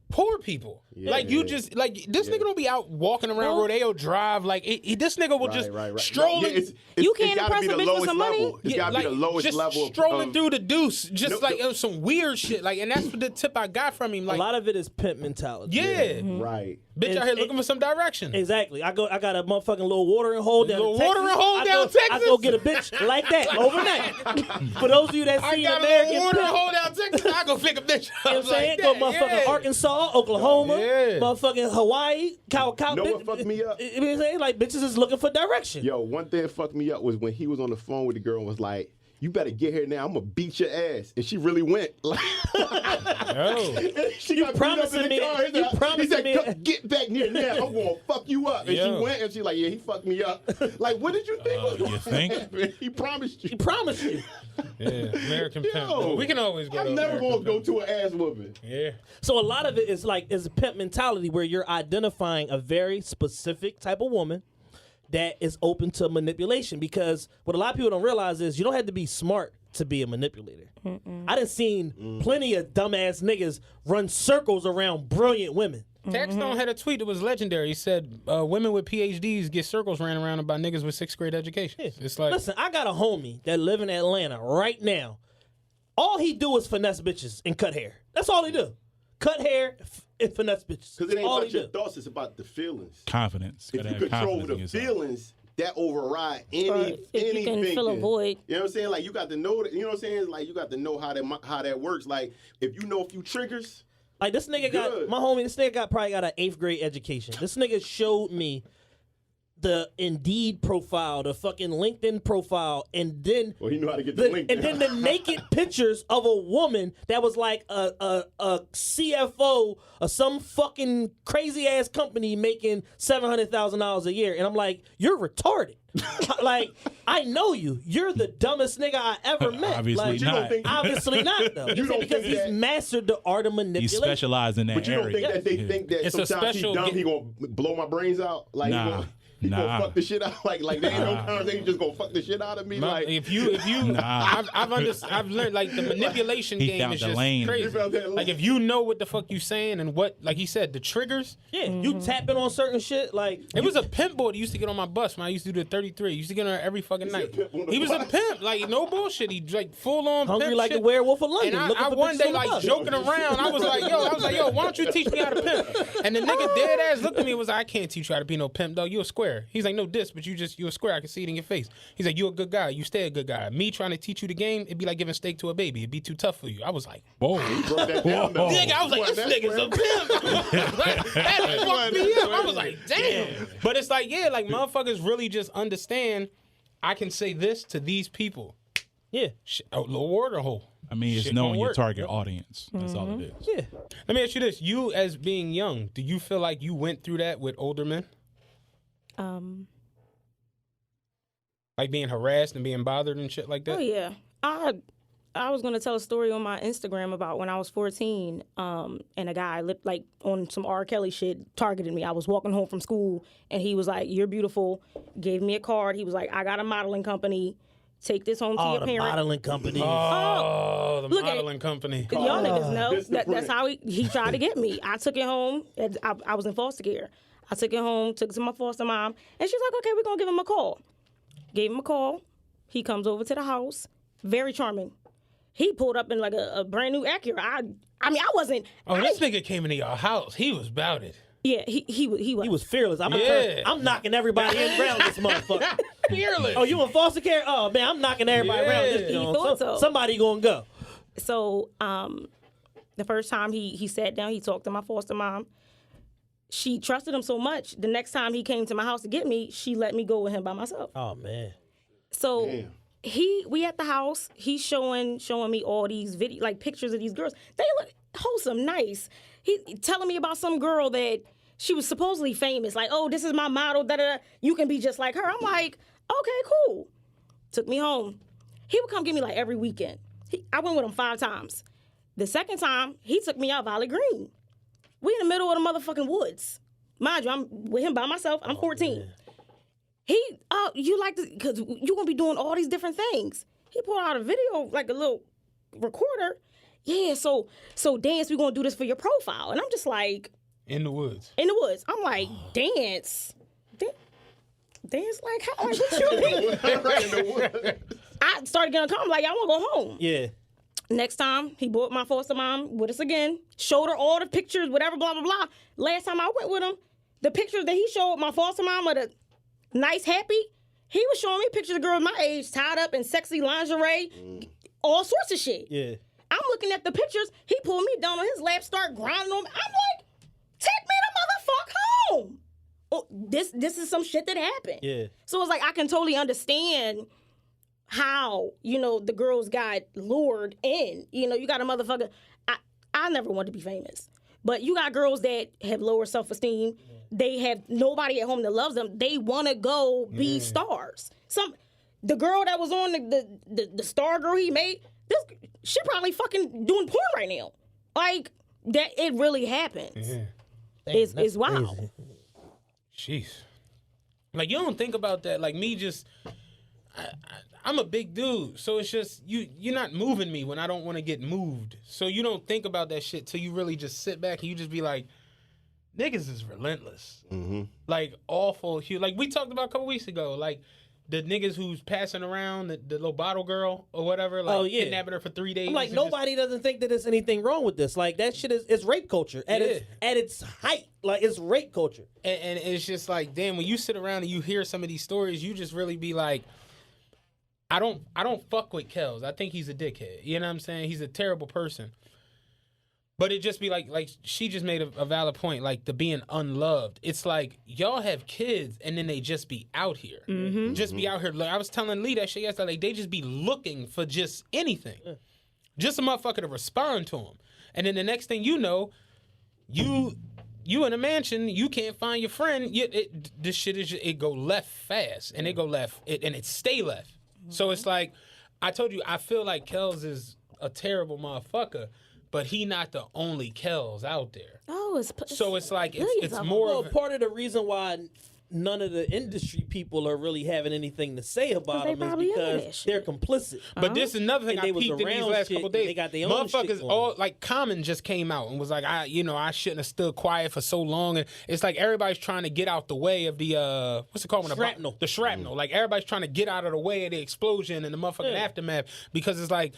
poor people. Like you just like this nigga don't be out walking around Rodeo Drive like this nigga will just strolling. You can't impress a bitch with some money. It's gotta be the lowest just level. Strolling through the deuce, just some weird shit. Like, and that's the tip I got from him. Like a lot of it is pimp mentality. Yeah, right. Bitch out here looking for some direction. Exactly. I got a motherfucking little watering hole down in Texas. Watering hole down Texas. I go get a bitch like that overnight. For those of you that see I got American a watering Pimp, hole down Texas. I go pick a bitch. You know what I'm saying? Go motherfucking Arkansas, Oklahoma, motherfucking Hawaii, cow. You know what fucked me up? You know what I'm saying? Like, bitches is looking for direction. Yo, one thing that fucked me up was when he was on the phone with the girl and was like, you better get here now. I'm going to beat your ass. And she really went. Like, she got promising me. He said, get back near now. I'm going to fuck you up. And she went and she's like, yeah, he fucked me up. Like, what did you think was going to happen? He promised you. He promised you. Yeah, American Pimp. We can always go. I'm never going to go to an ass whooping. Yeah. So a lot of it is like a pimp mentality where you're identifying a very specific type of woman that is open to manipulation, because what a lot of people don't realize is you don't have to be smart to be a manipulator. I done seen plenty of dumbass niggas run circles around brilliant women. Taxstone had a tweet that was legendary. He said, women with PhDs get circles ran around them by niggas with 6th grade education. Yeah. It's like, listen, I got a homie that live in Atlanta right now. All he do is finesse bitches and cut hair. That's all he do. Cut hair and finesse bitches. Because it ain't all about your thoughts, it's about the feelings. Confidence. If you control the feelings, that override anything. You can fill a void. You know what I'm saying? Like, you got to know that, you know what I'm saying? Like, you got to know how that works. Like, if you know a few triggers. Like, this nigga probably got an 8th grade education. This nigga showed me the Indeed profile, the fucking LinkedIn profile, and then he knew how to get the LinkedIn. And then the naked pictures of a woman that was like a CFO of some fucking crazy ass company making $700,000 a year, and I'm like, you're retarded. Like, I know you. You're the dumbest nigga I ever met. Obviously not. Obviously not, though. Because he's mastered the art of manipulation. He specialized in that area. But you don't think that they think that sometimes he's dumb, he gonna blow my brains out? Like, he gonna fuck the shit out. Like they ain't no conversation, just gonna fuck the shit out of me. No, like if you I've learned like the manipulation game is just crazy. Like if you know what the fuck you saying and what, like he said, the triggers. Yeah, you tapping on certain shit. Like it was a pimp boy that used to get on my bus when I used to do the 33. He used to get on there every fucking night. He was a pimp, like no bullshit. He like full on hungry pimp like shit. the werewolf of London. And I one day like joking around, I was like, yo, why don't you teach me how to pimp? And the nigga dead ass looked at me and was like, I can't teach you how to be no pimp, dog. You a square. He's like, no diss, but you a square. I can see it in your face. He's like, you a good guy. You stay a good guy. Me trying to teach you the game, it'd be like giving steak to a baby. It'd be too tough for you. I was like, whoa. Nigga, I was like, this nigga's a pimp. That fucked me up. I was like, damn. But it's like, yeah, like motherfuckers really just understand I can say this to these people. Yeah. Little water hole. I mean, it's knowing your target audience. That's all it is. Yeah. Let me ask you this. You, as being young, do you feel like you went through that with older men? Like being harassed and being bothered and shit like that? Oh, yeah. I was going to tell a story on my Instagram about when I was 14, and a guy, like, on some R. Kelly shit, targeted me. I was walking home from school, and he was like, you're beautiful, gave me a card. He was like, I got a modeling company. Take this home to your parents. Modeling company. The modeling company. Y'all niggas know that's how he tried to get me. I took it home. I was in foster care. I took it home, took it to my foster mom, and she's like, okay, we're going to give him a call. Gave him a call. He comes over to the house. Very charming. He pulled up in like a brand new Acura. I mean, I wasn't. This nigga came into your house. He was about it. Yeah, he was. He was fearless. Yeah. I'm knocking everybody around this motherfucker. Fearless. Oh, you in foster care? Oh man, I'm knocking everybody around this. He thought so. Somebody gonna go. So the first time he sat down, he talked to my foster mom. She trusted him so much. The next time he came to my house to get me, she let me go with him by myself. Oh man. So we at the house. He's showing me all these pictures of these girls. They look wholesome, nice. He telling me about some girl that she was supposedly famous. Like, oh, this is my model. Da da da. You can be just like her. I'm like, okay, cool. Took me home. He would come get me like every weekend. I went with him 5 times. The second time, he took me out Valley Green. We in the middle of the motherfucking woods. Mind you, I'm with him by myself. I'm 14. Man. You like this, because you're going to be doing all these different things. He pulled out a video, like a little recorder. yeah, so dance, we're gonna do this for your profile. And I'm just like, In the woods. in the woods. I'm like, dance? Dance like how? Like, what you mean? I started getting calm, like, I want to go home. Yeah. Next time, he brought my foster mom with us again, showed her all the pictures, whatever, blah, blah, blah. Last time I went with him, the pictures that he showed my foster mom of the nice, happy, he was showing me pictures of girls my age tied up in sexy lingerie, all sorts of shit. Yeah. I'm looking at the pictures. He pulled me down on his lap, start grinding on me. I'm like, take me the motherfucker home. Oh, this is some shit that happened. Yeah. So it's like I can totally understand how, the girls got lured in. You got a motherfucker. I never wanted to be famous. But you got girls that have lower self-esteem. They have nobody at home that loves them. They want to go be stars. The girl that was on the star girl he made, she probably fucking doing porn right now. Like, that, it really happens. Yeah. It's wild. Crazy. Jeez. Like, you don't think about that. Like, me just... I'm a big dude, so it's just you're not moving me when I don't want to get moved. So you don't think about that shit till you really just sit back and you just be like, niggas is relentless. Mm-hmm. Like, awful. Like, we talked about a couple weeks ago, like, the niggas who's passing around, the little bottle girl or whatever, like, kidnapping her for 3 days. I'm like, nobody doesn't think that there's anything wrong with this. Like, that shit is rape culture at its height. Like, it's rape culture. And it's just like, damn, when you sit around and you hear some of these stories, you just really be like, I don't fuck with Kels. I think he's a dickhead. You know what I'm saying? He's a terrible person. But it just be like she just made a valid point, like the being unloved. It's like, y'all have kids and then they just be out here. Mm-hmm. Just be out here. Like, I was telling Lee that shit yesterday. Like, they just be looking for just anything. Just a motherfucker to respond to them. And then the next thing you know, you in a mansion, you can't find your friend. This shit is it go left fast. And it go left. And it stay left. So it's like, I told you, I feel like Kels is a terrible motherfucker, but he not the only Kels out there. Oh, so it's like it's of more Well, of part of the reason why none of the industry people are really having anything to say about they them is probably into that because shit. they're complicit. But this is another thing And they I was peeped in these around last shit, couple days. they got their own shit Motherfuckers going all on. like Common just came out and was like, I shouldn't have stood quiet for so long. And it's like everybody's trying to get out the way of the what's it called? When Shrapnel. The shrapnel. Like, everybody's trying to get out of the way of the explosion and the motherfucking aftermath, because it's like,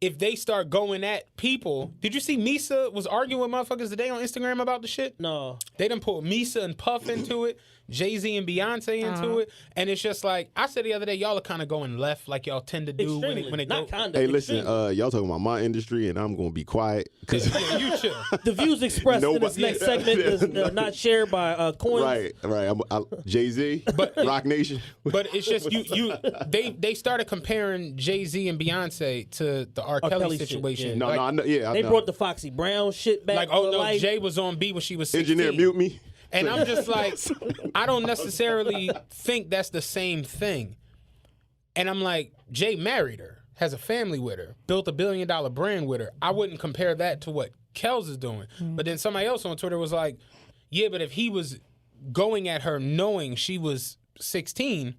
if they start going at people, did you see Misa was arguing with motherfuckers today on Instagram about the shit? No. They done pulled Misa and Puff into it, Jay-Z and Beyonce into it, and it's just like, I said the other day, y'all are kind of going left like y'all tend to do when they go. Not kinda. Hey, listen, extremely. y'all talking about my industry, and I'm gonna be quiet because Yeah, you chill. The views expressed in this Nobody- next segment is not shared by Coins. right. Jay-Z, Rock Nation. But it's just they started comparing Jay-Z and Beyonce to the R. Kelly Kelly shit, situation. yeah. No, like, no, I know, yeah. I They know. brought the Foxy Brown shit back. like, oh to no, life. Jay was on beat when she was 16. Engineer, mute me. And I'm just like, I don't necessarily think that's the same thing. And I'm like, Jay married her, has a family with her, built $1 billion brand with her. I wouldn't compare that to what Kels is doing. But then somebody else on Twitter was like, yeah, but if he was going at her knowing she was 16,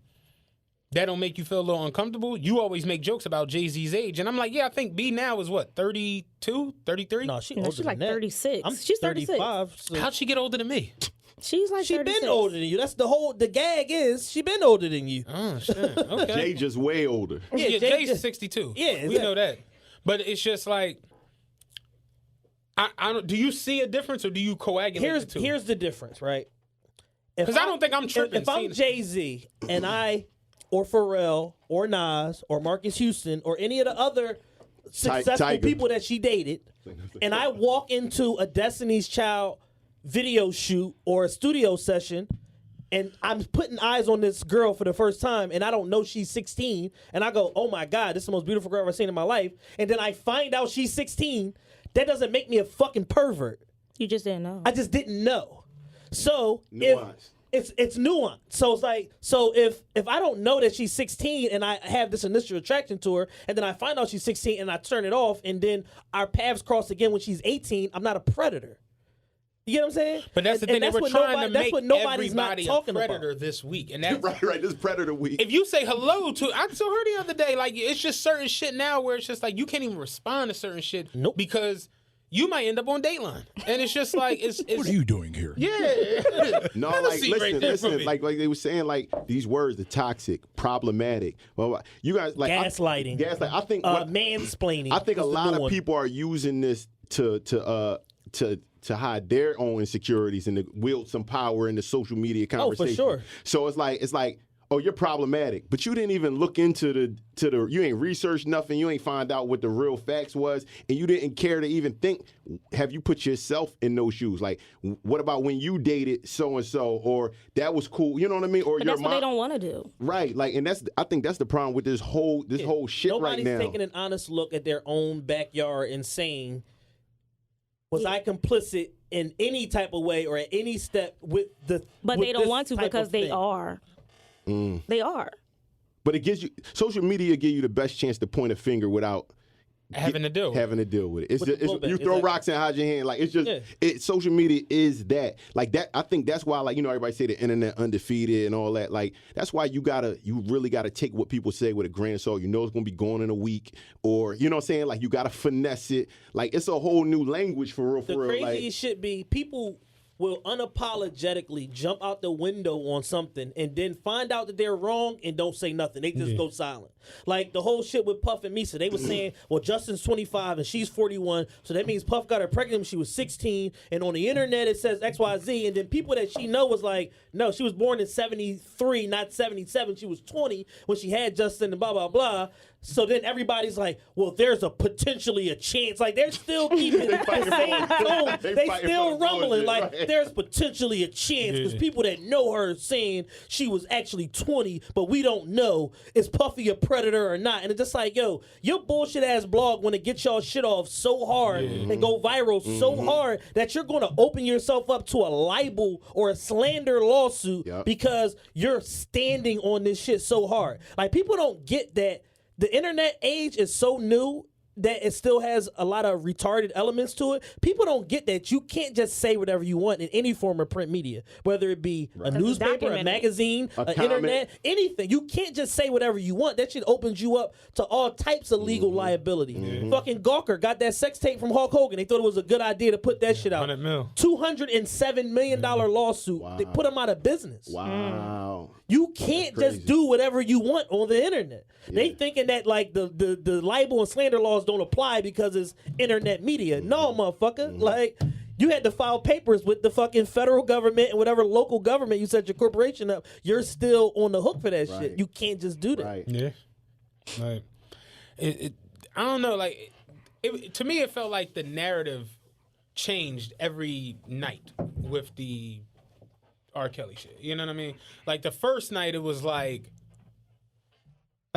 that don't make you feel a little uncomfortable? You always make jokes about Jay-Z's age. And I'm like, yeah, I think B now is what, 32, 33? No, she No, older she's like than that. 36. She's 36. 35. So How'd she get older than me? She's like she 36. been older than you. That's the gag is she been older than you. Oh, shit. Okay. Jay just way older. Yeah, Jay Jay's just- 62. Yeah, we exactly. know that. But it's just like, I don't. Do you see a difference, or do you coagulate the two? Here's the difference, right? Because I don't think I'm tripping. If I'm Jay-Z and I, or Pharrell, or Nas, or Marcus Houston, or any of the other successful Tiger. people that she dated, and I walk into a Destiny's Child video shoot or a studio session, and I'm putting eyes on this girl for the first time, and I don't know she's 16, and I go, oh my God, this is the most beautiful girl I've ever seen in my life, and then I find out she's 16, that doesn't make me a fucking pervert. You just didn't know. I just didn't know. So Nuance. if it's nuance. So it's like, so if I don't know that she's 16 and I have this initial attraction to her, and then I find out she's 16 and I turn it off, and then our paths cross again when she's 18, I'm not a predator. You get what I'm saying? But that's the thing. They were trying to make everybody a predator this week, and that's right. This predator week. If you say hello to, I saw her the other day. Like it's just certain shit now where it's just like you can't even respond to certain shit because you might end up on Dateline, and it's just like it's what are you doing here? Yeah. No, like listen, like they were saying, like these words are toxic, problematic. Well, you guys like gaslighting. I think mansplaining. I think a lot of people are using this to hide their own insecurities and to wield some power in the social media conversation. Oh, for sure. So it's like, oh, you're problematic, but you didn't even look into the you ain't researched nothing, you ain't find out what the real facts was, and you didn't care to even think, have you put yourself in those shoes? Like, what about when you dated so and so, or that was cool, you know what I mean? Or but that's what they don't want to do, right? Like, and I think that's the problem with this whole shit right now. Nobody's taking an honest look at their own backyard and saying, was I complicit in any type of way or at any step with the? But they don't want to because they are. They are. But it gives you social media give you the best chance to point a finger without having to deal with it. It's just, you throw rocks and hide your hand. Like it's just social media is that. Like that I think that's why, like, you know, everybody say the internet undefeated and all that. Like that's why you really gotta take what people say with a grain of salt. You know it's gonna be gone in a week, or you know what I'm saying? Like you gotta finesse it. Like it's a whole new language for real. The crazy should be people will unapologetically jump out the window on something and then find out that they're wrong and don't say nothing. They just go silent. Like the whole shit with Puff and Misa. They were saying, well, Justin's 25 and she's 41, so that means Puff got her pregnant when she was 16, and on the internet it says XYZ, and then people that she know was like, no, she was born in 73, not 77. She was 20 when she had Justin and blah, blah, blah. So then everybody's like, well, there's potentially a chance. Like they're still keeping the same tone. They still rumbling. Like there's potentially a chance because people that know her saying she was actually 20, but we don't know is Puffy a predator or not. And it's just like, yo, your bullshit ass blog want to get y'all shit off so hard and go viral so hard that you're going to open yourself up to a libel or a slander lawsuit because you're standing on this shit so hard. Like people don't get that. The internet age is so new that it still has a lot of retarded elements to it. People don't get that you can't just say whatever you want in any form of print media, whether it be a newspaper, a magazine, an internet, anything. You can't just say whatever you want. That shit opens you up to all types of legal liability. Fucking Gawker got that sex tape from Hulk Hogan. They thought it was a good idea to put that shit out. $207 million lawsuit. Wow. They put him out of business. Wow. You can't just do whatever you want on the internet. They thinking that like the libel and slander laws don't apply because it's internet media. No, motherfucker. Like you had to file papers with the fucking federal government and whatever local government you set your corporation up. You're still on the hook for that shit. You can't just do that. Right. Yeah. Like I don't know. Like to me, it felt like the narrative changed every night with the R. Kelly shit. You know what I mean? Like the first night it was like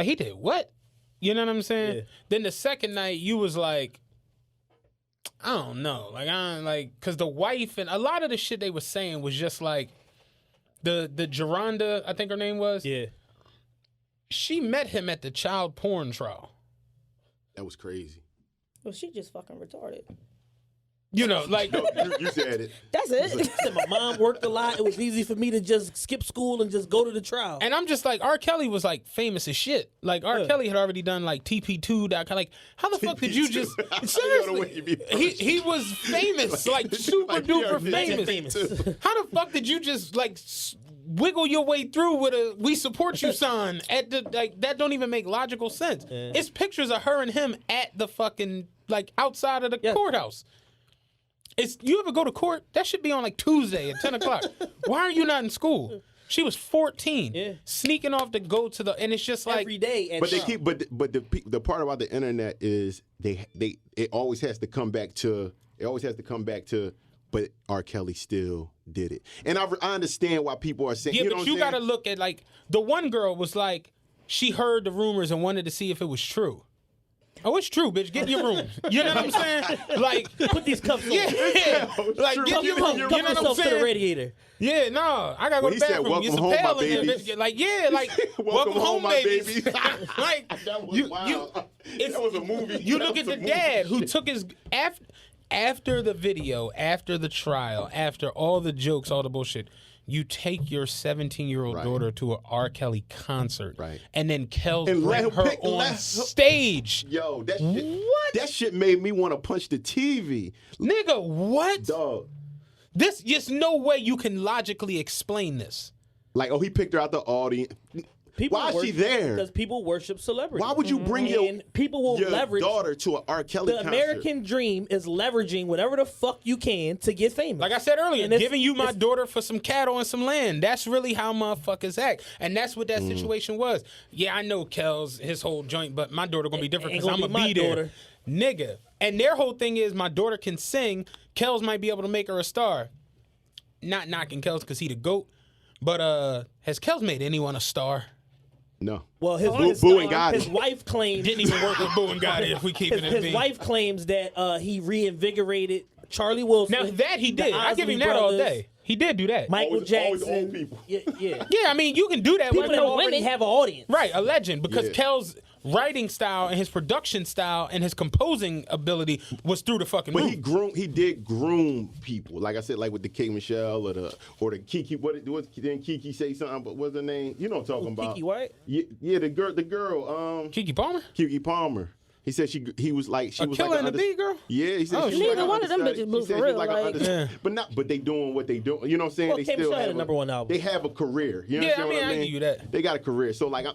he did what? You know what I'm saying? Yeah. Then the second night you was like, I don't know. Like cause the wife and a lot of the shit they were saying was just like the Geronda, I think her name was. Yeah. She met him at the child porn trial. That was crazy. Well, she just fucking retarded. You know, like you said it. That's it. My mom worked a lot. It was easy for me to just skip school and just go to the trial. And I'm just like, R. Kelly was like famous as shit. Like R. Kelly had already done like TP2. Like, how the fuck did you just seriously? He was famous, like super duper famous. How the fuck did you just like wiggle your way through with a "We support you" sign at the like? That don't even make logical sense. Yeah. It's pictures of her and him at the fucking like outside of the courthouse. You ever go to court? That should be on like Tuesday at 10 o'clock. Why are you not in school? She was 14, sneaking off to go to the, and it's just like every day. But they keep, but the part about the internet is it always has to come back to, but R. Kelly still did it, and I understand why people are saying. Yeah, you know but you got to look at like the one girl was like she heard the rumors and wanted to see if it was true. Oh, it's true, bitch. Get in your room. You know what I'm saying? Like, put these cuffs on. Yeah. Like, get in your room. You know what I'm saying? To the radiator. Yeah, no. I got to go to the bathroom. Welcome home, my babies. Like, yeah, like, welcome home, my babies. Like, that was wild. That was a movie. You look at the dad who took his, after the video, after the trial, after all the jokes, all the bullshit, you take your 17-year-old daughter to an R. Kelly concert, and then Kells bring her on stage. Yo, that shit made me want to punch the TV. Nigga, what? Dog. This, just no way you can logically explain this. Like, he picked her out the audience. Why is she there? Because people worship celebrities. Why would you bring your leverage daughter to an R. Kelly concert? The American dream is leveraging whatever the fuck you can to get famous. Like I said earlier, giving you my daughter for some cattle and some land. That's really how motherfuckers act. And that's what that situation was. Yeah, I know Kells, his whole joint, but my daughter gonna be different because I'm gonna be there. Nigga. And their whole thing is my daughter can sing. Kells might be able to make her a star. Not knocking Kells because he the GOAT. But has Kells made anyone a star? No. Well, his wife claims didn't even work with Boo and Gotti. If we keep it in his wife claims that he reinvigorated Charlie Wilson. Now that he did, I give him that all day. He did do that. Michael Jackson. Always old people. Yeah. I mean, you can do that. People that already have an audience. Right, a legend. Because Kells' writing style and his production style and his composing ability was through the fucking roof. But he did groom people. Like I said, like with the K Michelle or the Kiki. Didn't Kiki say something? But what's her name? You know what I'm talking about? Kiki White? Yeah, the girl. Kiki Palmer? Kiki Palmer. He said he was like she was Killer like and the Bee girl. Yeah, he said neither one of them bitches blew for real. But they doing what they do. You know what I'm saying? Well, they K. still Michelle have had a #1 album. They have a career. You Yeah, know what I mean? I give you that. They got a career. So like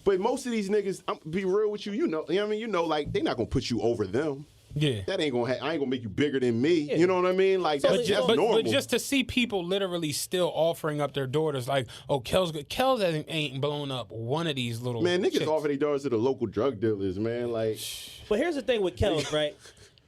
but most of these niggas, I'm be real with you. You know what I mean? You know, like they not gonna put you over them. Yeah, that ain't gonna. I ain't gonna make you bigger than me. Yeah. You know what I mean? Like that's just normal. But just to see people literally still offering up their daughters, like, oh, Kells ain't blown up one of these little niggas chicks. offer their daughters to the local drug dealers, man. Like, but here's the thing with Kells, right?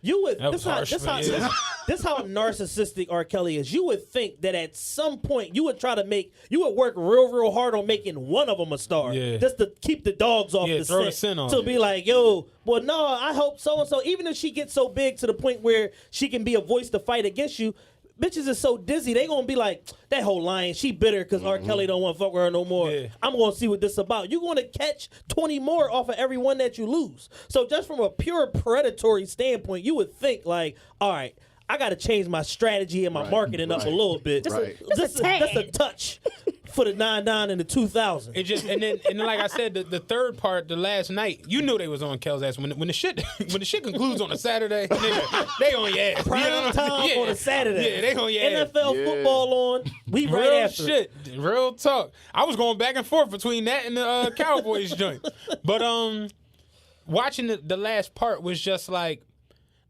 You would this how narcissistic R. Kelly is. You would think that at some point you would work real hard on making one of them a star, just to keep the dogs off the set. To be like, yo, well, no, I hope so and so. Even if she gets so big to the point where she can be a voice to fight against you, bitches is so dizzy, they gonna be like, that whole lying, she bitter because R. Kelly don't want to fuck with her no more. Yeah. I'm gonna see what this about. You're gonna catch 20 more off of every one that you lose. So just from a pure predatory standpoint, you would think like, all right, I gotta change my strategy and my marketing up a little bit. Just a touch. For the 99 and the 2000. It just and then like I said, the third part, the last night, you knew they was on Kells' ass when the shit concludes on a Saturday. They on your ass. Prime time on a Saturday. Yeah, they on your ass. NFL football on. We right real after. Shit, real talk. I was going back and forth between that and the Cowboys joint, but watching the last part was just like,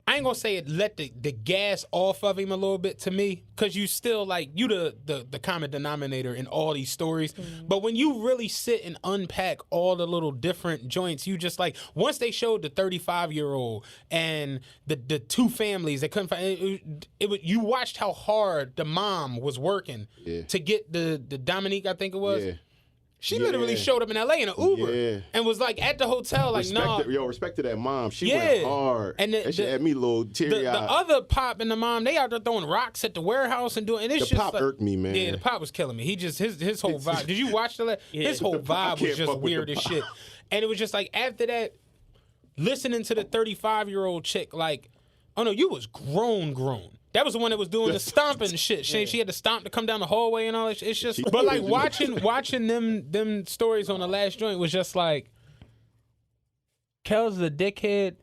I ain't gonna say it let the gas off of him a little bit to me, because you still like you the common denominator in all these stories. Mm-hmm. But when you really sit and unpack all the little different joints, you just like, once they showed the 35-year-old and the two families they couldn't find you watched how hard the mom was working to get the Dominique, I think it was. Yeah. She literally showed up in L.A. in an Uber and was like at the hotel, like, respect to that mom. She went hard. And that shit had me a little teary-eyed. The other Pop and the mom, they out there throwing rocks at the warehouse and doing. And it's the Pop irked me, man. Yeah, the Pop was killing me. He just his whole vibe. Did you watch his whole vibe was just weird as shit. And it was just like after that, listening to the 35-year-old chick, like, oh no, you was grown. That was the one that was doing the stomping and shit. She had to stomp to come down the hallway and all that shit. It's just, but like watching them stories on the last joint was just like, Kells the dickhead.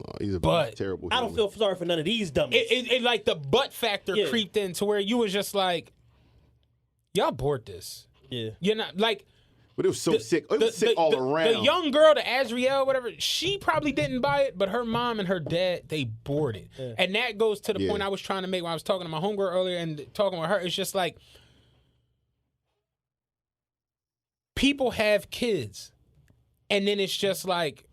Oh, he's a terrible. I don't feel sorry for none of these dummies. It like the butt factor creeped in to where you was just like, y'all bored this. Yeah, you're not like. But it was so sick. It was sick all around. The young girl, the Azriel, whatever, she probably didn't buy it, but her mom and her dad, they bought it. Yeah. And that goes to the point I was trying to make when I was talking to my homegirl earlier and talking with her. It's just like, people have kids, and then it's just like,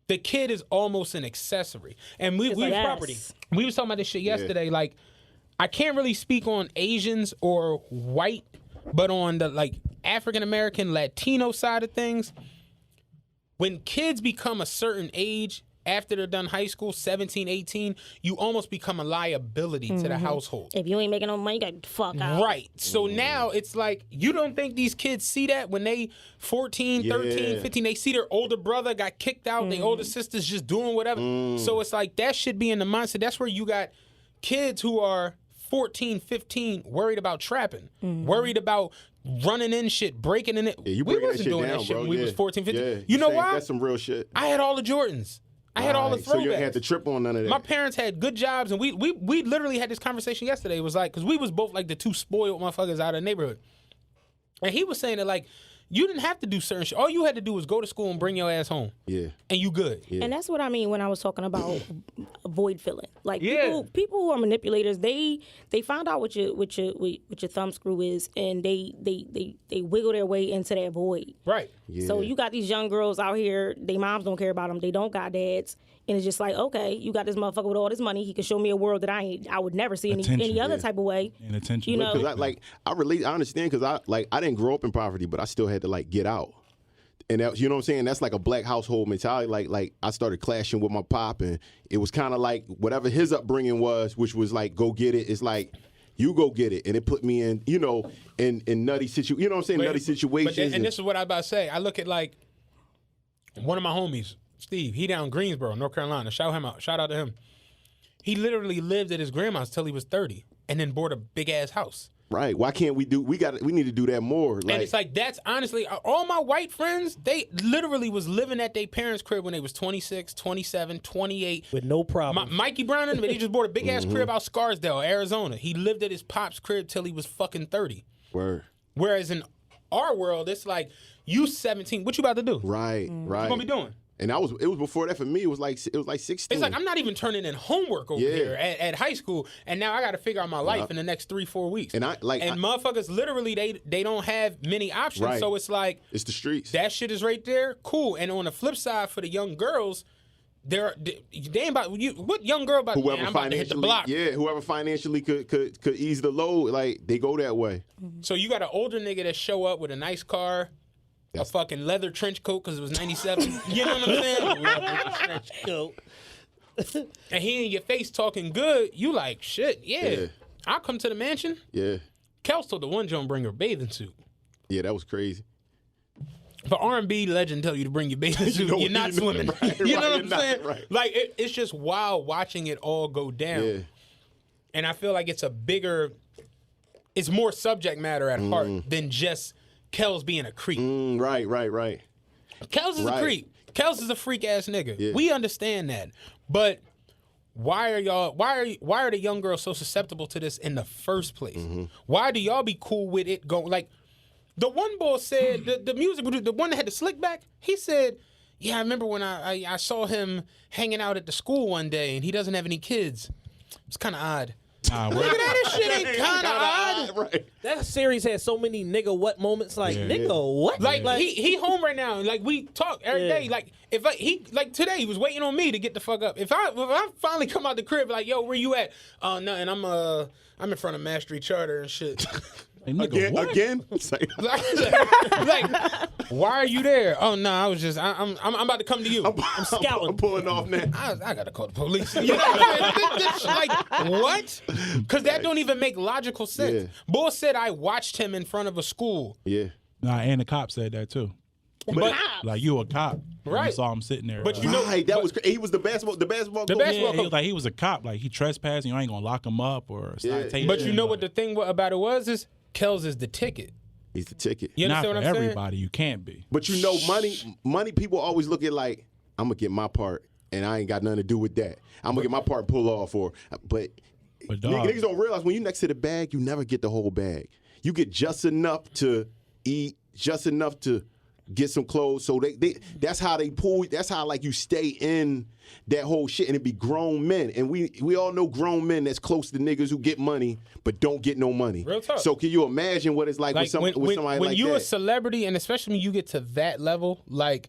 the kid is almost an accessory. And we was property. We was talking about this shit yesterday. Like, I can't really speak on Asians or white, but on the like African American, Latino side of things, when kids become a certain age, after they're done high school, 17, 18, you almost become a liability to the household. If you ain't making no money, you got to fuck out. Right. So now it's like, you don't think these kids see that when they 14, 13, 15, they see their older brother got kicked out, their older sister's just doing whatever. So it's like, that should be in the mindset. That's where you got kids who are 14, 15, worried about trapping, worried about running in shit, breaking in it. Yeah, you we breaking wasn't that shit doing down, that shit bro. when we was 14, 15. Yeah. You know why? That's some real shit. I had all the Jordans. I had all the throwbacks. So you had to trip on none of that. My parents had good jobs, and we literally had this conversation yesterday. It was like, because we was both like the two spoiled motherfuckers out of the neighborhood. And he was saying that, like, you didn't have to do certain shit. All you had to do was go to school and bring your ass home. Yeah. And you good. Yeah. And that's what I mean when I was talking about void filling. Like Yeah. people who are manipulators, they find out what your thumb screw is, and they wiggle their way into that void. Right. Yeah. So you got these young girls out here, they moms don't care about them, they don't got dads, and it's just like, okay, you got this motherfucker with all this money, he can show me a world that I would never see any Attention, other type of way. And attention. You know, Because I understand, because I didn't grow up in poverty, but I still had to like get out. And that, you know what I'm saying? That's like a black household mentality. Like I started clashing with my pop, and it was kind of like whatever his upbringing was, which was like, go get it. It's like, you go get it. And it put me in, you know, in nutty situations. You know what I'm saying? Nutty situations. And this is what I about to say. I look at like one of my homies, Steve. He down Greensboro, North Carolina. Shout him out. Shout out to him. He literally lived at his grandma's till he was 30, and then bought a big ass house. Right. Why can't we need to do that more. And it's like, that's honestly, all my white friends, they literally was living at their parents' crib when they was 26, 27, 28. With no problem. Mikey Brown and them, they just bought a big ass crib out Scarsdale, Arizona. He lived at his pop's crib till he was fucking 30. Word. Whereas in our world, it's like, you 17, what you about to do? Right. What you gonna be doing? And it was before that for me. It was like 16. It's like, I'm not even turning in homework over here at high school, and now I got to figure out my life in the next 3-4 weeks. And motherfuckers literally they don't have many options. Right. So it's like, it's the streets. That shit is right there, cool. And on the flip side, for the young girls, they ain't about you. What young girl about? Whoever man, I'm about to hit the block. Yeah, whoever financially could ease the load, like they go that way. So you got an older nigga that show up with a nice car. A fucking leather trench coat because it was 97. You know what I'm saying? Leather trench coat. And he in your face talking good. You like, shit, yeah. I'll come to the mansion. Yeah. Kels told the one Joan bring her bathing suit. Yeah, that was crazy. For R&B legend tell you to bring your bathing suit, you're not swimming. Right, you know what you're I'm not, saying? right. Like, it's just wild watching it all go down. Yeah. And I feel like it's more subject matter at heart than just Kels being a creep. Right. Kels is a creep. Kels is a freak ass nigga. Yeah. We understand that. But why are the young girls so susceptible to this in the first place? Why do y'all be cool with it going? Like, the one boy said, the music producer, the one that had the slick back, he said, yeah, I remember when I saw him hanging out at the school one day and he doesn't have any kids. It's kind of odd. Nigga, that shit ain't kind of odd. Right. That series had so many nigga what moments. Like, nigga what? Like he home right now. Like, we talk every day. Like, if he today, he was waiting on me to get the fuck up. If I finally come out the crib, like, yo, where you at? Oh, nothing. I'm in front of Mastery Charter and shit. Again? like, why are you there? Oh no, I was just I'm about to come to you. I'm scouting. I'm pulling off now. I gotta call the police. You know what I'm saying? Like, what? Because that don't even make logical sense. Yeah. Bull said I watched him in front of a school. Yeah. Nah, and the cop said that too. But Like, you a cop. Right. You saw him sitting there. But you know, Right, that was he was the basketball coach. yeah, he was like, he was a cop. Like, he trespassing. You ain't gonna lock him up or citation. but you know what the thing about it was is Kels is the ticket. He's the ticket. You Not understand for what I'm everybody. You can't be. But you know, money. People always look at like, I'm gonna get my part, and I ain't got nothing to do with that. I'm gonna get my part pulled off but dog, niggas don't realize when you next to the bag, you never get the whole bag. You get just enough to eat, just enough to get some clothes. So they that's how they pull. That's how like you stay in that whole shit, and it be grown men, and we all know grown men that's close to niggas who get money but don't get no money. Real talk. So can you imagine what it's like with somebody when like that? When you a celebrity, and especially when you get to that level, like,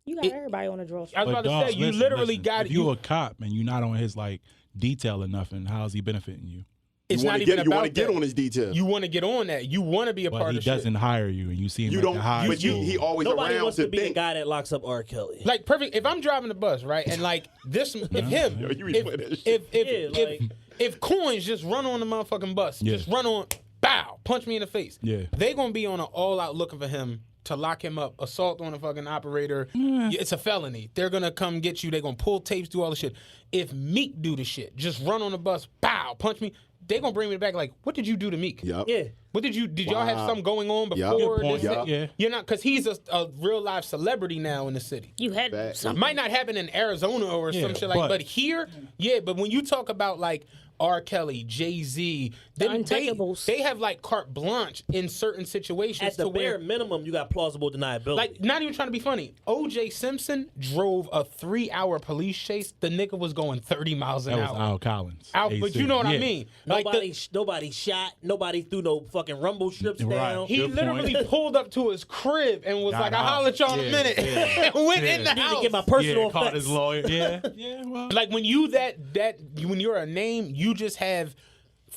You got everybody on the draw. I was about to say, you literally got if you a cop and you're not on his like detail or nothing, how is he benefiting you? It's you not wanna even get, about you want to get that. on his detail. You want to get on that. You want to be a But part he of doesn't shit. hire you, and you see him you at don't. the high But school. he always Nobody around wants to to be the think. guy that locks up R. Kelly. Like perfect. If I'm driving the bus, right, and like this, if him, Yo, you be playing that shit. if Coins just run on the motherfucking bus, Yeah. just run on, bow, punch me in the face. Yeah. They gonna be on an all-out looking for him to lock him up, assault on a fucking operator. It's a felony. They're gonna come get you. They're gonna pull tapes, do all the shit. If Meek do the shit, just run on the bus, bow, punch me. They gonna bring me back like, what did you do to Meek? Yep. Yeah. What did y'all have something going on Yup. before Good this? point. Yeah. You're not, because he's a real life celebrity now in the city. You had Facts. something. Might not happen in Arizona or some shit like, but here, yeah. But when you talk about like R. Kelly, Jay-Z, Untouchables. they have like carte blanche in certain situations. At the to bare where, minimum, you got plausible deniability. like, not even trying to be funny. O.J. Simpson drove a 3-hour police chase. The nigga was going 30 miles an That was hour. Al Collins. But AC. you know what I Yeah. mean? Like nobody shot. Nobody threw no fucking rumble strips Right. down. he Good literally point. pulled up to his crib and was Got like, "I'll out. holler at y'all in a Yeah, minute," yeah. and went Yeah. in the Need house. to get my personal Yeah, called effects. his lawyer. Yeah, yeah. Well, Like when when you're a name, you just have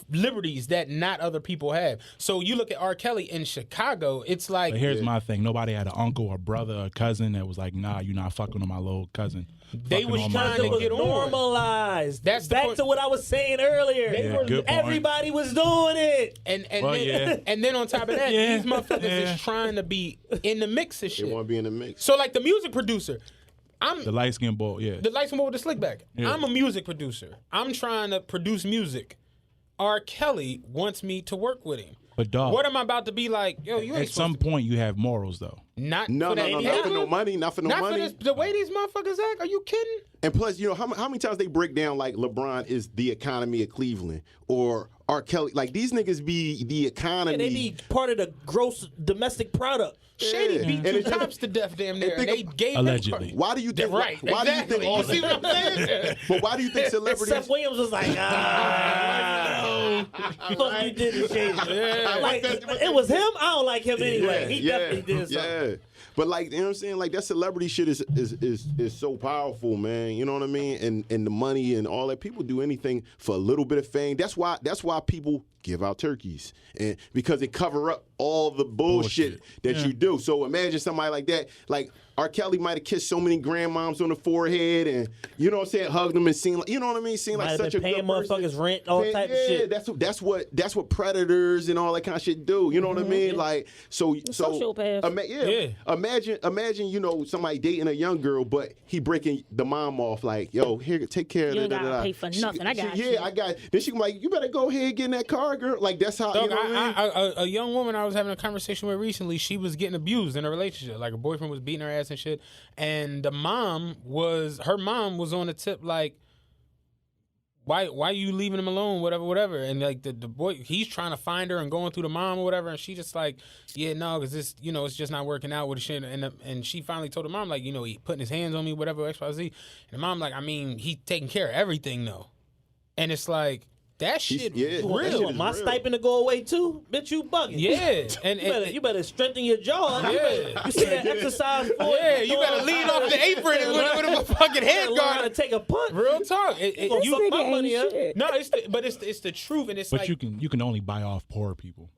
liberties that not other people have. So you look at R. Kelly in Chicago, it's like but here's my thing: nobody had an uncle or brother or cousin that was like, "Nah, you're not fucking on my little cousin." They Fucking was on my trying to It was get on. normalized. That's the back point. to what I was saying earlier. Yeah, good point. Everybody was doing it. And Well, then, yeah. and then on top of that, Yeah. these motherfuckers Yeah. is trying to be in the mix of They shit. want to be in the mix. So like the music producer, I'm The light skinned boy, yeah. the lights and with the slick back. Yeah. I'm a music producer. I'm trying to produce music. R. Kelly wants me to work with him. But dog, What am I about to be like? Yo, you ain't at some point you have morals though. not No, for no, that no, nigga. not for no money, not for no Not money. for this, the way these motherfuckers act. Are you kidding? And plus, you know, how many times they break down like LeBron is the economy of Cleveland or R. Kelly. Like these niggas be the economy. They be part of the gross domestic product. Shady Yeah. beat And two it's just- cops to death damn near, and and they think gave Allegedly. them Why do you think? right? Why exactly. do you think all You see what I'm saying? But why do you think And celebrities? Seth Williams was like, fuck you did is shady. Like, it was him. I don't like him anyway. He definitely did something. Yeah. But like, you know what I'm saying? Like that celebrity shit is so powerful, man. You know what I mean? And the money and all that. People do anything for a little bit of fame. That's why people give out turkeys. And because they cover up all the bullshit that you do. So imagine somebody like that, like R. Kelly might have kissed so many grandmoms on the forehead and, you know what I'm saying, hugged them and seen, like, you know what I mean? Seemed like Might have such a been good paying person. motherfuckers rent, all type of shit. That's what predators and all that kind of shit do. You know what I mean? Like, so Sociopath. imagine, you know, somebody dating a young girl, but he breaking the mom off like, yo, here, take care of You that. ain't gotta pay for nothing. I got you. Yeah, I got. Then she can be like, you better go ahead and get in that car, girl. Like that's how. Dog, you know what I mean? a young woman I was having a conversation with recently, she was getting abused in a relationship. Like her boyfriend was beating her ass and shit. And her mom was on the tip like, why you leaving him alone, whatever. And like the boy, he's trying to find her and going through the mom or whatever. And she just like, yeah, no, because this, you know, it's just not working out with the shit. And she finally told the mom like, you know, he putting his hands on me, whatever, XYZ. And the mom like, I mean, he taking care of everything though. And it's like, that shit yeah, that real. shit Want is my real. stipend to go away too? Bitch, you bugging. Yeah, and You better strengthen your jaw. Yeah. You see that exercise floor? yeah, you better lean off the apron with a fucking head Learn how to guard. take a punt. Real talk. Gonna You- suck my Nigga money ain't up. shit. no, it's the truth, and it's But like you can only buy off poor people.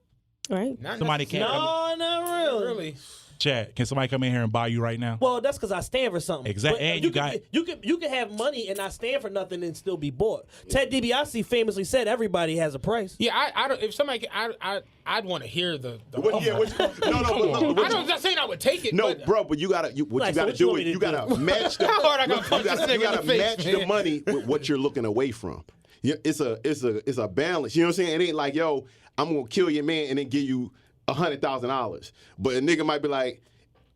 Right? not Somebody can't necessarily- come. No, not really. really. Chad, can somebody come in here and buy you right now? Well, that's because I stand for something. Exact- But, and you can have money and not stand for nothing and still be bought. Ted DiBiase famously said everybody has a price. Yeah, I don't. If somebody, I'd want to hear the. What- offer. yeah, what you- no, but look, I'm not saying I would take it. No, but bro, but you gotta Like, you so gotta what you do want it. me to You gotta do? match the How hard I gotta punch this nigga in the gotta face, match man? the money with what you're looking away from. Yeah, it's a balance. You know what I'm saying? It ain't like, yo, I'm gonna kill your man and then give you $100,000. But a nigga might be like,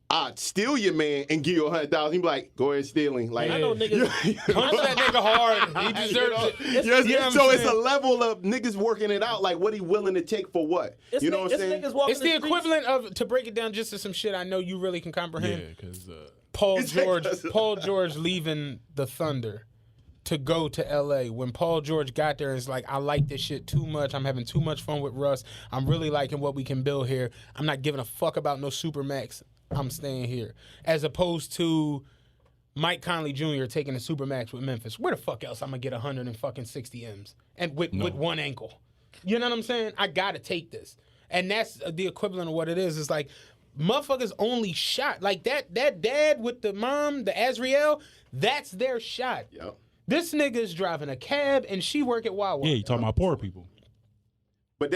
I'd steal your man and give you $100,000. He be like, go ahead stealing. Like, I know niggas. punch that nigga hard. He deserves it. Yes, You know what I'm so it's a saying? level of niggas working it out, like what he willing to take for what. It's You know what I'm saying? Niggas walking It's the streets. equivalent of, to break it down just to some shit I know you really can comprehend. Yeah, because Paul It's George, because- Paul George leaving the Thunder to go to LA. When Paul George got there, it's like, I like this shit too much. I'm having too much fun with Russ. I'm really liking what we can build here. I'm not giving a fuck about no Supermax. I'm staying here. As opposed to Mike Conley Jr. taking the Supermax with Memphis. Where the fuck else I'm gonna get 160 M's and with one ankle? You know what I'm saying? I gotta take this. And that's the equivalent of what it is. It's like, motherfuckers only shot. Like that dad with the mom, the Azriel, that's their shot. Yep. This nigga's driving a cab and she work at Wawa. Yeah, you talking about poor people. But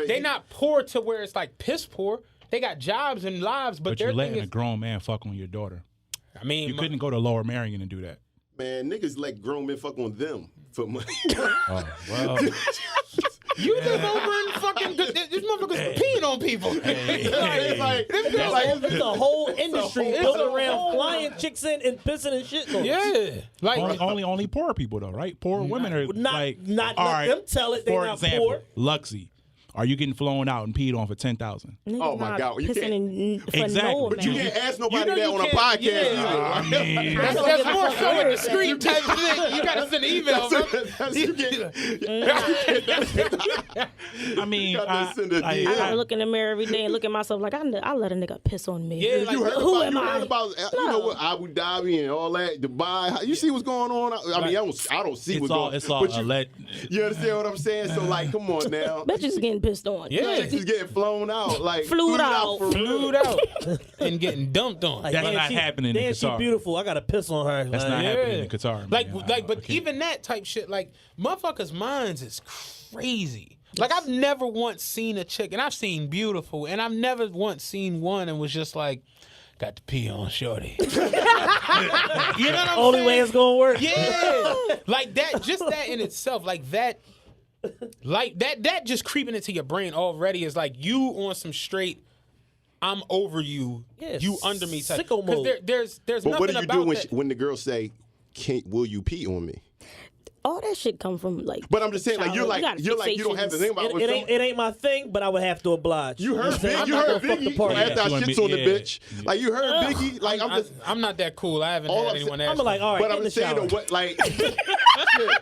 They not poor to where it's like piss poor. They got jobs and lives, but But their you're thing letting is, a grown man fuck on your daughter. I mean, You couldn't go to Lower Marion and do that. man, niggas let grown men fuck on them for money. Oh, well. you live over in fucking, this motherfucker's peeing on people. It's a whole industry built around flying chicks in and pissing and shitting on. Yeah. Like, only poor people though, right? Poor women are Not all let right, them tell it. They're for not example, poor. Luxie. Are you getting flown out and peed on for 10,000? Oh my God, you can't. For Exactly. no But you amount. can't ask nobody You know that you on a can't- podcast yeah. either. I mean, that's more so a discreet type thing. You gotta send an email. I mean, Gotta send a I DM. gotta look in the mirror every day and look at myself like I let a nigga piss on me. Yeah, like, You heard Who about, am you I? heard about you know what, Abu Dhabi and all that, Dubai. You see what's going on? I mean, I don't see what's going on. it's all but let. you understand what I'm saying? So like, come on now. Bitches getting pissed on. Yeah. Chicks is getting flown out, like Flued out. for real. Flued out and getting dumped on. Like, That's damn, not happening in Damn, she Qatar. beautiful. I gotta piss on her. That's Like, not happening in Qatar. Like, man. but Okay. even that type shit, like, motherfuckers' minds is crazy. Like, I've never once seen a chick, and I've seen beautiful, and I've never once seen one and was just like, got to pee on shorty. You know what I'm Only saying? way it's gonna work. Yeah. Like that, just that in itself, like that just creeping into your brain already is like you on some straight, I'm over you, Yes. you under me type. Sicko mode. There's But nothing what do you about do when that. when the girls say, "Will you pee on me?" All that shit come from like. But I'm just saying, like childhood. you're like you don't have to think about It ain't my thing, but I would have to oblige. You heard I'm You not heard gonna fuck the Biggie party after up. I You wanna shits be- on the yeah. bitch. Like you heard Biggie. Like I'm not that cool. I haven't All had I'm anyone saying- ask I'm like, me. all right, But get in I'm the saying shower. though, what like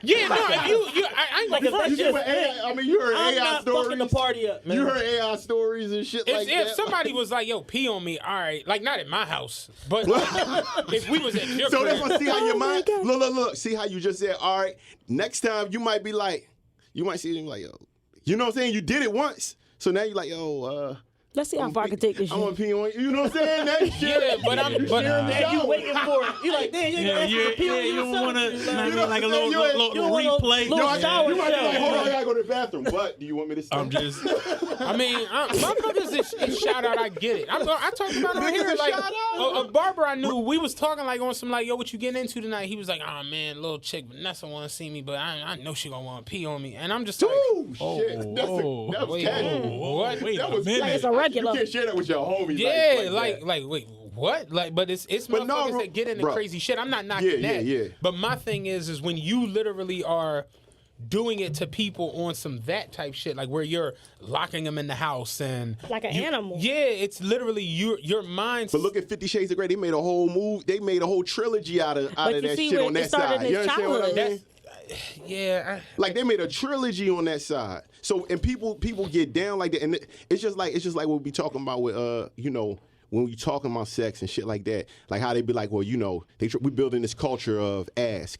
Yeah, no, if you I ain't Like, gonna front if you you. see what AI, I mean, you heard I'm AI not fucking the stories. party up, man. You heard AI stories and shit like If that. somebody was like, "Yo, pee on me," all right, like not at my house, but if we was at your So that's crib, gonna see how your Oh my mind. God. Look. See how you just said, all right. Next time you might be like, you might see him like, yo, you know what I'm saying? You did it once, so now you like, yo, Let's see how far I can take this I want shit. to pee on you. You know what I'm saying? That shit. yeah, but Man, you waiting for it. You like, damn, you ain't Yeah, gonna ask me to pee on you don't want to like a You little replay. little Yo, shower you might be like, show. hold on, I gotta go to the bathroom. But do you want me to stay? I'm just. I mean, motherfuckers is shout out. I get it. I talked about it on Niggas here. is Like shout out. a barber I knew, we was talking like on some like, yo, what you getting into tonight? He was like, oh man, little chick Vanessa want to see me, but I know she gonna want to pee on me, and I'm just like, Ooh, shit. That was wait, casual. what? Wait That a was minute. Like it's a regular. You can't share that with your homies. Yeah, that. like wait, what? Like, but it's But no, motherfuckers bro- that get into bro. crazy shit. I'm not knocking Yeah, that. yeah. But my thing is when you literally are doing it to people on some that type shit, like where you're locking them in the house and Like an animal. Yeah, it's literally your mind's. But look at 50 Shades of Grey. They made a whole move. They made a whole trilogy out of you that see shit where on it that started side. in You his understand what I childhood. mean? Yeah, Like they made a trilogy on that side. So and people get down like that, and it's just like what we be talking about with when we talking about sex and shit like that, like how they be like, well, we building this culture of ask,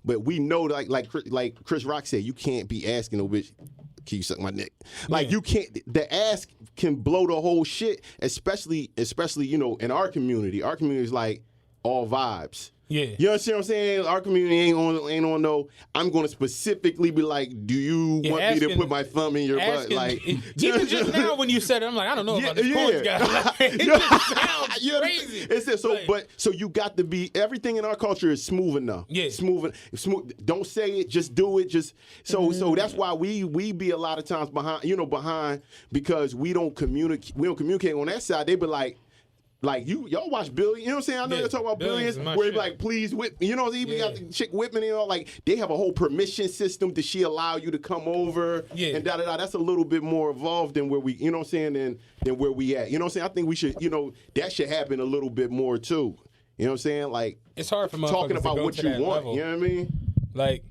but we know like Chris Rock said, you can't be asking no bitch, can you suck my dick? Like you can't. The ask can blow the whole shit, especially in our community. Our community is like all vibes. Yeah. You understand what I'm saying? Our community ain't on no, I'm going to specifically be like, do you want me to asking- put my thumb in your butt? Like, even just now when you said it, I'm like, I don't know about this porn guy. Like, it just sounds Yeah, crazy. It's so, Like- so you got to be, everything in our culture is smooth enough. Yeah. Smooth. Don't say it, just do it. So that's why we be a lot of times behind because we don't communicate on that side. They be like y'all watch Billions, you know what I'm saying? I know Yeah, you're talking about Billions Billions, is my where they be shit. like, please whip, you know, even Yeah. got the chick whipping and all, like, they have a whole permission system. Does she allow you to come over? Yeah. And da-da-da. That's a little bit more evolved than where we, you know what I'm saying, than where we at. You know what I'm saying? I think we should, that should happen a little bit more, too. You know what I'm saying? Like, It's hard for motherfuckers talking to about go what to you that want, level. you know what I mean? Like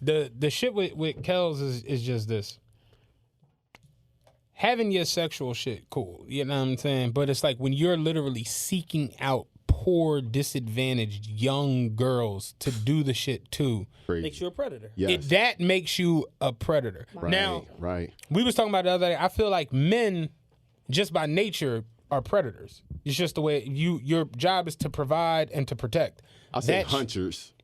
the shit with Kels is just this. Having your sexual shit, cool. You know what I'm saying? But it's like when you're literally seeking out poor, disadvantaged young girls to do the shit too. Makes you a predator. Yes. That makes you a predator. Right, Now, right. we was talking about the other day. I feel like men, just by nature, are predators. It's just the way your job is to provide and to protect. I say hunters.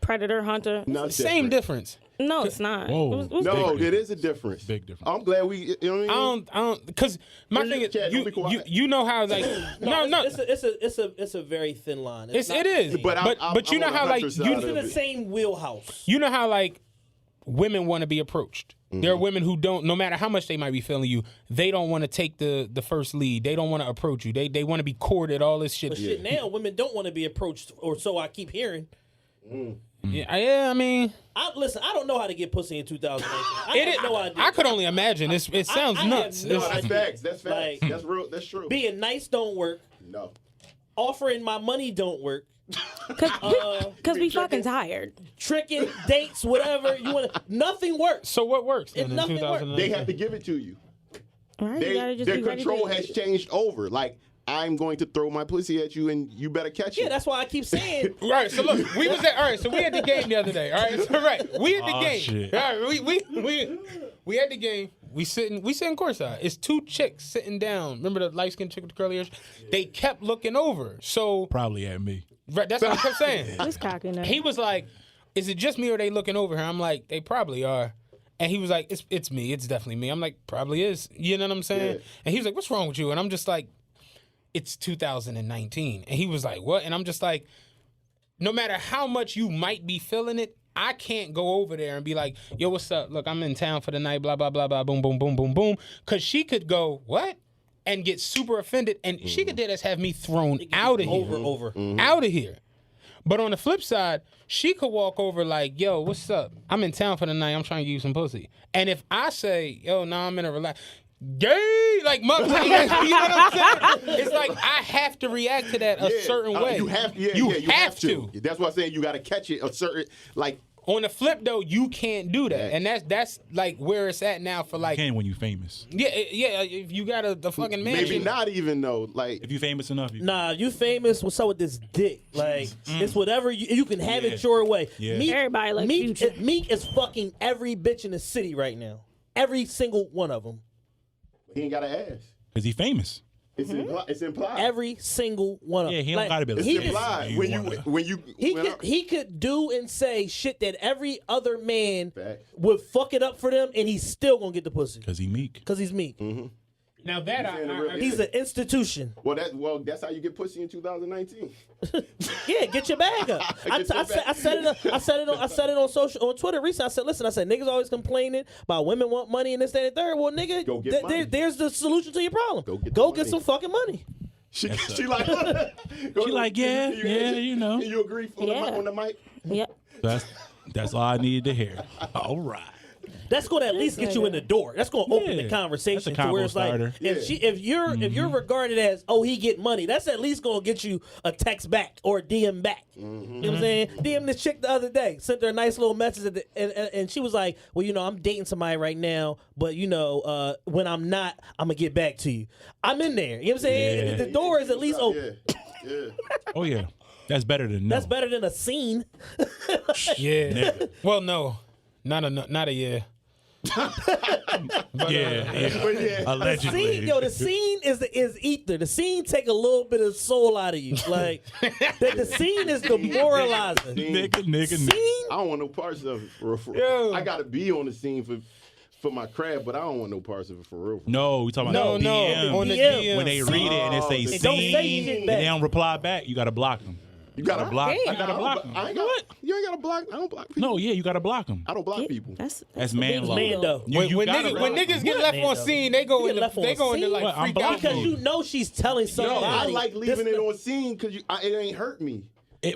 Predator, hunter. No, Same difference. No, it's not. Whoa. What's No, different? it is a difference. Big difference. I'm glad we. You know what I mean? I don't, because my Well, thing is, Chad, don't be quiet. you know how like no. It's a very thin line. It not is, thin. But but you I'm know on the how like hunter side you of in the it. same wheelhouse. you know how like women want to be approached. There are women who don't, no matter how much they might be feeling you, they don't want to take the first lead. They don't want to approach you. They want to be courted. All this shit. But shit, now women don't want to be approached, or so I keep hearing. Yeah, I mean, Listen, I don't know how to get pussy in 2019. I have no idea. I could only imagine. It sounds I have nuts. no No, that's idea. facts. That's facts. Like, That's real. That's true. Being nice don't work. No. Offering my money don't work. Because we fucking tired. Tricking, dates, whatever you want. Nothing works. So what works then in nothing works. 2019? They have to give it to you. All right, you gotta just Their be ready control to- has changed over. Like, I'm going to throw my pussy at you, and you better catch it. Yeah, that's why I keep saying. Right, so look, we was at all right. So we had the game the other day. All right, so we had the Oh, game. shit. All right, we had the game. We sitting courtside. It's two chicks sitting down. Remember the light skinned chick with the curly hair? They kept looking over. So Probably at me. right, that's what I kept saying. This cocky now. He was like, "Is it just me or are they looking over here?" I'm like, "They probably are." And he was like, "It's me. It's definitely me." I'm like, "Probably is." You know what I'm saying? Yeah. And he was like, "What's wrong with you?" And I'm just like, "It's 2019." And he was like, "What?" And I'm just like, no matter how much you might be feeling it, I can't go over there and be like, "Yo, what's up? Look, I'm in town for the night, blah, blah, blah, blah, boom, boom, boom, boom, boom." Because she could go, "What?" and get super offended. And she could dead as have me thrown out of here. Over. Out of here. But on the flip side, she could walk over like, "Yo, what's up? I'm in town for the night. I'm trying to give you some pussy." And if I say, "Yo, nah, I'm in a relax," gay, like, you know what I'm saying? It's like I have to react to that a certain way. You have, you have to. That's why I'm saying you got to catch it a certain, like. On the flip though, you can't do that, and that's like where it's at now for like. Can when you famous. Yeah. If you got the fucking mansion, Maybe not even though, like. If you famous enough, you Nah, you famous. What's up with this dick? Like, it's whatever you can have it your way. Yeah. Everybody like Future. Meek is fucking every bitch in the city right now. Every single one of them. He ain't got an ass. because he famous. It's implied. Every single one of them. Yeah, he don't gotta be. It's he just- implied. He could do and say shit that every other man Facts. would fuck it up for them, and he's still gonna get the pussy Because he meek. because he's Meek. Now that He's an institution. Well, that's how you get pussy in 2019. Yeah, get your bag up. I said it on social on Twitter recently. I said, listen, niggas always complaining about women want money and this, that, and the third. Well, nigga, Go get money. there's the solution to your problem. Go get the get money. some fucking money. She like, She like, yeah, you know. You agree on the mic? Yep. That's all I needed to hear. All right. That's going to at least get you in the door. That's going to open the Yeah. conversation That's a to where combo it's like, starter. if you're regarded as, oh, he get money, that's at least going to get you a text back or a DM back. You know what I'm saying? DM this chick the other day, sent her a nice little message, and she was like, well, you know, I'm dating somebody right now, but you know, when I'm not, I'm gonna get back to you. I'm in there. You know what I'm saying? Yeah. The door is at least open. Yeah. Oh yeah, that's better than no. That's better than a scene. Yeah. Well, no, not a yeah. Yeah. But yeah. Allegedly. The scene is ether. The scene take a little bit of soul out of you. Like the scene is demoralizing. Nigga. Scene? I don't want no parts of it. For Yo. I gotta be on the scene for my craft, but I don't want no parts of it for real. No, we talking about No, DM. on the DM. DM. When they read it and it say It don't say scene shit and back. they don't reply back, you gotta block them. You gotta block. Damn. I gotta block them. I ain't got, you ain't gotta block. I don't block people. No, yeah, you gotta block them. I don't block people. That's man law. man though. You When gotta niggas get What? left on scene, they go You into get left on like scene? What, I'm freak out. Because you know she's telling Yo, somebody. I like leaving this- it on scene because it ain't hurt me.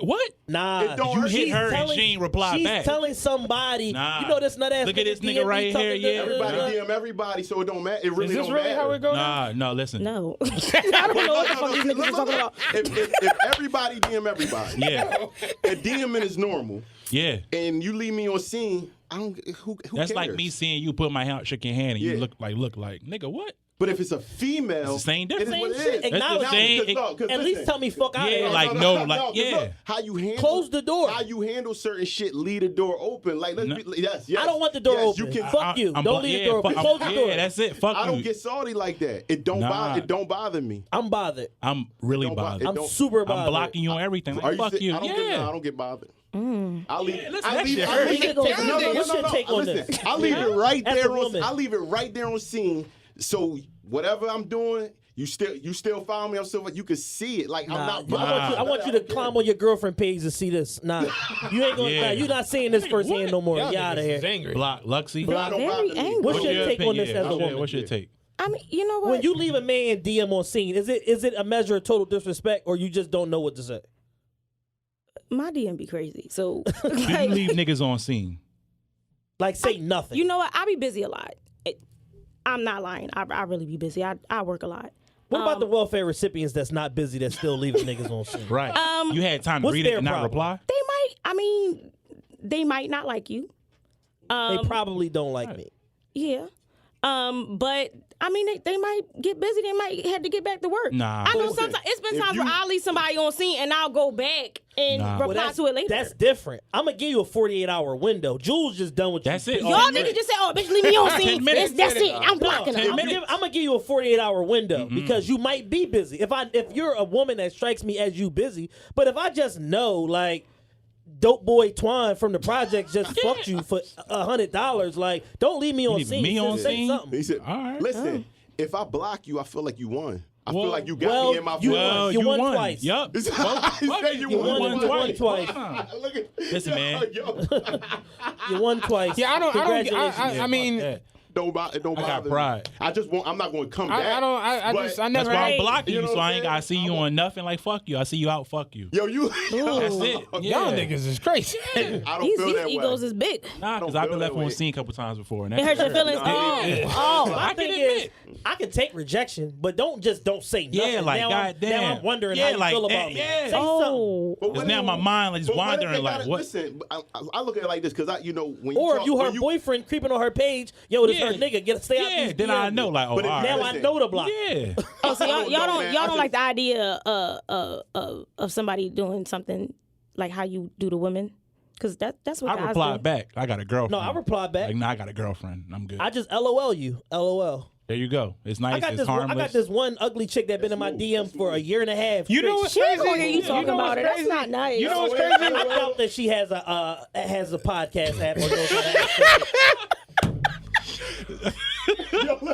What? Nah, It don't You hurt. hit she's her and telling- she ain't reply she's back. telling somebody, Nah. you know this nut ass. Look at this nigga DM right talking here, to- yeah. Everybody DM everybody, so it don't matter. It really Is this don't really matter. how it goes? down? No, listen. No. I don't know what the fuck these niggas are talking about. If everybody DM everybody, Yeah. and DMing is normal, Yeah. and you leave me on scene, I don't. Who That's cares? like me seeing you put my hand, shook your hand, and Yeah. you look like, nigga, what? But if it's a female, It's the same it is difference. what it Same is. shit. Acknowledge it. Because At least tell me fuck out of Yeah, here. like, Cause yeah. look, how you handle Close the door. How you handle certain shit, leave the door open. Like yes. I don't want the door yes, open. You can, Fuck you. Don't leave the door open. Close the door. Yeah, that's it. Fuck I you. don't get salty like that. It don't bother me. I'm bothered. I'm really Don't bothered. bother- I'm super I'm bothered. blocking you on everything. Are Like, you fuck sick? you. I don't get bothered. I'll leave. listen, I that leave. shit I hurt. leave- What's your take on listen, this? I leave it right As a there. woman. I leave it right there on scene. So whatever I'm doing, you still follow me. I'm still. You can see it. Like I'm not. I want you to climb on your girlfriend page to see this. Nah, you ain't gonna. Yeah. Nah, you not seeing this firsthand no more. Y'all Get out of niggas is here. angry. Block Luxie. I don't Very bother me. angry. What's your take on this opinion? as a woman? What's your take? I mean, you know what? When you leave a man DM on scene, is it a measure of total disrespect, or you just don't know what to say? My DM be crazy. So, Do you like, leave niggas on scene? Like say nothing. you know what? I be busy a lot. I'm not lying. I really be busy. I work a lot. What about the welfare recipients that's not busy that still leaving niggas on scene? Right. You had time to what's read it their and not problem? reply? They might not like you. They probably don't like me. Yeah. But I mean, they might get busy. They might have to get back to work. Nah. I know Listen, sometimes it's been if times you- where I'll leave somebody on scene and I'll go back and Nah. reply to it later. That's different. I'm gonna give you a 48-hour window. Jules just done with That's you. it. Y'all Oh, niggas just say, "Oh, bitch, leave me on scene." 10 minutes. That's it. I'm blocking I'm them. gonna give you a 48-hour window because you might be busy. If you're a woman that strikes me as you busy, but if I just know like dope boy Twine from the project just fucked you for $100, like don't leave me on leave scene. me on Just say scene? something. He said, All right. "Listen, if I block you, I feel like you won. I feel Well- like you got well, me in my you feelings." won. You won twice. Yup. He said, "You You won won twice. Look at Listen, man. You won twice. Yeah, I don't. Congratulations. I mean, Yeah. Don't bother got me. pride. I just won't. I'm not going to come back. I don't. I but- just. I That's never. why I'm Right. blocking You you, know so what I I'm ain't gotta saying? see you on nothing. Like fuck you. I see you out. Fuck you. Yo, you. That's it. Y'all Yeah. niggas is crazy. I don't These feel that egos way. is big. Nah, because don't I've been feel left that on way. scene a couple times before. And It hurt your feelings. My I thing can is, admit. I can take rejection, but don't say nothing. Yeah, like, now goddamn. now I'm wondering Yeah, how you like feel that, about me. yeah. Say something. Oh, But Because what now if- my mind like just but what if they wandering like gotta- what? Listen, I look at it like this because when you Or talk, if you her when boyfriend creeping on her page, yo, this Yeah. her nigga, stay out Yeah, these then I DMs. know like oh But if- all Now right. I Listen. know the block. Yeah. oh, so y'all don't know, don't man. y'all I don't just- like the idea of somebody doing something like how you do to women, because that's what I guys replied do. back. I got a girlfriend. No, I replied back. Like, nah, I got a girlfriend. I'm good. I just LOL you. LOL. There you go. It's nice. I got It's this. harmless. I got this one ugly chick that been in my DM for a year and a half. You know straight. what's She ain't gonna hear you talking know about what's it. That's crazy? not nice. You know what's Wait, crazy? I doubt that she has a podcast app or knows how to access it.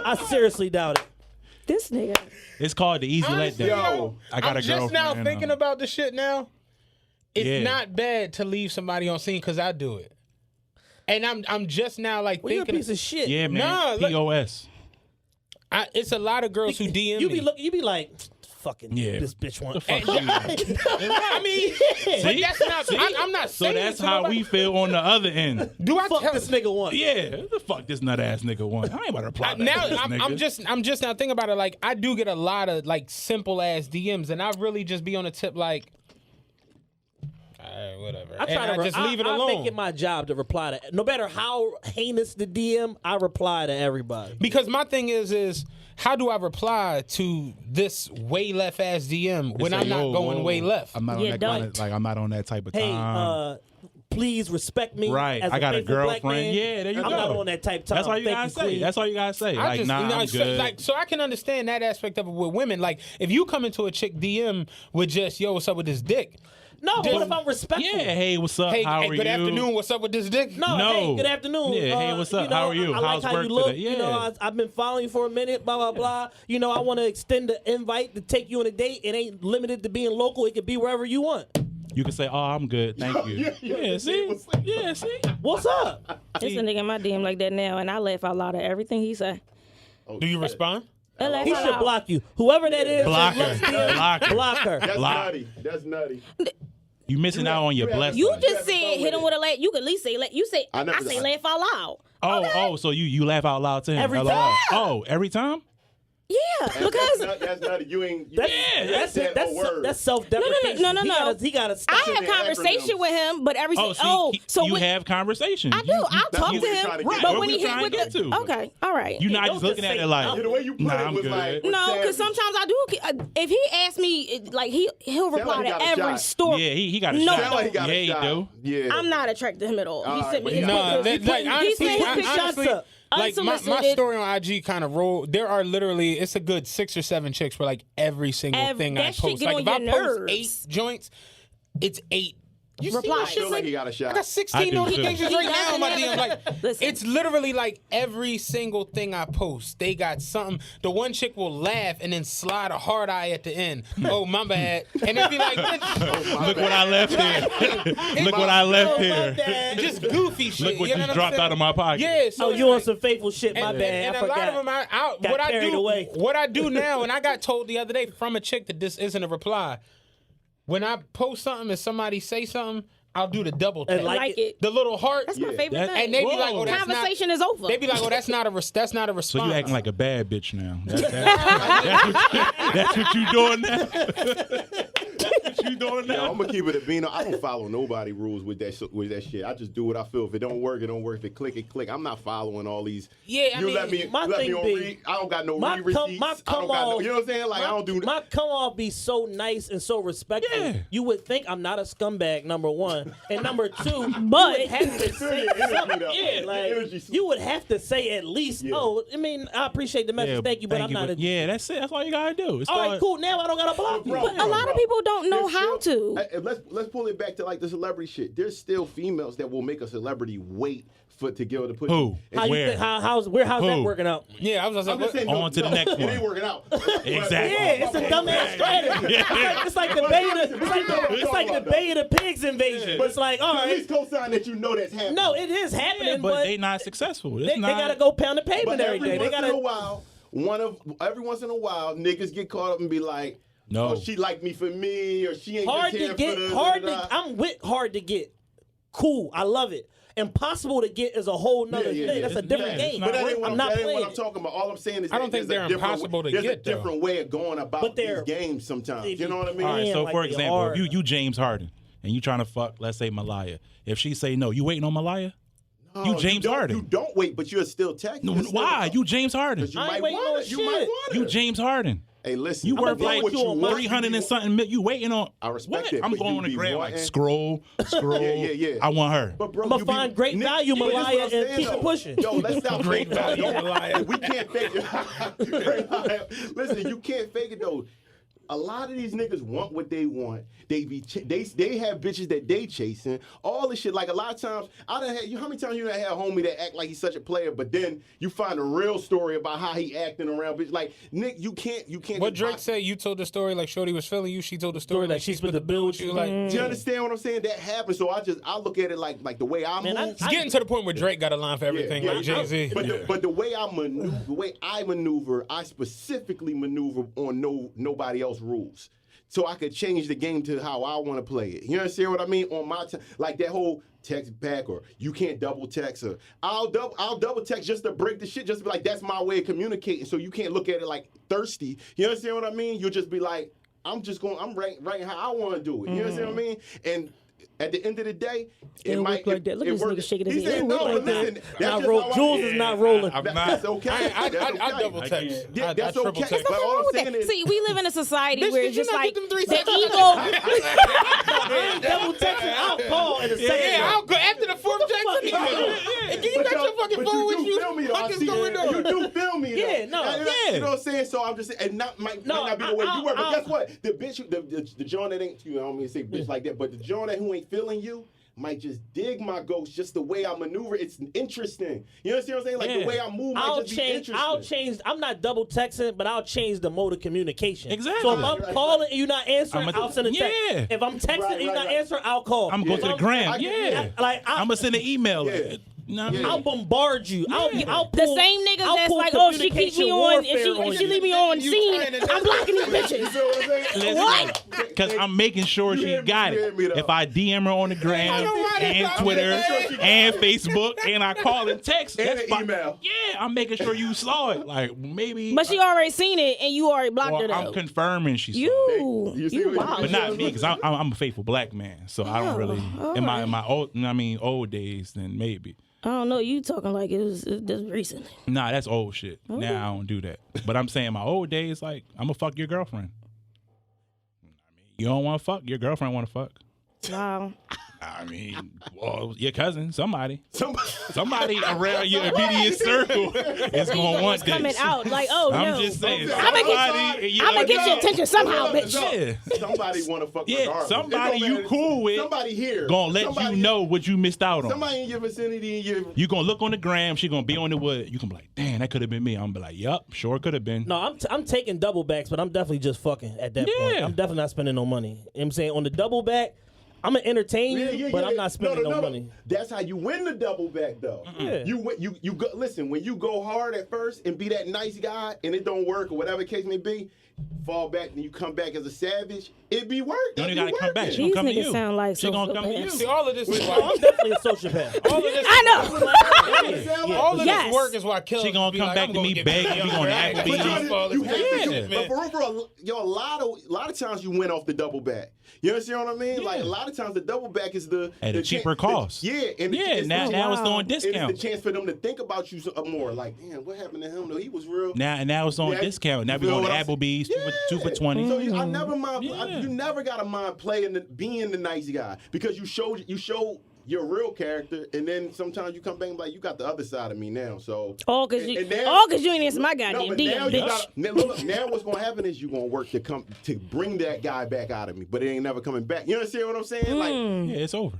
I seriously doubt it. This nigga. It's called the easy Honestly, letdown. yo, I got I'm a just girlfriend. now and, thinking about this shit now. It's Yeah. not bad to leave somebody on scene because I do it. And I'm just now like Well, you're a thinking. piece of shit. Yeah, man. Nah, look- POS. It's a lot of girls who DM You me. be like, fucking Yeah. this bitch want. Fuck you. I mean, but See? that's not. See? I'm not So saying that's to how nobody- we feel on the other end. Do I Fuck tell this nigga want. Yeah, the fuck this nut ass nigga want. I ain't about to reply back now to this I'm nigga. I'm just now thinking about it. Like I do get a lot of like simple ass DMs, and I really just be on the tip like, all right, whatever. I try to just leave it I alone make it my job to reply to. No matter how heinous the DM, I reply to everybody. because my thing is how do I reply to this way left ass DM when Say, I'm not whoa, going whoa. way left? I'm not Yeah, on that kind don't. of, like I'm not on that type of Hey, time. please respect me. Right. As I got a faithful black girlfriend. man. Yeah, there you I'm go. not on that type of time. That's all you Thank gotta say. queen. That's all you gotta say. I Like, just, nah, you know, I'm so, good. so I can understand that aspect of it with women. Like, if you come into a chick DM with just, yo, what's up with this dick? No, but what if I'm respectful? Yeah, hey, what's up? Hey, How hey are good you? afternoon, what's up with this dick? No, No. hey, good afternoon. Yeah, hey, what's up? You know, How are you? I like How's how work you look. today? You know, Yeah. I've been following you for a minute, blah, blah, blah. You know, I want to extend the invite to take you on a date. It ain't limited to being local. It could be wherever you want. You can say, "Oh, I'm good, thank you." Yeah, see, yeah, see. What's up? There's a nigga in my DM like that now, and I laugh out loud at everything he say. Do you respond? I laugh He out should loud. block you. Whoever that is, Block her. Lux DM, Block her. block her. That's Lie. nutty. That's nutty. You missing out on your you blessings. You You just haven't said fun hit with him it. with a laugh. You could at least say you say I never- I say laugh out loud. Oh, so you laugh out loud to him Every LOL. time. Oh, every time? Yeah, because that's not you ain't. That's self-deprecation. No. He got to. I had conversation with him, but everything. So you have conversations. I do. I'll talk to him, but when he hit with the okay, all right. You're not just looking at it like, the way you put it I'm was good. like, No, because sometimes I do. If he asks me, like he'll reply he to got a every shot. story. Yeah, he got a No, shot. Sound like he got a Yeah, shot. he do. Yeah. I'm not attracted to him at all. He sent me his No, pictures. honestly, like my Unsolicited. story on IG kind of rolled. There are literally it's a good 6 or 7 chicks where like every single thing I that shit post. get Like on if I your post nerves. 8 joints, it's 8. You see Reply. my I shit? feel like he got a shot. I got I 16 do, notifications too. right now on my DM. Like, Listen. it's literally like every single thing I post, they got something. The one chick will laugh and then slide a hard eye at the end. Oh, my bad. And it'd be like, Look what I left here. Look what I left here. just goofy shit. Look what you know just I'm dropped saying? out of my pocket. Yeah, so Oh, it's you on like- some faithful shit? My bad. And I a forgot. lot of them, Got what I carried do, away. what I do now, and I got told the other day from a chick that this isn't a reply. When I post something and somebody say something, I'll do the double tap. And like it. The little heart. That's my favorite That- thing. And they be like, oh, that's Conversation not, is over. They be like, oh, that's not a response. So you acting like a bad bitch now. That's what you doing now. That's what you doing Yo, now. I'm gonna keep it a beano. I don't follow nobody rules with that shit. I just do what I feel. If it don't work, it don't work. If it click, it click. I'm not following all these. Yeah, I you mean, let me my let thing me on be- read. I don't got no my read come- receipts. my I don't come got no. off- You know what I'm saying? Like I don't do. My come off be so nice and so respectful. Yeah. You would think I'm not a scumbag, number one, and number two, But- you would have to say Your energy, something. though. Yeah, Your like energy. you would have to say at least, Yeah. oh, I mean, I appreciate the message, thank you, but I'm not. Yeah, that's it. That's all you gotta do. It's All right, all- cool. Now I don't gotta block you. Bro, But a lot of people don't know how to. Let's pull it back to like the celebrity shit. There's still females that will make a celebrity wait to give her the pussy. Who? How you Where? think? How's that Who? working out? Yeah, I was I'm just like, saying, On to the next It one. ain't working out. Exactly. Yeah, it's a dumbass strategy. It's like the Bay of the Bay of the Pigs invasion. It's like, all At right, least co-sign that you know that's happening. no, it is happening, but but they not successful. It's they not, gotta go pound the pavement But every day. They once in a gotta. while, every once in a while, niggas get caught up and be like, No. oh, she like me for me, or she ain't Hard just here to get, for the hard da-da-da. to. I'm with hard to get. Cool, I love it. Impossible to get is a whole nother Yeah, thing. That's a different it's game. not But that ain't what I'm not that ain't what playing I'm it. talking about. All I'm saying is I don't that think there's they're a different impossible to there's get, a though. different way of going But about they're- these games sometimes. If You know what I mean? All right, Man, so like for they example, are. if you James Harden and you trying to fuck, let's say Malaya. If she say no, you waiting on Malaya? No, you James Harden. You don't wait, but you're still texting. No, why? You James Harden. You I ain't might waiting want on it. You shit. might want it. You James Harden. Hey, listen. You I'm worth doing like what you want. 300 and something million. You waiting on? I respect what? it, I'm but going you on the be gram like wanting- scroll. Yeah. I want her. But bro, I'ma you be- find great value, But this Malaya, what I'm and saying, keep it though. pushing. Yo, let's stop Great value, Malaya. We can't fake it. Listen, you can't fake it though. A lot of these niggas want what they want. They have bitches that they chasing. All this shit. Like a lot of times, I done had you. How many times you done had a homie that act like he's such a player, but then you find a real story about how he acting around bitch. Like Nick, you can't. what Drake said, you told the story like Shorty was feeling you. She told the story like she split the bill with you. Like, Do you understand what I'm saying? That happens. So I look at it like the way I Man, move. it's getting to the point where Drake got a line for everything, like Jay-Z. But the way I maneuver, I specifically maneuver on nobody else rules. So I could change the game to how I want to play it. You understand what I mean? On my time, like that whole text back or you can't double text or I'll double text just to break the shit. Just to be like that's my way of communicating. So you can't look at it like thirsty. You understand what I mean? You'll just be like, I'm writing how I want to do it. You understand what I mean? And at the end of the day, it don't might work like that. Look at this nigga shaking his He head. said It don't no, work but like listen, that. that's Now, just how Jules is not rolling. That's okay. I That's okay. double text. Yeah, I that's triple okay. text. But all I'm Wrong with saying that. is, See, we live in a society Bitch, where did it's you just not like get them 3 the seconds? ego. Double texting, I'll call in a second. Yeah, I'll go after the 4th Jackson. Yeah, you got your fucking phone with you. Feel me, though. What I is see going you on? do feel me, though. Yeah, no, You know what I'm saying? So I'm just saying, and might not be the way you were, but guess what? The bitch, the John that ain't, I don't mean to say bitch like that, but the John that who ain't feeling you might just dig my ghost just the way I maneuver. It's interesting. You understand what I'm saying? Like the way I move might just be interesting. I'll change. I'm not double texting, but I'll change the mode of communication. Exactly. So if I'm calling and you're not answering, I'ma- I'll send a text. Yeah. If I'm texting and you're not answering, I'll call. I'm going to the gram. Yeah. Like I'm going to send an email. Yeah. I'll bombard you. I'll pull, The same niggas I'll that's pull like, oh, she keep me on, communication if she leave me on scene, I'm blocking these bitches. What? Because I'm making sure she got it. If I DM her on the gram and Twitter and Facebook and I call and text, And that's an fine. email. Yeah, I'm making sure you saw it. Like maybe. But she already seen it, and you already blocked her, I'm though. confirming she saw it. You see You what- wild. But not me, because I'm a faithful black man, so I don't really. In my old days, then maybe. I don't know. You talking like it was just recently. Nah, that's old shit. Now I don't do that. But I'm saying my old days, like I'm gonna fuck your girlfriend. You don't want to fuck, your girlfriend want to fuck. Wow. I mean, well, your cousin, somebody Somebody around your immediate circle is gonna want this. Coming out like, oh no. I'm just saying. I'ma get your attention somehow, bitch. Yeah. Somebody want to fuck Yeah, regardless. somebody It don't you matter. cool with Somebody here. gonna let Somebody- you know what you missed out on. Somebody in your vicinity. You gonna look on the gram, she gonna be on the wood. You gonna be like, damn, that could have been me. I'm gonna be like, yup, sure could have been. No, I'm taking double backs, but I'm definitely just fucking at that point. Yeah. I'm definitely not spending no money. You know what I'm saying? On the double back, I'm gonna entertain you, but I'm not spending no money. That's how you win the double back, though. Yeah. You go. Listen, when you go hard at first and be that nice guy, and it don't work or whatever the case may be, fall back and you come back as a savage. It be work. You don't It even be gotta come back. working. She gonna These come to niggas you. sound like She gonna come to you. sociopaths. See, all of this is I'm why. definitely a sociopath. All of this, I know. all of Yes. this work is why Kelly She gonna be come like, back I'm to me get begging, young we gonna rag. act But big. You have to Yeah. do, but for real, a lot of times you win off the double back. You understand what I mean? Like a lot of times the double back is the At a cheaper cost. Yeah, and Yeah, now it's on it's discount. the chance for them to think about you more. Like, damn, what happened to him? No, he was real. Now it's on Yeah, discount. Now you we feel going to what I'm saying? Applebee's Yeah. two for 20. So I never mind. Yeah. You never gotta mind playing being the nice guy because you show your real character, and then sometimes you come back and be like, you got the other side of me now. So All because and you now- ain't answer my No, goddamn but DM, now you bitch. gotta, now what's gonna happen is you're gonna work to bring that guy back out of me, but it ain't never coming back. You understand what I'm saying? Like, Yeah, it's over.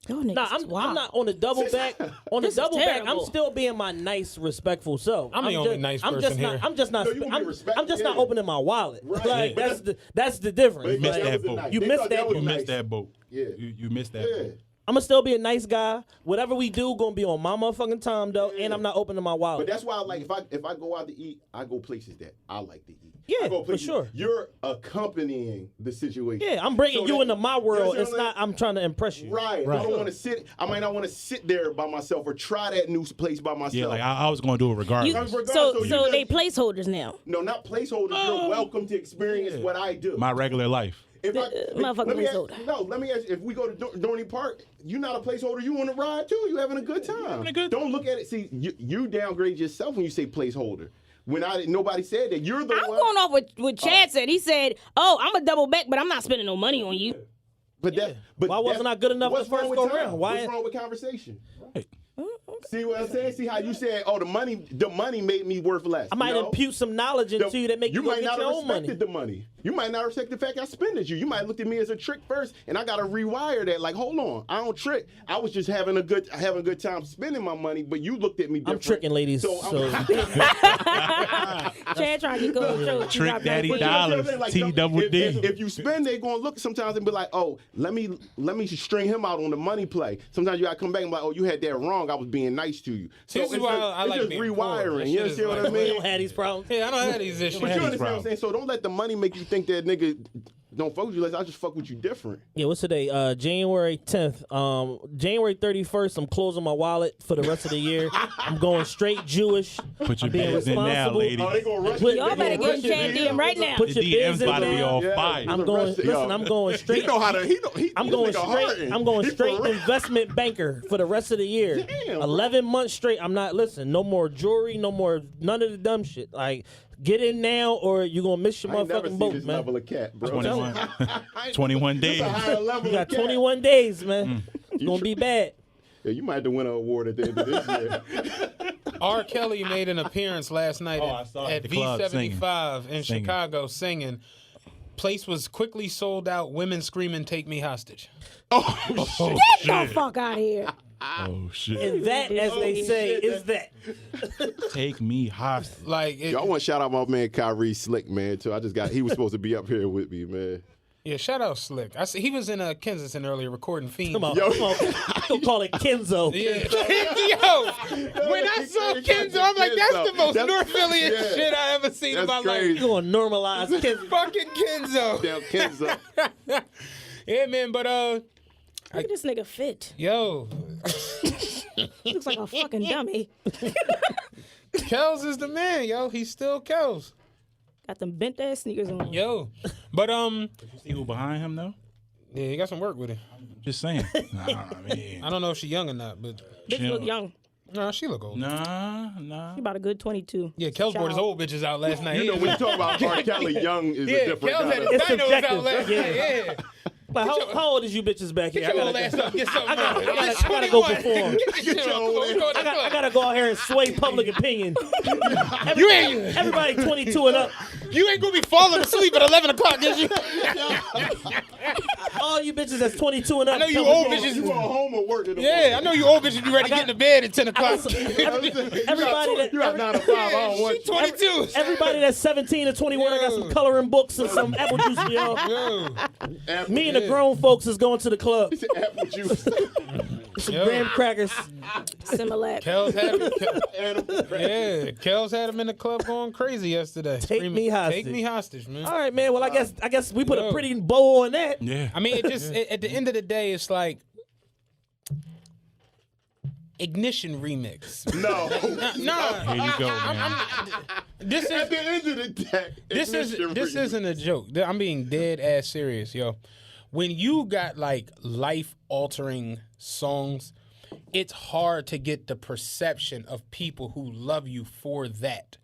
Y'all niggas Nah, is I'm wild. not on the double back. On the This is double back, I'm terrible. still being my nice, respectful self. I'm the only nice person here. I'm just not. No, you gonna be I'm respectful, just not yeah. opening my wallet. Right. Like Yeah. that's the difference. But missed Like, that was boat. nice. You They missed thought that was boat. You nice. missed that boat. Yeah. You missed that Yeah. boat. I'm gonna still be a nice guy. Whatever we do, gonna be on my motherfucking time though, and I'm not opening my wallet. But that's why, like, if I go out to eat, I go places that I like to eat. Yeah, I go for places- sure. You're accompanying the situation. Yeah, I'm bringing So you that- into my world. you know It's what I'm not. I'm trying to impress you. Right. I don't want to sit. I might not want to sit there by myself or try that new place by myself. Yeah, like I was going to do it regardless. You, So you so just- they placeholders now. No, not placeholders. You're welcome to experience what I do. My regular life. If motherfucking let me ask- placeholder. No, let me ask you, if we go to Dorney Park, you not a placeholder, you on a ride too. You having a good time. Having a good Don't look at it. See, you downgrade yourself when you say placeholder. When nobody said that. You're the I'm one. going off what Chad said. He said, "Oh, I'm a double back, but I'm not spending no money on you." But Why wasn't I good enough what's the first wrong with go time? around? Why- What's wrong with conversation? Right. See what I'm saying? See how you said, "Oh, the money made me worth less." I might No. impute some knowledge into you that make you go might get not your have own money. respected the money. You might not respect the fact I spent it. You might look at me as a trick first, and I gotta rewire that. Like, hold on, I don't trick. I was just having a good time spending my money, but you looked at me different. I'm tricking ladies. So, Chad trying to go Trick Daddy But you know what I'm dollars, saying? Like, T-double-D. If you spend, they gonna look sometimes and be like, "Oh, let me string him out on the money play." Sometimes you gotta come back and be like, "Oh, you had that wrong. I was being nice to you." So This is it's why just, I it's like just being poor. rewiring. That You shit is understand what I like- you mean? don't have these problems. Yeah, I don't have these issues. But you understand what I'm problem. saying? So don't let the money make you think that nigga don't fuck with you. Like, I just fuck with you different. Yeah, what's today? January 10th. January 31st, I'm closing my wallet for the rest of the year. I'm going straight Jewish. Put your being business in now, responsible. lady. Oh, they gonna rush Put- it. Y'all They better gonna get rush Chad it. DM right now. Put The your DM's biz in about to be there. on Yeah, fire. I'm the going. rest of Listen, y'all. I'm going straight. He know how to. I'm this going nigga straight. hurting. I'm going He straight for real. investment banker for the rest of the year. Damn, 11 months straight. I'm not listen. No more jewelry. No more none of the dumb shit. Like get in now, or you're gonna miss your I ain't never motherfucking seen boat, this man. level of cat, bro. 21 This days. a higher level You got of cat. 21 days, man. It's gonna be bad. Yeah, you might have to win an award at the end of this year. R. Kelly made an appearance last night I saw it. at The club V75 in Singing. Chicago singing. Place was quickly sold out. Women screaming, "Take me hostage." Oh, Get the fuck out of here. Oh, shit. And that, as they say, is that. Take me hostage. Like, Y'all want to shout out my man Kyrie Slick, man, too. He was supposed to be up here with me, man. Yeah, shout out Slick. I see he was in Kensington earlier recording Fiend. Come on, don't call it Kenzo. Yeah. Yo, when I saw Kenzo, I'm like, that's the most North Philly shit I ever seen in my life. You gonna normalize Kenzo? Fucking Kenzo. Damn Kenzo. Yeah, man, but Look at this nigga fit. yo, Looks like a fucking dummy. Kels is the man, yo. He's still Kels. Got them bent ass sneakers on. Yo. But See who behind him though? yeah, he got some work with him. Just saying. Nah, I mean, I don't know if she young or not, but Bitch look young. no, she look old. nah. She about a good 22. Yeah, Kels brought his old bitches out last night. You know, when you talk about R. Kelly, young is a yeah, different Kels had kind his of... It's dinos out subjective. last night. Yeah. Like, how old is you bitches back here? Get your old ass up. Get something on. I gotta go perform. Get your old ass up. I gotta go out here and sway public opinion. You ain't. Everybody 22 and up. You ain't gonna be falling asleep at 11 o'clock, is you? All you bitches that's 22 and up. I know you public old opinion. bitches. You going home or work in the Yeah, I know you old bitches be ready to get into bed at 10 o'clock. Everybody You got 9 to 5. I don't want She 22. Everybody that's 17 to 21, I got some coloring books and some apple juice for y'all. Yo. Apple, Me and the grown folks is going to the club. apple juice. Some graham crackers. Similac. Kels had him. Animal crackers. Yeah, Kels had him in the club going crazy yesterday. Take me hostage. Take me hostage, man. All right, man. Well, I guess we put a pretty bow on that. Yeah. I mean, it just at the end of the day, it's like Ignition remix. No. Nah, Here you go, man. this At is the end of the day, this isn't a joke. I'm being dead ass serious, yo. When you got like life altering songs, it's hard to get the perception of people who love you for that.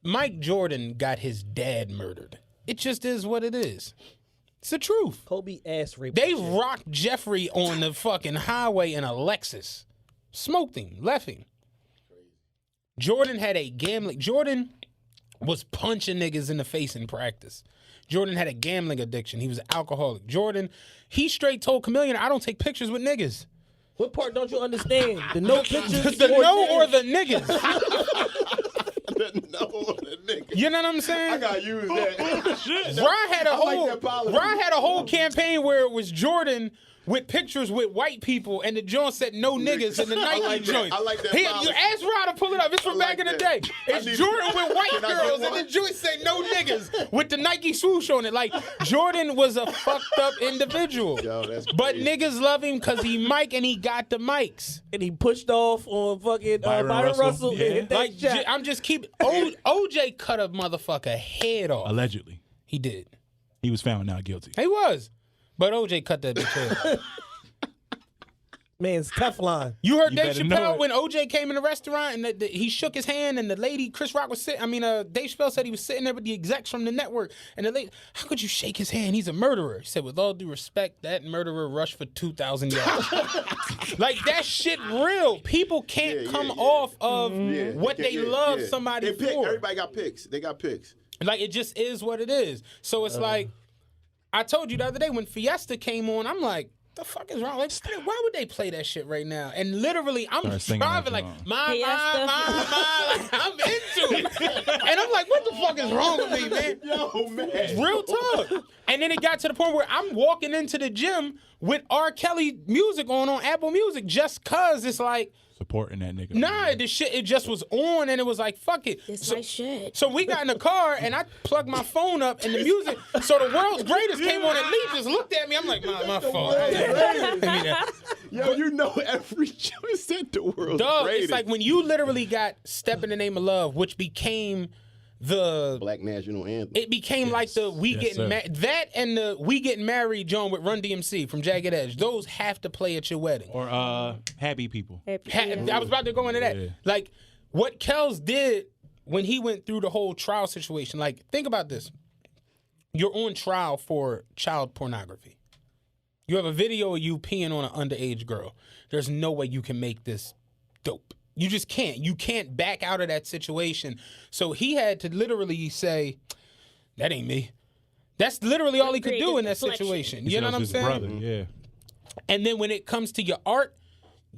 Mike Jordan got his dad murdered. It just is what it is. It's the truth. Kobe ass rape. They rocked Jeffrey on the fucking highway in a Lexus. Smoked him, left him. Jordan had a gambling. Jordan was punching niggas in the face in practice. Jordan had a gambling addiction. He was an alcoholic. Jordan, he straight told Chameleon, I don't take pictures with niggas. What part don't you understand? The no pictures. The no or the niggas. No, the nigga. You know what I'm saying? I gotta use that. Ron had a like that policy. Ron had a whole campaign where it was Jordan with pictures with white people, and the joint said no niggas in the Nike like that. joint. I like that You policy. ask Ron to pull it up. It's from I back like in the that. day. I It's need- Jordan with white Can I get girls, and one? the joint say no niggas with the Nike swoosh on it. Like, Jordan was a fucked up individual. Yo, that's But crazy. niggas love him because he Mike and he got the mics. And he pushed off on fucking Byron Byron Russell. Russell. And hit that Like, shot. I'm just keep OJ cut a motherfucker head off. Allegedly, He did. he was found not guilty. He was. But OJ cut that bitch head off. Man's Teflon. You heard You Dave better know Chappelle it. when OJ came in the restaurant and he shook his hand and the lady, Chris Rock was sitting, Dave Chappelle said he was sitting there with the execs from the network and the lady, how could you shake his hand? He's a murderer. He said, with all due respect, that murderer rushed for 2,000 yards. Like, that shit real. People can't come off of what they love somebody They pick. for. Everybody got picks. They got picks. Like, it just is what it is. So it's like, I told you the other day when Fiesta came on, I'm like, the fuck is wrong? Like, why would they play that shit right now? And literally, I'm Start singing driving that like, song. my, Fiesta. like, I'm into it. And I'm like, what the fuck is wrong with me, man? Yo, man. Real talk. And then it got to the point where I'm walking into the gym with R. Kelly music on Apple Music just cause it's like, Supporting that nigga. nah, this shit, it just was on and it was like, fuck it. This So- my shit. so we got in the car and I plugged my phone up and the music. So the world's greatest came on and Lee just looked at me. I'm like, my fault. I mean, Yo, you know every choice said the world's dog, greatest. it's like when you literally got Step in the Name of Love, which became the Black National Anthem. it became like the We Yes, Getting sir. Married. That and the We Getting Married John with Run DMC from Jagged Edge. Those have to play at your wedding. Or Happy People. I was about to go into that. Yeah. Like what Kels did when he went through the whole trial situation. Like, think about this. You're on trial for child pornography. You have a video of you peeing on an underage girl. There's no way you can make this dope. You just can't. You can't back out of that situation. So he had to literally say, that ain't me. That's literally all he could do in that situation. You know what I'm His saying? brother, yeah. And then when it comes to your art,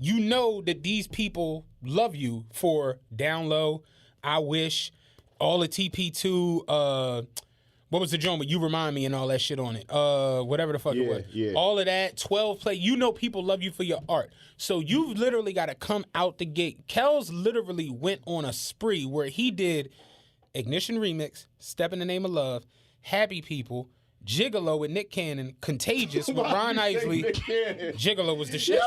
you know that these people love you for Down Low, I Wish, all the TP2, What was the joint with You Remind Me and all that shit on it? Whatever the fuck it was. Yeah. All of that, 12 play. You know people love you for your art. So you've literally got to come out the gate. Kels literally went on a spree where he did Ignition Remix, Step in the Name of Love, Happy People, Gigolo with Nick Cannon, Contagious with Ron Isley. Gigolo was the shit.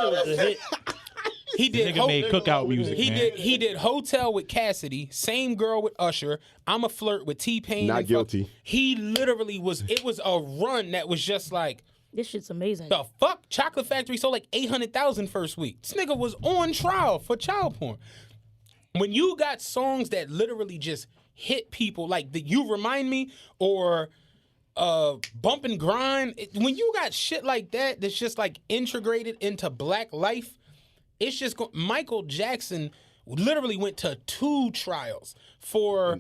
He did Nigga made cookout music. He did Hotel with Cassidy, Same Girl with Usher, I'm a Flirt with T-Pain. Not guilty. He literally was. It was a run that was just like, This shit's amazing. the fuck. Chocolate Factory sold like 800,000 first week. This nigga was on trial for child porn. When you got songs that literally just hit people, like the You Remind Me or Bump and Grind, when you got shit like that that's just like integrated into black life, it's just Michael Jackson literally went to 2 trials for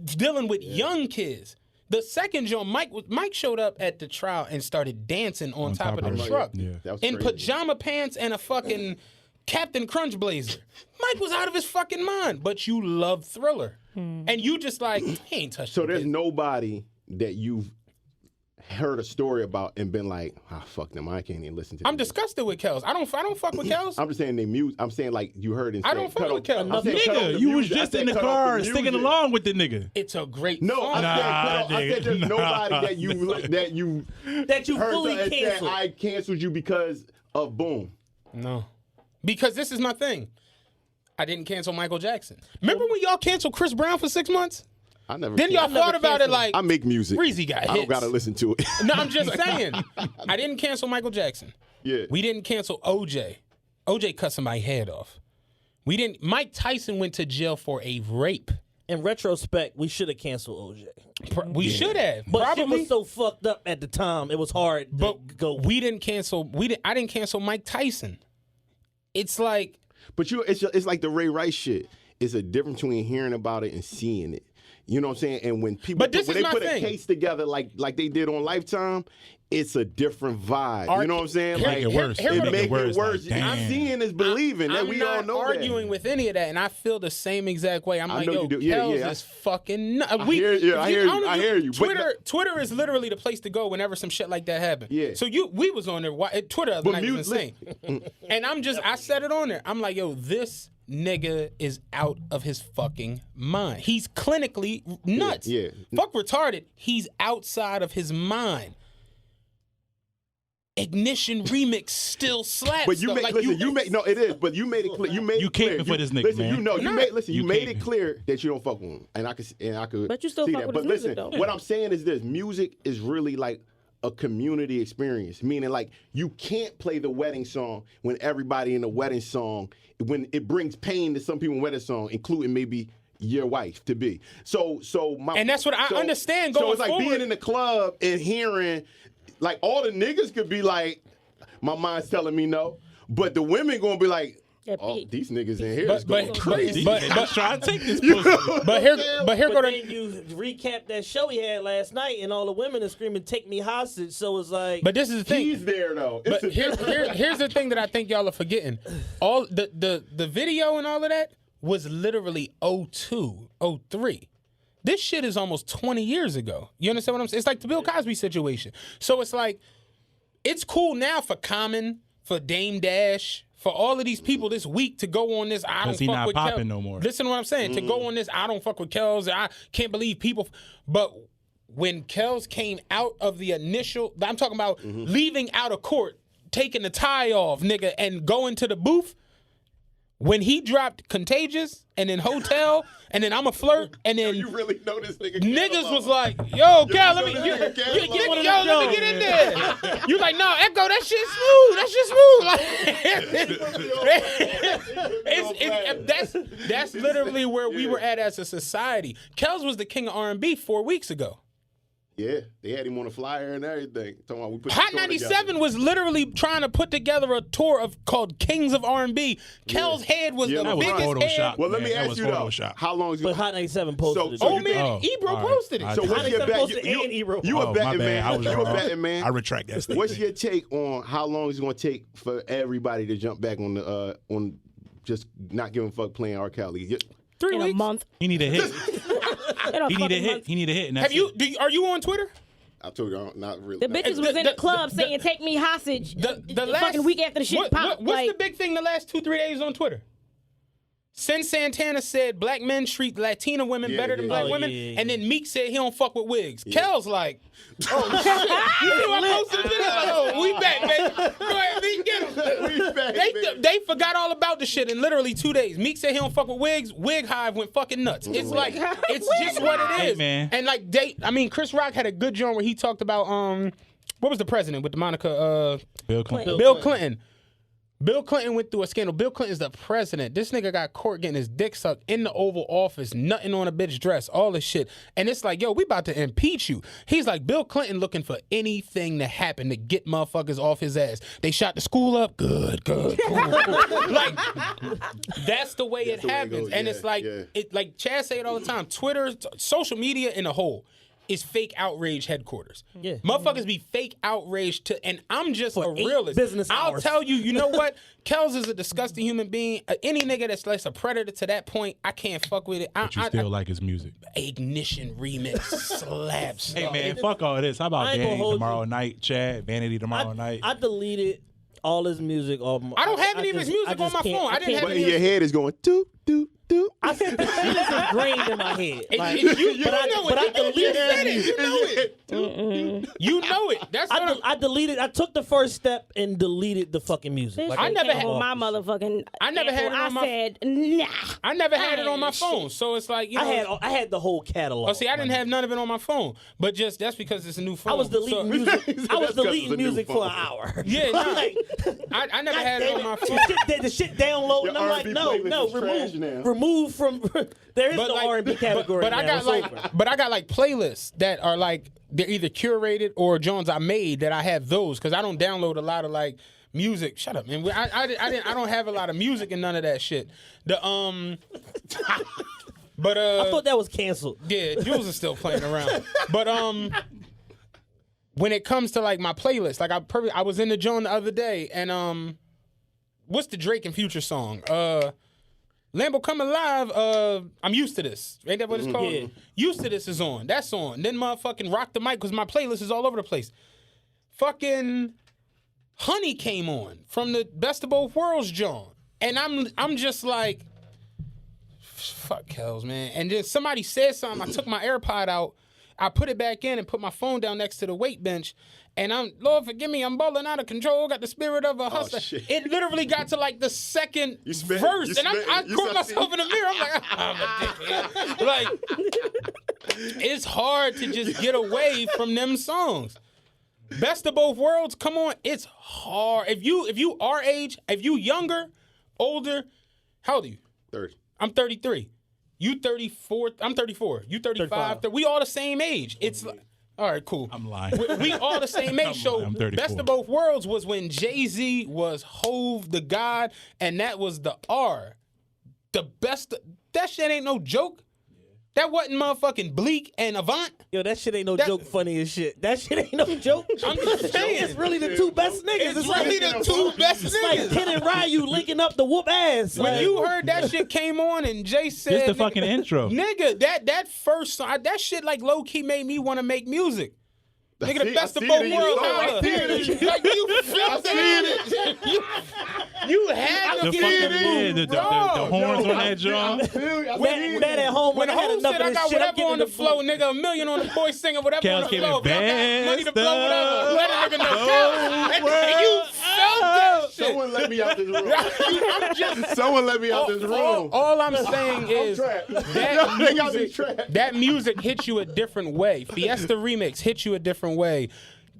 dealing with young kids. The second joint, Mike showed up at the trial and started dancing on top of the truck in pajama pants and a fucking Captain Crunch blazer. Mike was out of his fucking mind, but you love Thriller. And you just like, he ain't touched So there's nobody that you've heard a story about and been like, fuck them, I can't even listen to them. I'm disgusted with Kels. I don't fuck with Kels. I'm just saying they music. I'm saying like you heard it. I don't fuck with Kels. Nigga, you was just in the car singing along with the nigga. It's a great No, song. I said there's nobody that you heard fully and said, canceled. I canceled you because of Boom. No. Because this is my thing. I didn't cancel Michael Jackson. Remember when y'all canceled Chris Brown for 6 months? I never. Then y'all thought about it like, I make music. Breezy got I don't hits. gotta listen to it. No, I'm just saying. I didn't cancel Michael Jackson. Yeah. We didn't cancel OJ. OJ cut somebody's head off. We didn't. Mike Tyson went to jail for a rape. In retrospect, we should have canceled OJ. We should have. But shit Probably. was so fucked up at the time, it was hard to But go. we didn't cancel. I didn't cancel Mike Tyson. It's like, But it's like the Ray Rice shit. It's a difference between hearing about it and seeing it. You know what I'm saying? And when people But this when is they my put thing. a case together like they did on Lifetime, it's a different vibe. You know what I'm saying? Here- Like here- worse. here- it here- make worse, it worse. like, damn. Seeing is believing. That I'm we not all know arguing with any of that, and I feel the same exact way. I'm I like, know yo, you do. Yeah, Kels yeah. is fucking nuts. I hear you. I hear you. But Twitter is literally the place to go whenever some shit like that happens. Yeah. So we was on there. Twitter the other But night was insane. And I said it on there. I'm like, yo, this nigga is out of his fucking mind. He's clinically nuts. Yeah. Fuck retarded. He's outside of his mind. Ignition Remix still slaps. But you though. make Like, listen. You make no. It is. But you made it clear. You made You it clear. caping for this nigga, listen, man. You know. You Nah. made listen. You You made it caping. clear that you don't fuck with him, and I could. But you still see fuck that. with But his music, listen, though. what I'm saying is this: music is really like a community experience. Meaning, like you can't play the wedding song when everybody in the wedding song, when it brings pain to some people in wedding song, including maybe your wife to be. So And that's what I understand So going it's like forward. being in the club and hearing, like all the niggas could be like, my mind's telling me no, but the women gonna be like, Yeah, oh, Pete. these niggas in here But- is going but- crazy. but- Let's try to take this pussy. But here go But to then you recap that show he had last night, and all the women are screaming, "Take me hostage!" So it's like, But this is the thing. He's there though. But here's the thing that I think y'all are forgetting. All the video and all of that was literally 02, 03. This shit is almost 20 years ago. You understand what I'm saying? It's like the Bill Cosby situation. So it's like, it's cool now for Common, for Dame Dash, for all of these people this week to go on this, I don't 'Cause he fuck not with popping Kels. no more. Listen to what I'm saying. To go on this, I don't fuck with Kels. I can't believe people. But when Kels came out of the initial, I'm talking about leaving out of court, taking the tie off, nigga, and going to the booth. When he dropped Contagious and then Hotel and then I'm a Flirt and then you really know this nigga. niggas was like, yo, Cal, let me, know you, this nigga you, Cal? you, yo, let me get in there. You like, no, Echo, that shit smooth. That shit smooth. Like, that's literally where we were at as a society. Kels was the king of R&B 4 weeks ago. Yeah, they had him on a flyer and everything. Talking about we put the Hot tour 97 together. was literally trying to put together a tour called Kings of R&B. Kel's head was Yeah, the that was biggest Photoshop. head. Well, let me Yeah, that ask was you though. Photoshop. How long is but Hot 97 posted it. so Oh you man, think- Ebro all right. posted it. I- So what's Hot your 97 bet? posted and Ebro. You a Oh, betting my man? bad. I was You a wrong. betting man? I retract that statement. What's your take on how long it's going to take for everybody to jump back on the on just not giving a fuck playing R. Kelly? 3 In weeks. a month. He need a hit. He need a hit. He need a hit. And that's Are you on Twitter? I told you, I'm not really. The bitches was in the club saying, "Take me hostage." The last fucking week after the shit popped. What's the big thing the last 2-3 days on Twitter? Since Santana said black men treat Latina women better than black women, and then Meek said he don't fuck with wigs. Kel's like, oh shit, you see what I posted today? Like, oh, we back, baby. Go ahead, Meek, get him. We back, They forgot all about the shit in literally 2 days. Meek said he don't fuck with wigs. Wig Hive went fucking nuts. It's like, it's just what it is. Hey, man. And like, Chris Rock had a good joint where he talked about what was the president with the Monica Bill Clinton. Bill Clinton. Bill Clinton went through a scandal. Bill Clinton's the president. This nigga got caught getting his dick sucked in the Oval Office, nutting on a bitch dress, all this shit. And it's like, yo, we about to impeach you. He's like, Bill Clinton looking for anything to happen to get motherfuckers off his ass. They shot the school up. Good, cool. Like, that's the way it happens. And it's like, like Chad say it all the time, Twitter, social media in a whole is fake outrage headquarters. Yeah. Motherfuckers be fake outrage and I'm just a 8 realist. business I'll hours. tell you, you know what? Kels is a disgusting human being. Any nigga that's less a predator to that point, I can't fuck with it. But you still like his music. Ignition remix slaps. Hey man, fuck all this. How about I ain't gonna Vanity hold tomorrow night, Chad? Vanity tomorrow night. I deleted all his music. I don't have any of his music on my phone. I didn't have But any in your head is going doop doop doop. I said the shit is ingrained in my head. Like, You but I deleted it. You know it. You know it. That's what I deleted. I took the first step and deleted the fucking music. Bitch, Like, I never came had on my motherfucking. I never had it Apple. on my- I said nah. I never had it on my Shit. phone. So it's like, you know. I had the whole catalog. Oh, see, I didn't have none of it on my phone. But just that's because it's a new phone. I was deleting music. I was That's 'cause it's deleting a new music for phone. an hour. Yeah, nah. Like, I never had it on my phone. the shit downloading. Your I'm like, R&B no, playlist is trash now. remove from. There is no R&B category. But I now. got It's like, over. but I got like playlists that are like they're either curated or Jones I made that I have those because I don't download a lot of like music. Shut up, man. I don't have a lot of music and none of that shit. But I thought that was canceled. yeah, Jules is still playing around. But when it comes to like my playlist, like I was in the joint the other day and what's the Drake and Future song? Lambo Come Alive, I'm Used to This. Ain't that what it's called? Yeah. Used to This is on. That's on. Then motherfucking Rock the Mic because my playlist is all over the place. Fucking Honey came on from the Best of Both Worlds joint. And I'm just like, fuck Kels, man. And then somebody said something. I took my AirPod out. I put it back in and put my phone down next to the weight bench. And Lord forgive me, I'm balling out of control. Got the spirit of a hustler. shit. It literally got to like the second spit- verse. you And spit- I you caught spit- myself in the mirror. I'm like, I'm a dickhead. Like, it's hard to just get away from them songs. Best of Both Worlds, come on, it's hard. If you our age, if you younger, older, how old are you? 30. I'm 33. You 34. I'm 34. You 35. We all the same age. It's like, all right, cool. I'm lying. We all the same age. So I'm 34. Best of Both Worlds was when Jay-Z was Hove the God, and that was the R. The best. That shit ain't no joke. That wasn't motherfucking Bleak and Avant. Yo, that shit ain't no joke. Funny as shit. That shit ain't no joke. I'm just saying. It's really the two best niggas. It's really the two best It's like niggas. Kid and Ryu linking up the whoop ass. When Like, you heard that shit came on and Jay said, Just the nigga, fucking intro. Nigga, that first song, that shit like low key made me want to make music. Nigga, the I best of see both it in your worlds. soul. I holla. see it in you. Like you felt that. You had The to fucking feel the horns on that drum. man at home When when I had Hov enough said of I this got shit, I'm whatever getting on the the flow, nigga, $1 million on the boy singing whatever Kels on the came flow. in If y'all got money to blow whatever, best let a nigga know. And you felt that shit. Someone let me out this room. Someone let me out this room. All I'm saying is trapped. that They got me music, trapped. that music hits you a different way. Fiesta Remix hits you a different way.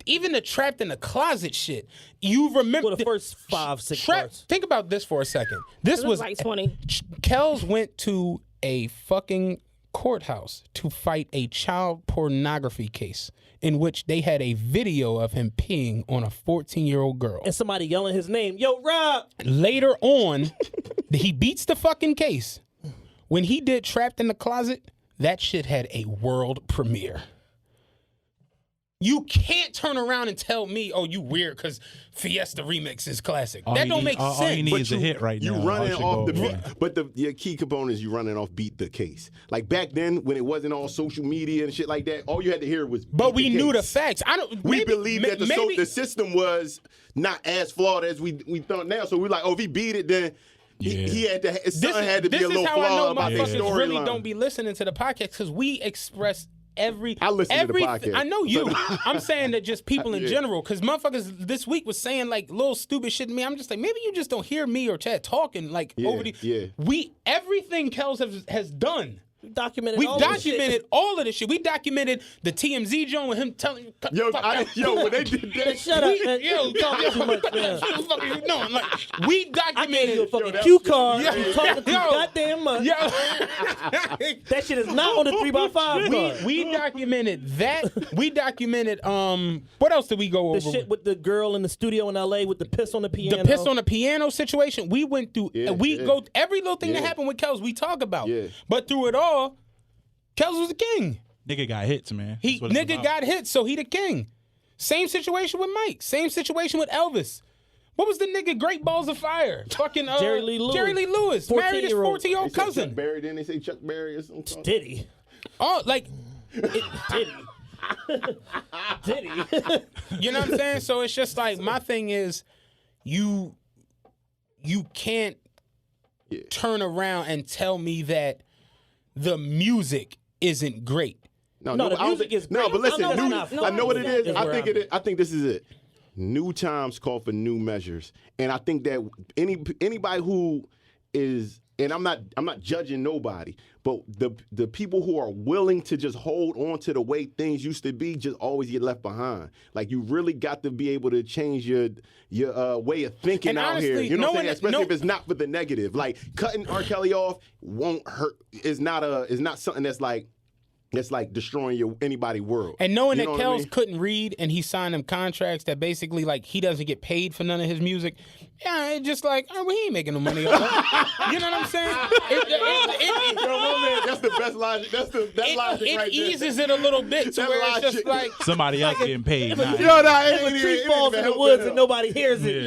Even the Trapped in the Closet shit, you remember Well, the first 5-6 Trap. parts. Think about this for a second. This It was was like 20. Kels went to a fucking courthouse to fight a child pornography case in which they had a video of him peeing on a 14-year-old girl. And somebody yelling his name. Yo, Rob. Later on, he beats the fucking case. When he did Trapped in the Closet, that shit had a world premiere. You can't turn around and tell me, "Oh, you weird," because Fiesta remix is classic. That don't make sense. All you need is a hit right now. You running off the go, beat, man. but your key component is you running off beat the case. Like back then when it wasn't all social media and shit like that, all you had to hear was. But we knew the case. facts. We believed that the system was not as flawed as we thought now. So we're like, oh, if he beat it, then he had to. His son had to be a little flawed about their motherfuckers really storyline. don't be listening to the podcast because we express I listen to the podcast. I know you. I'm saying that just people in general, because motherfuckers this week was saying like little stupid shit to me. I'm just like, maybe you just don't hear me or Chad talking like over the. Yeah. Everything Kels has done. We documented all of this shit. We documented the TMZ joint with him telling. When they did that, Shut up, man. Yo, talking too much, man. what the fuck are you doing? Like, we I gave you a documented. fucking cue card. Yo, You talking too yo. goddamn much. Yo. That shit is not on the 3x5 card. We documented that. We documented what else did we go The over? shit with the girl in the studio in LA with the piss on the piano. The piss on the piano situation. We went through. Go every little thing that Yeah. happened with Kels. We talk about. Yeah. But through it all, Kels was the king. Nigga got hits, man. He That's what it's nigga about. got hit, so he the king. Same situation with Mike. Same situation with Elvis. What was the nigga Great Balls of Fire? Fucking Jerry Lee Lewis. Jerry Lee Lewis married his 14-year-old. 14-year-old They say cousin. Chuck Berry, then they say Chuck Berry or something. Did he? Oh, like Did he? you know what I'm saying? So it's just like my thing is, you can't turn around and tell me that the music isn't great. No, the I don't music think- is No, great. but listen, I know new, it's not. I know what it is. Is I where think I'm it is. I think this is it. New times call for new measures, and I think that anybody who is, and I'm not judging nobody, but the people who are willing to just hold on to the way things used to be just always get left behind. Like you really got to be able to change your way of thinking And out honestly, here. You know what I'm saying? no Especially one- if it's not for the negative. Like cutting R. Kelly off won't hurt. Is not something that's like destroying anybody's world. And knowing You that know what I Kels mean? couldn't read and he signed them contracts that basically like he doesn't get paid for none of his music, yeah, it's just like, oh, well, he ain't making no money off of it. You know what I'm saying? Yo, my man, that's the best logic. That logic It right there. eases it a little bit to That where it's just logic. like Somebody else getting paid. Nah, Yo, nah, it If ain't a even- tree it ain't falls even in the helping woods him. and nobody hears it.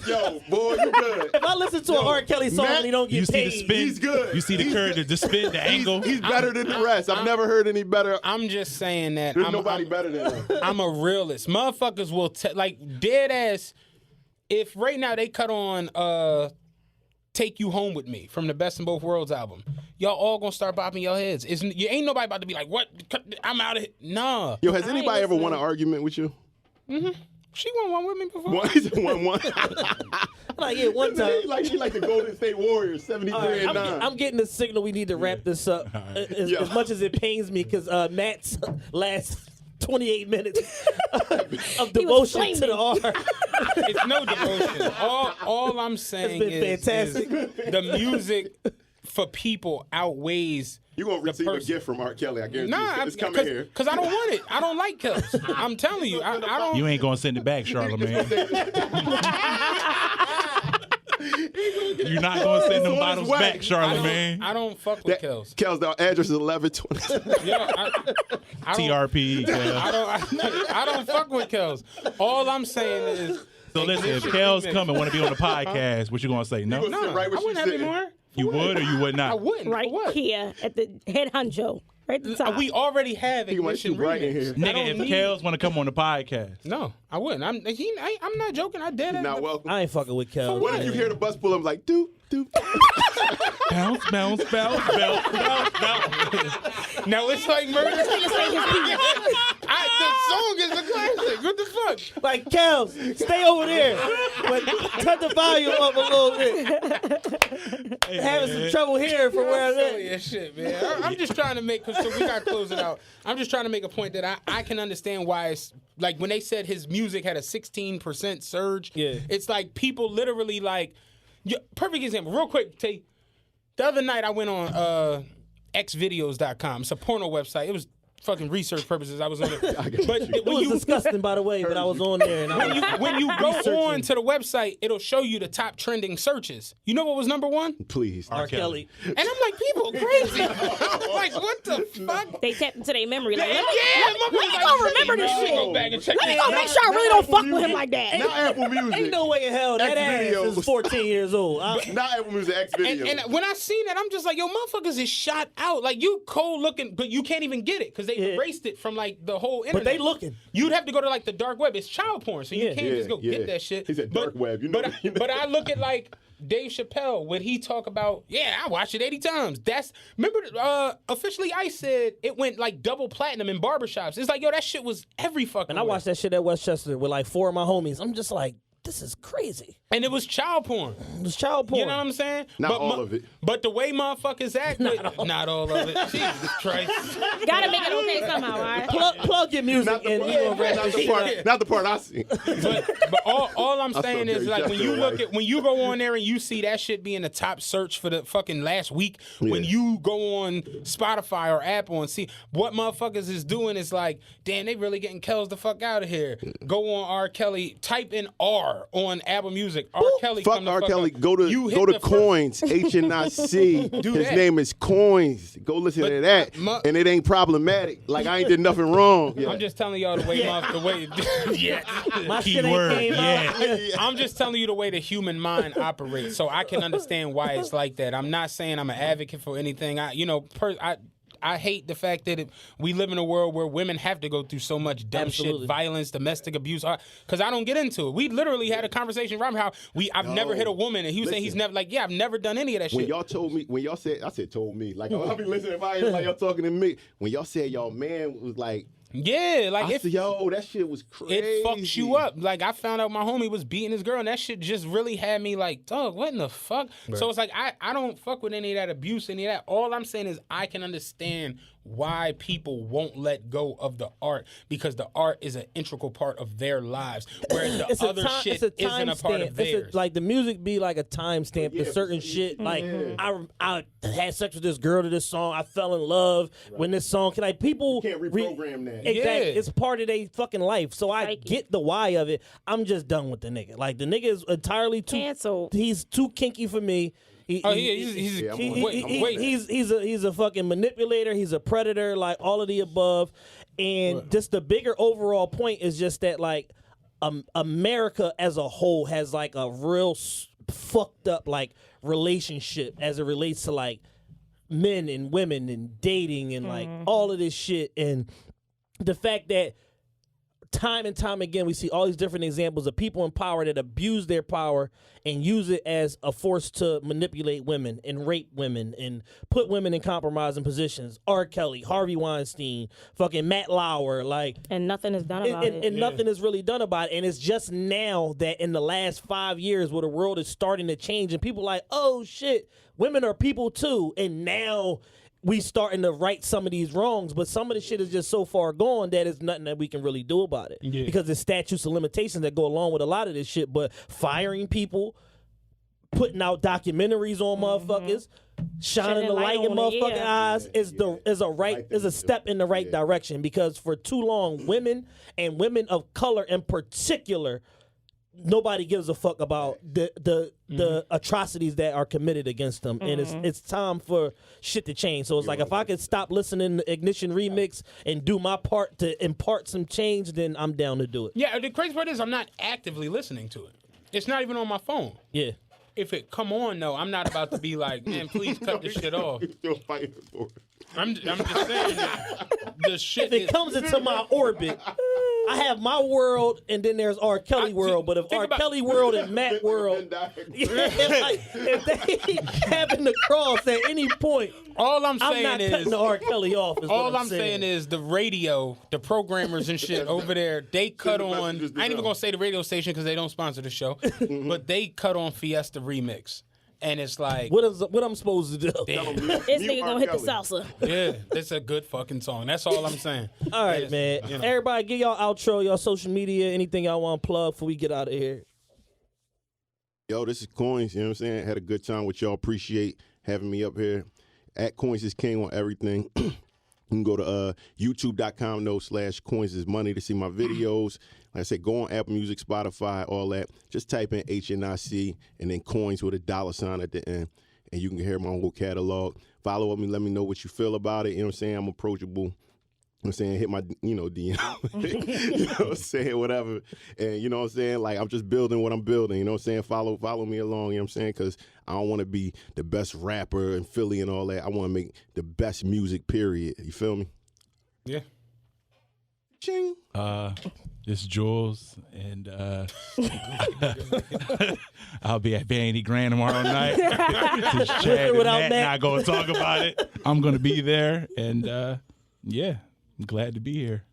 Yo, boy, you good. If I listen to an R. Kelly song Matt, and he don't get you see paid, the spin? He's good. You see the curve, the spin, the angle? He's better than the rest. I've never heard any better. I'm just saying that There's nobody better than him. I'm a realist. Motherfuckers will like dead ass. If right now they cut on "Take You Home with Me" from the Best in Both Worlds album, y'all all gonna start bopping your heads. You ain't nobody about to be like, "What? I'm out of here." Nah. Yo, has anybody ever won an argument with you? She won one with me before. One, he's won one. like, yeah, one time. He like the Golden State Warriors, 73 All right, and 9. I'm getting the signal we need to wrap this up. As much as it pains me, because Matt's last 28 minutes of devotion to the R. It's no devotion. All I'm saying It's been is fantastic. the music for people outweighs. You're going to receive a person. gift from R. Kelly, I guarantee Nah, you. It's coming here. because I don't want it. I don't like Kels. I'm telling you, I don't. You ain't gonna send it back, Charlamagne. You're not gonna send them It's on bottles its way. back, Charlamagne. I don't fuck with Kels. Kel's, the address is 1120. You know, I don't, TRPE. I don't fuck with Kels. All I'm saying is, So listen, if Kel's coming, want to be on the podcast, what you gonna say? No, gonna sit right where I wouldn't she's have any sitting. more. you would or you would not? I wouldn't. Right What? here at the head honcho. Right at the top. We already have He wants ignition you right in remix. here. I Nigga, don't if need- Kel's want to come on the podcast, No, I wouldn't. I'm not joking. I did it. Not welcome. I ain't fucking with Kel. What if you hear the bus pull up like, doop, doop. bounce, bounce, bounce, bounce, bounce, bounce. Now it's like murder. The song is a classic. What the fuck? Like, Kels, stay over there. But cut the volume up a little bit. Having some trouble hearing from where I'm Silly at. as shit, man. I'm just trying to make, so we got to close it out. I'm just trying to make a point that I can understand why it's, like when they said his music had a 16% surge, Yeah. it's like people literally like, perfect example, real quick, T. The other night I went on xvideos.com. It's a porno website. It was fucking research purposes. I was on it. But It was disgusting, by the way, but I was on there. And I was, when you go on to the website, it'll show you the top trending searches. You know what was number one? Please. R. Kelly. And I'm like, people are crazy. Like, what the fuck? They tapped into their memory. Like, Yeah, let me go remember this shit. Go back and check Let me this go out. make sure I really don't fuck with him like that. Not Apple Music. ain't no way in hell that ass Xvideos. is 14 years old. Not Apple Music, X video. And when I seen that, I'm just like, yo, motherfuckers is shot out. Like, you cold looking, but you can't even get it because they erased it from like the whole internet. But they looking. You'd have to go to like the dark web. It's child porn, so you Yeah. can't just go get that shit. He said dark web. You know. But I look at like Dave Chappelle when he talk about, yeah, I watched it 80 times. That's remember Officially Ice said it went like double platinum in barbershops. It's like, yo, that shit was every fucking And I watched that shit at Westchester with like 4 of my homies. I'm just like, this is crazy. And it was child porn. It was child porn. You know what I'm saying? Not all of it. But the way motherfuckers act, not all of it. Jesus Christ. Gotta make it okay somehow, all right? Plug your music Not the, and you gonna rap not, this the shit part, up. not the part I see. But all I'm saying is Dirty like when you Shaq, look like- at when you go on there and you see that shit being the top search for the fucking last week, when you go on Spotify or Apple and see what motherfuckers is doing is like, damn, they really getting Kells the fuck out of here. Go on R. Kelly, type in R on Apple Music. R. Kelly, Fuck come the R. fuck Kelly. up. Go to You hit go to the first- Coins. HNIC. Do His that. name is Coins. Go listen to that. And it ain't problematic. Like I ain't did nothing wrong. Yeah. I'm just telling y'all the way the way yeah. My shit ain't came out. I'm just telling you the way the human mind operates, so I can understand why it's like that. I'm not saying I'm an advocate for anything. I hate the fact that we live in a world where women have to go through so much dumb Absolutely. shit, violence, domestic abuse. Because I don't get into it. We literally had a conversation, Robert, how I've never hit a woman, and he was saying he's never I've never done any of that When shit. y'all told me, I said told me. Like I'll be listening if I ain't like y'all talking to me. When y'all said y'all man was like, Yeah, like I said, yo, that shit was crazy. it fucks you up. Like I found out my homie was beating his girl, and that shit just really had me like, dog, what in the fuck? So it's like I don't fuck with any of that abuse, any of that. All I'm saying is I can understand why people won't let go of the art because the art is an integral part of their lives, whereas the other shit isn't a part of theirs. Like the music be like a timestamp to certain shit. Like I had sex with this girl to this song. I fell in love when this song. Like people Can't reprogram that. Exactly, Yeah. it's part of their fucking life. So I Psyche. get the why of it. I'm just done with the nigga. Like the nigga is entirely too. Canceled. He's too kinky for me. He's Yeah, I'm on wait. He's a fucking manipulator. He's a predator. Like all of the above, and just the bigger overall point is just that like America as a whole has like a real fucked up like relationship as it relates to like men and women and dating and like all of this shit, and the fact that time and time again we see all these different examples of people in power that abuse their power and use it as a force to manipulate women and rape women and put women in compromising positions. R. Kelly, Harvey Weinstein, fucking Matt Lauer, like And nothing is done about it. and nothing is really done about it. And it's just now that in the last 5 years where the world is starting to change and people like, oh shit, women are people too. And now we starting to right some of these wrongs, but some of the shit is just so far gone that it's nothing that we can really do about it. Yeah. Because there's statutes of limitations that go along with a lot of this shit. But firing people, putting out documentaries on motherfuckers, shining the light in on it, motherfucking yeah. eyes is a step in the right direction. Because for too long, women and women of color in particular, nobody gives a fuck about the atrocities that are committed against them, and it's time for shit to change. So it's like if I could stop listening to Ignition Remix and do my part to impart some change, then I'm down to do it. Yeah, the crazy part is I'm not actively listening to it. It's not even on my phone. Yeah. If it come on though, I'm not about to be like, man, please cut this shit off. He's still fighting for it. I'm just saying that the shit If it is, comes into my orbit, I have my world, and then there's R. Kelly world. But if think R. about- Kelly world and Matt world, like, if they happen to cross at any point, all I'm I'm saying not is cutting the R. Kelly off. Is all what I'm saying is the radio, the programmers and shit over there, they cut the on. messages to I ain't even them. gonna say the radio station because they don't sponsor the show, but they cut on Fiesta Remix, and it's like, what I'm supposed to do. damn, This nigga gonna hit the salsa. yeah, that's a good fucking song. That's all I'm saying. All right, man. You know. Everybody, give y'all outro, y'all social media, anything y'all want to plug before we get out of here. Yo, this is Coins, you know what I'm saying? Had a good time with y'all. Appreciate having me up here. At Coins is King on everything. You can go to youtube.com/coins is money to see my videos. Like I said, go on Apple Music, Spotify, all that. Just type in HNIC and then coins with a $sign at the end. And you can hear my whole catalog. Follow up me, let me know what you feel about it. You know what I'm saying? I'm approachable. You know what I'm saying? Hit my, DM. You know what I'm saying? Whatever. And you know what I'm saying? Like, I'm just building what I'm building. You know what I'm saying? Follow me along. You know what I'm saying? Because I don't want to be the best rapper in Philly and all that. I want to make the best music, period. You feel me? Yeah. Ching. This Jules, and I'll be at Vanity Grand tomorrow night. Chad and Without Matt Matt. not going to talk about it. I'm going to be there, and yeah, I'm glad to be here.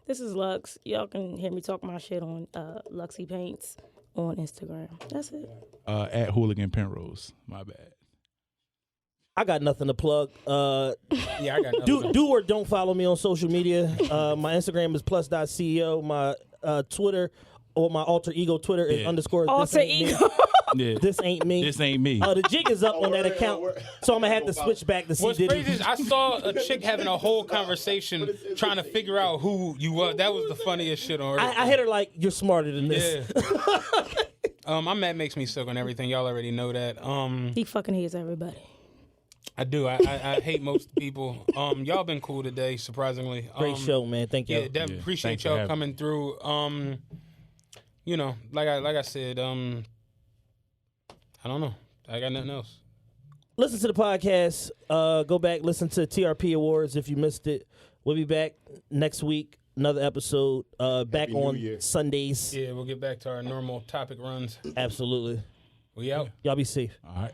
This is Lux. Y'all can hear me talk my shit on Luxy Paints on Instagram. That's it. At Hooligan Penrose. My bad. I got nothing to plug. Yeah, I got nothing. Do or don't follow me on social media. My Instagram is plus.ceo. My Twitter or my alter ego Twitter is _ Alter ego. Yeah. This ain't me. This ain't me. The jig is up on that account, so I'm gonna have to switch back to see What's Diddy. crazy is I saw a chick having a whole conversation trying to figure out who you were. That was the funniest shit on earth. I hit her like, you're smarter than this. Yeah. My Matt makes me sick on everything. Y'all already know that. He fucking hates everybody. I do. I hate most people. Y'all been cool today, surprisingly. Great show, man. Thank you. Yeah, definitely appreciate Thanks for y'all having coming through. You know, like I said, I don't know. I got nothing else. Listen to the podcast. Go back, listen to TRP Awards if you missed it. We'll be back next week. Another episode. Back New on Year. Sundays. Yeah, we'll get back to our normal topic runs. Absolutely. We out. Y'all be safe. All right.